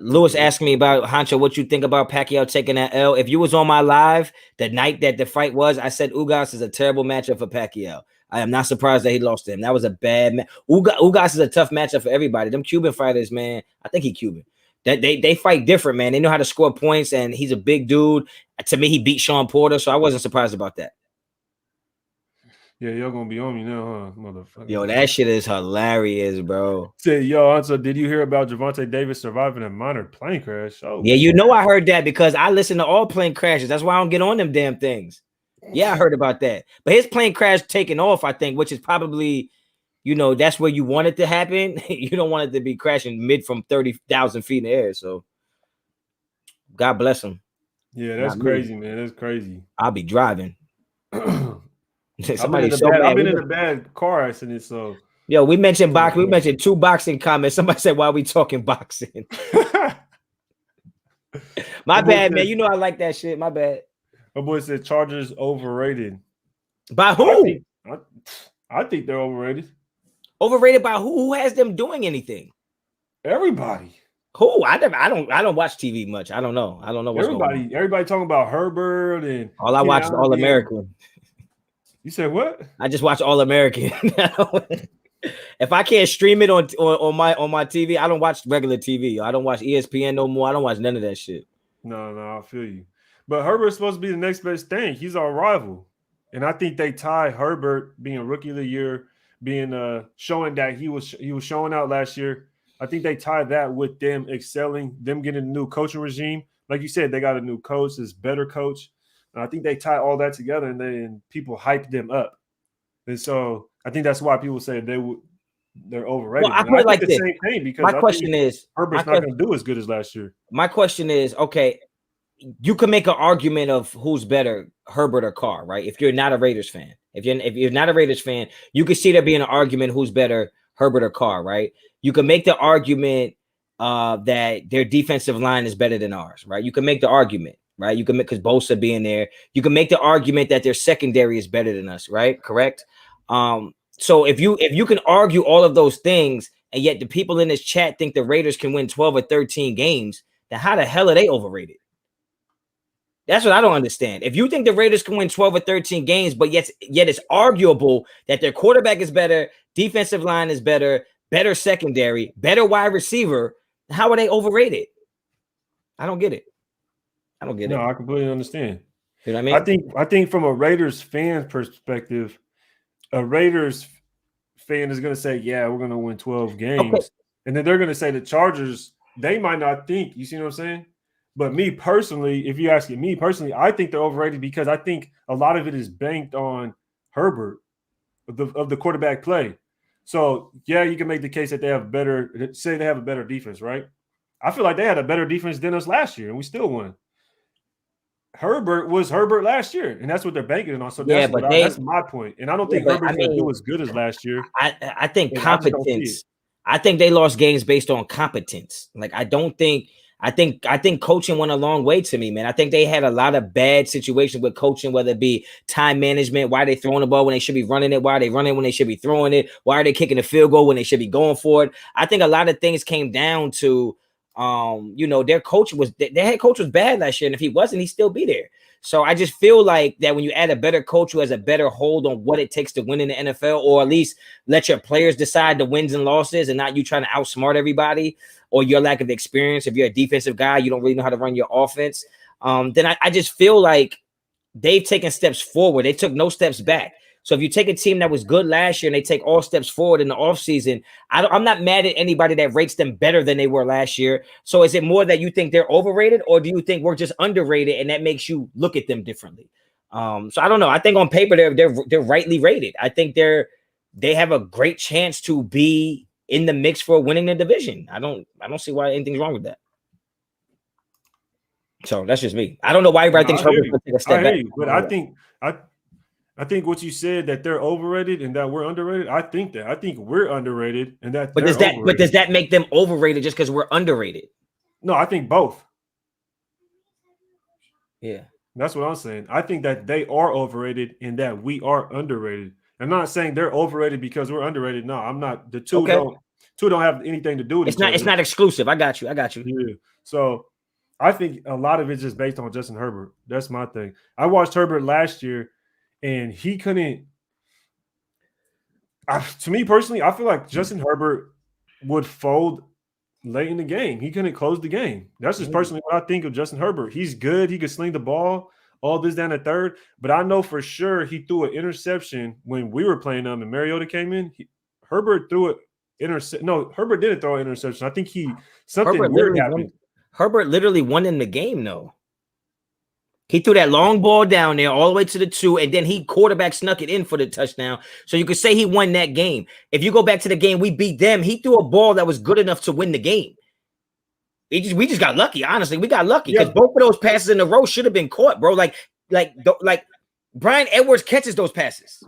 Lewis asked me about Honcho, what you think about Pacquiao taking that L. If you was on my live the night that the fight was, I said Ugas is a terrible matchup for Pacquiao. I am not surprised that he lost to him. That was a bad match. Ugas is a tough matchup for everybody. Them Cuban fighters, man. I think he Cuban. That they fight different, man. They know how to score points, and he's a big dude. To me, he beat Sean Porter, so I wasn't surprised about that. Yeah, y'all gonna be on me now, huh, motherfucker? Yo, that shit is hilarious, bro. Say, yo, so did you hear about Gervonta Davis surviving a minor plane crash? Oh, yeah, you know I heard that because I listen to all plane crashes. That's why I don't get on them damn things. Yeah, I heard about that. But his plane crash taking off, I think, which is probably, you know, that's where you want it to happen. You don't want it to be crashing mid from 30,000 feet in the air. So God bless him. Yeah, that's crazy, man. That's crazy. I'll be driving. I've been in a bad car accident, so yo, we mentioned boxing. We mentioned 2 boxing comments. Somebody said, "Why are we talking boxing?" My bad, man. You know I like that shit. My bad. My boy said Chargers overrated. By who? I think they're overrated. Overrated by who? Who has them doing anything? Everybody. Who? I don't watch TV much. I don't know. I don't know what's going on. Everybody talking about Herbert and all I watch is All American. You said what? I just watch All American. If I can't stream it on my TV, I don't watch regular TV. I don't watch ESPN no more. I don't watch none of that shit. No, I feel you. But Herbert's supposed to be the next best thing. He's our rival. And I think they tie Herbert being rookie of the year, being showing that he was showing out last year. I think they tie that with them excelling, them getting a new coaching regime. Like you said, they got a new coach, this better coach. And I think they tie all that together, and then people hype them up. And so I think that's why people say they're overrated. Well, I put it like the same thing because my question is Herbert's not going to do as good as last year. My question is, okay, you can make an argument of who's better, Herbert or Carr, right? If you're not a Raiders fan, if you're not a Raiders fan, you can see there being an argument who's better, Herbert or Carr, right? You can make the argument that their defensive line is better than ours, right? You can make the argument, right? You can make, because Bosa being there, you can make the argument that their secondary is better than us, right? Correct. So if you can argue all of those things, and yet the people in this chat think the Raiders can win 12 or 13 games, then how the hell are they overrated? That's what I don't understand. If you think the Raiders can win 12 or 13 games, but yet it's arguable that their quarterback is better, defensive line is better, better secondary, better wide receiver, how are they overrated? I don't get it. No, I completely understand. You know what I mean? I think from a Raiders fan perspective, a Raiders fan is going to say, yeah, we're going to win 12 games. Okay. And then they're going to say the Chargers, they might not think, you see what I'm saying? But me personally, if you ask me personally, I think they're overrated because I think a lot of it is banked on Herbert of the quarterback play. So, yeah, you can make the case that they have a better defense, right? I feel like they had a better defense than us last year, and we still won. Herbert was Herbert last year, and that's what they're banking on. So that's my point. And I don't think Herbert's going to do as good as last year. I think competence. I think they lost games based on competence. Like I think coaching went a long way to me, man. I think they had a lot of bad situations with coaching, whether it be time management, why are they throwing the ball when they should be running it, why are they running when they should be throwing it, why are they kicking the field goal when they should be going for it. I think a lot of things came down to their head coach was bad last year, and if he wasn't, he'd still be there. So I just feel like that when you add a better coach who has a better hold on what it takes to win in the NFL, or at least let your players decide the wins and losses and not you trying to outsmart everybody, or your lack of experience. If you're a defensive guy, you don't really know how to run your offense. Then I just feel like they've taken steps forward. They took no steps back. So if you take a team that was good last year and they take all steps forward in the offseason, I'm not mad at anybody that rates them better than they were last year. So is it more that you think they're overrated, or do you think we're just underrated and that makes you look at them differently? So I don't know. I think on paper they're rightly rated. I think they have a great chance to be in the mix for winning the division. I don't see why anything's wrong with that. So that's just me. I don't know why everybody thinks Herbert's going to take a step back. But I think what you said, that they're overrated and that we're underrated. I think we're underrated and that. But does that make them overrated just because we're underrated? No, I think both. Yeah, that's what I'm saying. I think that they are overrated and that we are underrated. I'm not saying they're overrated because we're underrated. No, I'm not. The two don't have anything to do with each other. It's not exclusive. I got you. Yeah. So I think a lot of it's just based on Justin Herbert. That's my thing. I watched Herbert last year, and he couldn't. To me personally, I feel like Justin Herbert would fold late in the game. He couldn't close the game. That's just personally what I think of Justin Herbert. He's good. He could sling the ball, all this down the third. But I know for sure he threw an interception when we were playing them and Mariota came in. Herbert threw it. No, Herbert didn't throw an interception. I think something weird happened. Herbert literally won in the game, though. He threw that long ball down there all the way to the 2, and then he quarterback snuck it in for the touchdown. So you could say he won that game. If you go back to the game we beat them, he threw a ball that was good enough to win the game. We just got lucky, honestly. We got lucky because both of those passes in a row should have been caught, bro. Like Brian Edwards catches those passes.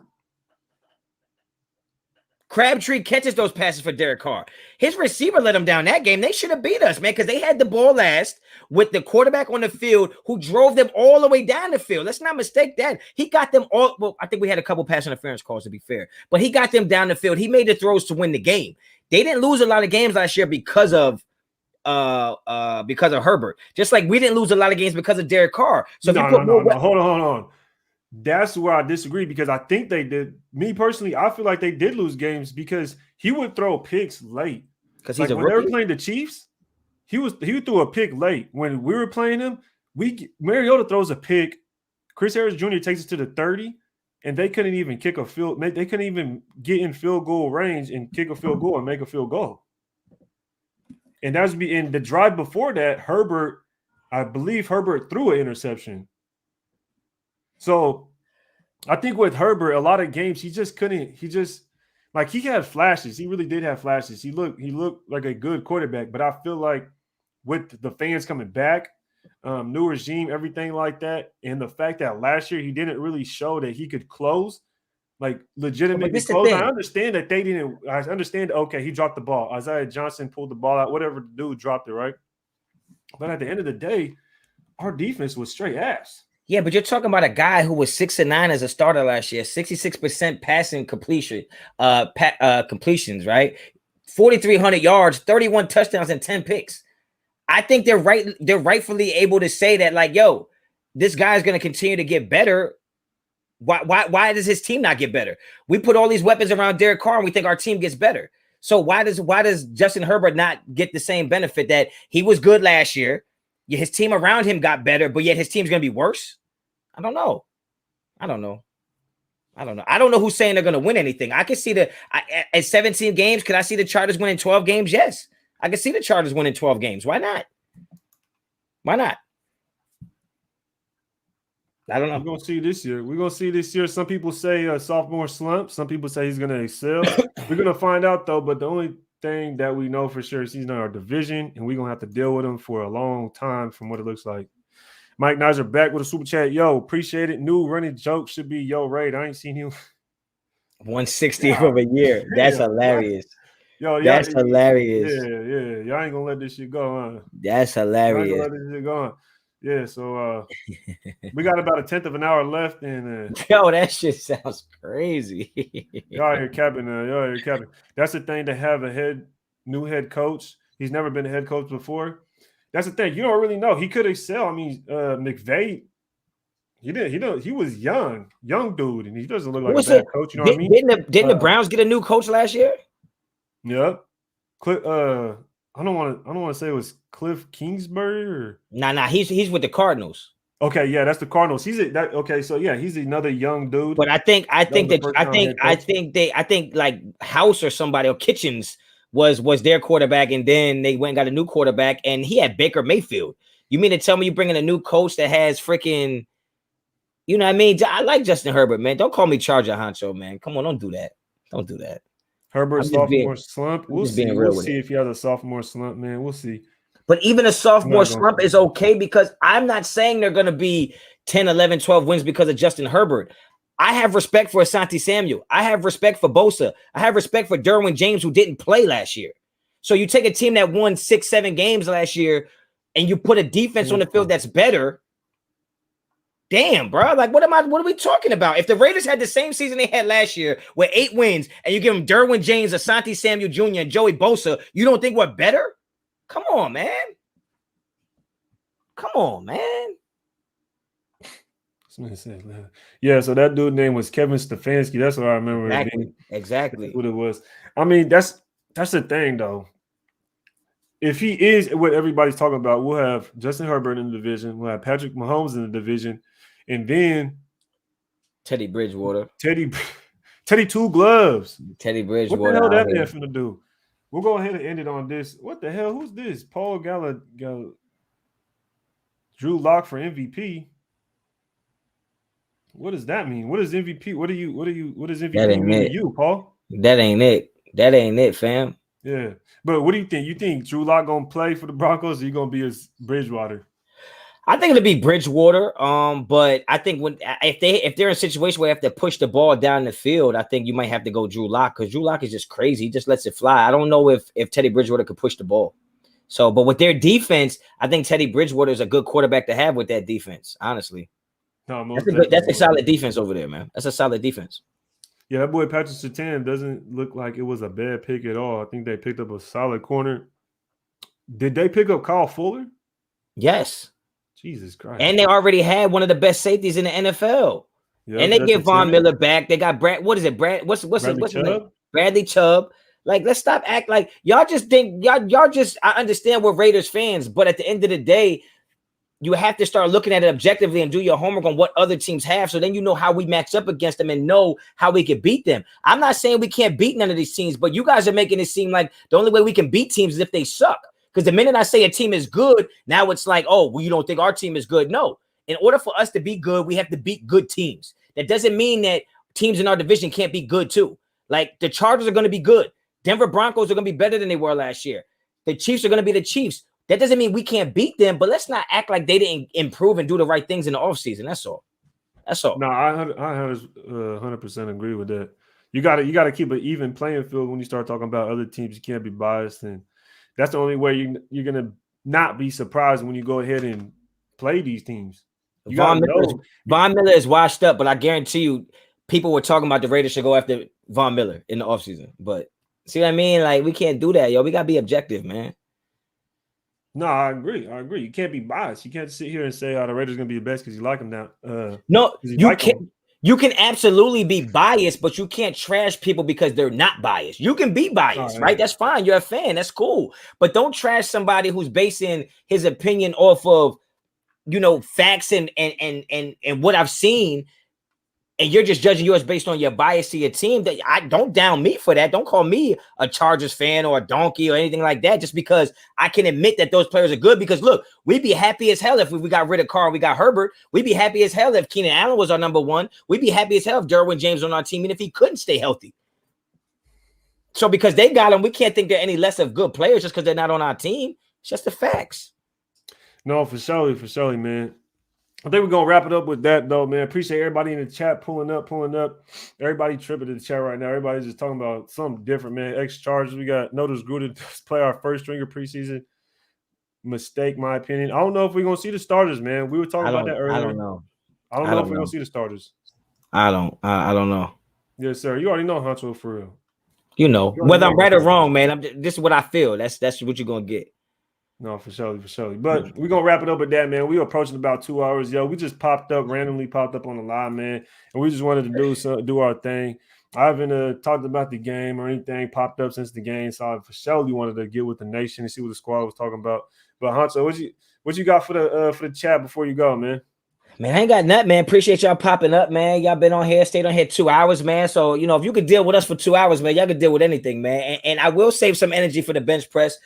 Crabtree catches those passes for Derek Carr. His receiver let him down that game. They should have beat us, man, because they had the ball last with the quarterback on the field who drove them all the way down the field. Let's not mistake that. He got them all. Well, I think we had a couple pass interference calls, to be fair, but he got them down the field. He made the throws to win the game. They didn't lose a lot of games last year because of Herbert. Just like we didn't lose a lot of games because of Derek Carr. So hold on. That's where I disagree because I think they did. Me personally, I feel like they did lose games because he would throw picks late. Because when they were playing the Chiefs, he threw a pick late. When we were playing him, Mariota throws a pick. Chris Harris Jr. takes it to the 30, and they couldn't even kick a field. They couldn't even get in field goal range and kick a field goal and make a field goal. And that was in the drive before that. I believe Herbert threw an interception. So I think with Herbert, a lot of games he just couldn't. He had flashes. He really did have flashes. He looked like a good quarterback. But I feel like with the fans coming back, new regime, everything like that, and the fact that last year he didn't really show that he could close, like legitimately close. I understand that they didn't. I understand. Okay, he dropped the ball. Isaiah Johnson pulled the ball out. Whatever the dude dropped it, right? But at the end of the day, our defense was straight ass. Yeah, but you're talking about a guy who was 6-9 as a starter last year, 66% passing completions, right? 4,300 yards, 31 touchdowns, and 10 picks. I think they're rightfully able to say that, like, yo, this guy is going to continue to get better. Why does his team not get better? We put all these weapons around Derek Carr, and we think our team gets better. So why does Justin Herbert not get the same benefit that he was good last year? His team around him got better, but yet his team's going to be worse. I don't know. I don't know who's saying they're going to win anything. I can see at 17 games. Could I see the Chargers winning 12 games? Yes. I can see the Chargers winning 12 games. Why not? I don't know. We're going to see this year. Some people say a sophomore slump. Some people say he's going to excel. We're going to find out, though. But the only thing that we know for sure is he's in our division, and we're going to have to deal with him for a long time from what it looks like. Mike Nizer back with a super chat. Yo, appreciate it. New running joke should be yo Raid. I ain't seen him. 160 of a year. That's hilarious. Yo, that's hilarious. Yeah. Y'all ain't gonna let this shit go on. That's hilarious. Y'all ain't gonna let this shit go on. Yeah, so we got about a 10th of an hour left, and yo, that shit sounds crazy. Y'all here capping. That's the thing to have a new head coach. He's never been a head coach before. That's the thing. You don't really know. He could excel. I mean, McVay, he was young dude, and he doesn't look like a bad coach. You know what I mean? Didn't the Browns get a new coach last year? Yep. I don't want to say it was Cliff Kingsbury or nah. He's with the Cardinals. Okay, yeah, that's the Cardinals. Okay, so yeah, he's another young dude. But I think That was the first round head coach. I think like House or somebody or Kitchens was their quarterback, and then they went and got a new quarterback, and he had Baker Mayfield. You mean to tell me you bringing a new coach that has freaking, you know what I mean? I like Justin Herbert, man. Don't call me Charger Honcho, man. Come on, don't do that. Don't do that. Herbert's sophomore slump. I'm We'll just being see. real We'll with see it. if he has a sophomore slump, man. We'll see. But even a sophomore I'm not gonna slump say is that. okay because I'm not saying they're going to be 10, 11, 12 wins because of Justin Herbert. I have respect for Asante Samuel. I have respect for Bosa. I have respect for Derwin James, who didn't play last year. So you take a team that won 6, 7 games last year and you put a defense on the field that's better. Damn, bro. Like, what are we talking about? If the Raiders had the same season they had last year with 8 wins and you give them Derwin James, Asante Samuel Jr., and Joey Bosa, you don't think we're better? Come on, man. Come on, man. Yeah, so that dude's name was Kevin Stefanski. That's what I remember. Exactly. That's what it was. I mean, that's the thing, though. If he is what everybody's talking about, we'll have Justin Herbert in the division. We'll have Patrick Mahomes in the division. And then Teddy Bridgewater. Teddy Two Gloves. Teddy Bridgewater. What the hell that man finna do? We'll go ahead and end it on this. What the hell? Who's this? Paul Drew Lock for MVP. What does that mean? What is MVP? What does MVP mean to you, Paul? That ain't it. That ain't it, fam. Yeah. But what do you think? You think Drew Lock gonna play for the Broncos or you gonna be as Bridgewater? I think it'll be Bridgewater. But I think if they're in a situation where they have to push the ball down the field, I think you might have to go Drew Lock because Drew Lock is just crazy. He just lets it fly. I don't know if Teddy Bridgewater could push the ball. So, but with their defense, I think Teddy Bridgewater is a good quarterback to have with that defense. Honestly, that's a solid defense over there, man. That's a solid defense. Yeah, that boy Patrick Surtain doesn't look like it was a bad pick at all. I think they picked up a solid corner. Did they pick up Kyle Fuller? Yes. Jesus Christ. And they already had one of the best safeties in the NFL. Yep, and they get Von Miller back. They got what's his name? Bradley Chubb. Like, let's stop act like y'all just think y'all just I understand we're Raiders fans, but at the end of the day, you have to start looking at it objectively and do your homework on what other teams have. So then you know how we match up against them and know how we can beat them. I'm not saying we can't beat none of these teams, but you guys are making it seem like the only way we can beat teams is if they suck. Because the minute I say a team is good, now it's like, oh, well, you don't think our team is good. No. In order for us to be good, we have to beat good teams. That doesn't mean that teams in our division can't be good too. Like the Chargers are going to be good. Denver Broncos are going to be better than they were last year. The Chiefs are going to be the Chiefs. That doesn't mean we can't beat them, but let's not act like they didn't improve and do the right things in the offseason. That's all. That's all. No, I 100% agree with that. You got to keep an even playing field when you start talking about other teams. You can't be biased, and that's the only way you're going to not be surprised when you go ahead and play these teams. Von Miller is washed up, but I guarantee you people were talking about the Raiders should go after Von Miller in the offseason. But see what I mean? Like, we can't do that, yo. We got to be objective, man. No, I agree. You can't be biased. You can't sit here and say, "Oh, the Raiders are going to be the best because you like them now." No, you can't. You can absolutely be biased, but you can't trash people because they're not biased. You can be biased, right? That's fine. You're a fan. That's cool. But don't trash somebody who's basing his opinion off of, facts and what I've seen. And you're just judging yours based on your bias to your team. That I don't down me for that. Don't call me a Chargers fan or a donkey or anything like that. Just because I can admit that those players are good. Because look, we'd be happy as hell if we got rid of Carr, we got Herbert. We'd be happy as hell if Keenan Allen was our number one. We'd be happy as hell if Derwin James was on our team, and if he couldn't stay healthy. So because they got him, we can't think they're any less of good players just because they're not on our team. It's just the facts. No, for sure, man. I think we're going to wrap it up with that, though, man. Appreciate everybody in the chat pulling up. Everybody tripping in the chat right now. Everybody's just talking about something different, man. Ex-Chargers. We got Notice Gruden to play our first stringer preseason. Mistake, my opinion. I don't know if we're going to see the starters, man. We were talking about that earlier. I don't know. I don't know if we're going to see the starters. I don't know. Yes, sir. You already know Honcho for real. Whether I'm right or wrong, man. This is what I feel. That's what you're going to get. No, for sure. But we're going to wrap it up with that, man. We were approaching about 2 hours. Yo, we just randomly popped up on the line, man. And we just wanted to do our thing. I haven't talked about the game or anything popped up since the game. So I for sure wanted to get with the nation and see what the squad was talking about. But Honcho, what you got for the chat before you go, man? Man, I ain't got nothing, man. Appreciate y'all popping up, man. Y'all been on here, stayed on here 2 hours, man. So, you know, if you could deal with us for 2 hours, man, y'all could deal with anything, man. And I will save some energy for the bench press.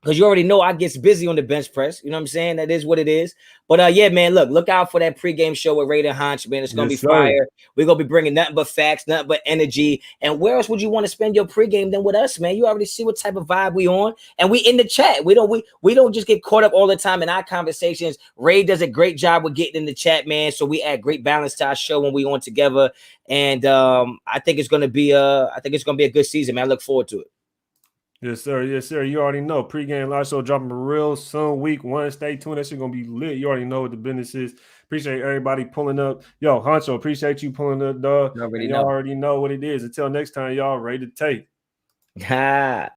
Because you already know I gets busy on the bench press. You know what I'm saying? That is what it is. But yeah, man, look out for that pregame show with Ray and Honcho, man. It's going to be fire. We're going to be bringing nothing but facts, nothing but energy. And where else would you want to spend your pregame than with us, man? You already see what type of vibe we on. And we in the chat. We don't just get caught up all the time in our conversations. Ray does a great job with getting in the chat, man. So we add great balance to our show when we on together. And I think it's going to be a good season, man. I look forward to it. Yes, sir. Yes, sir. You already know. Pre-game live show dropping real soon. Week 1. Stay tuned. That shit gonna be lit. You already know what the business is. Appreciate everybody pulling up. Yo, Honcho, appreciate you pulling up, dog. Y'all already know what it is. Until next time, y'all ready to take.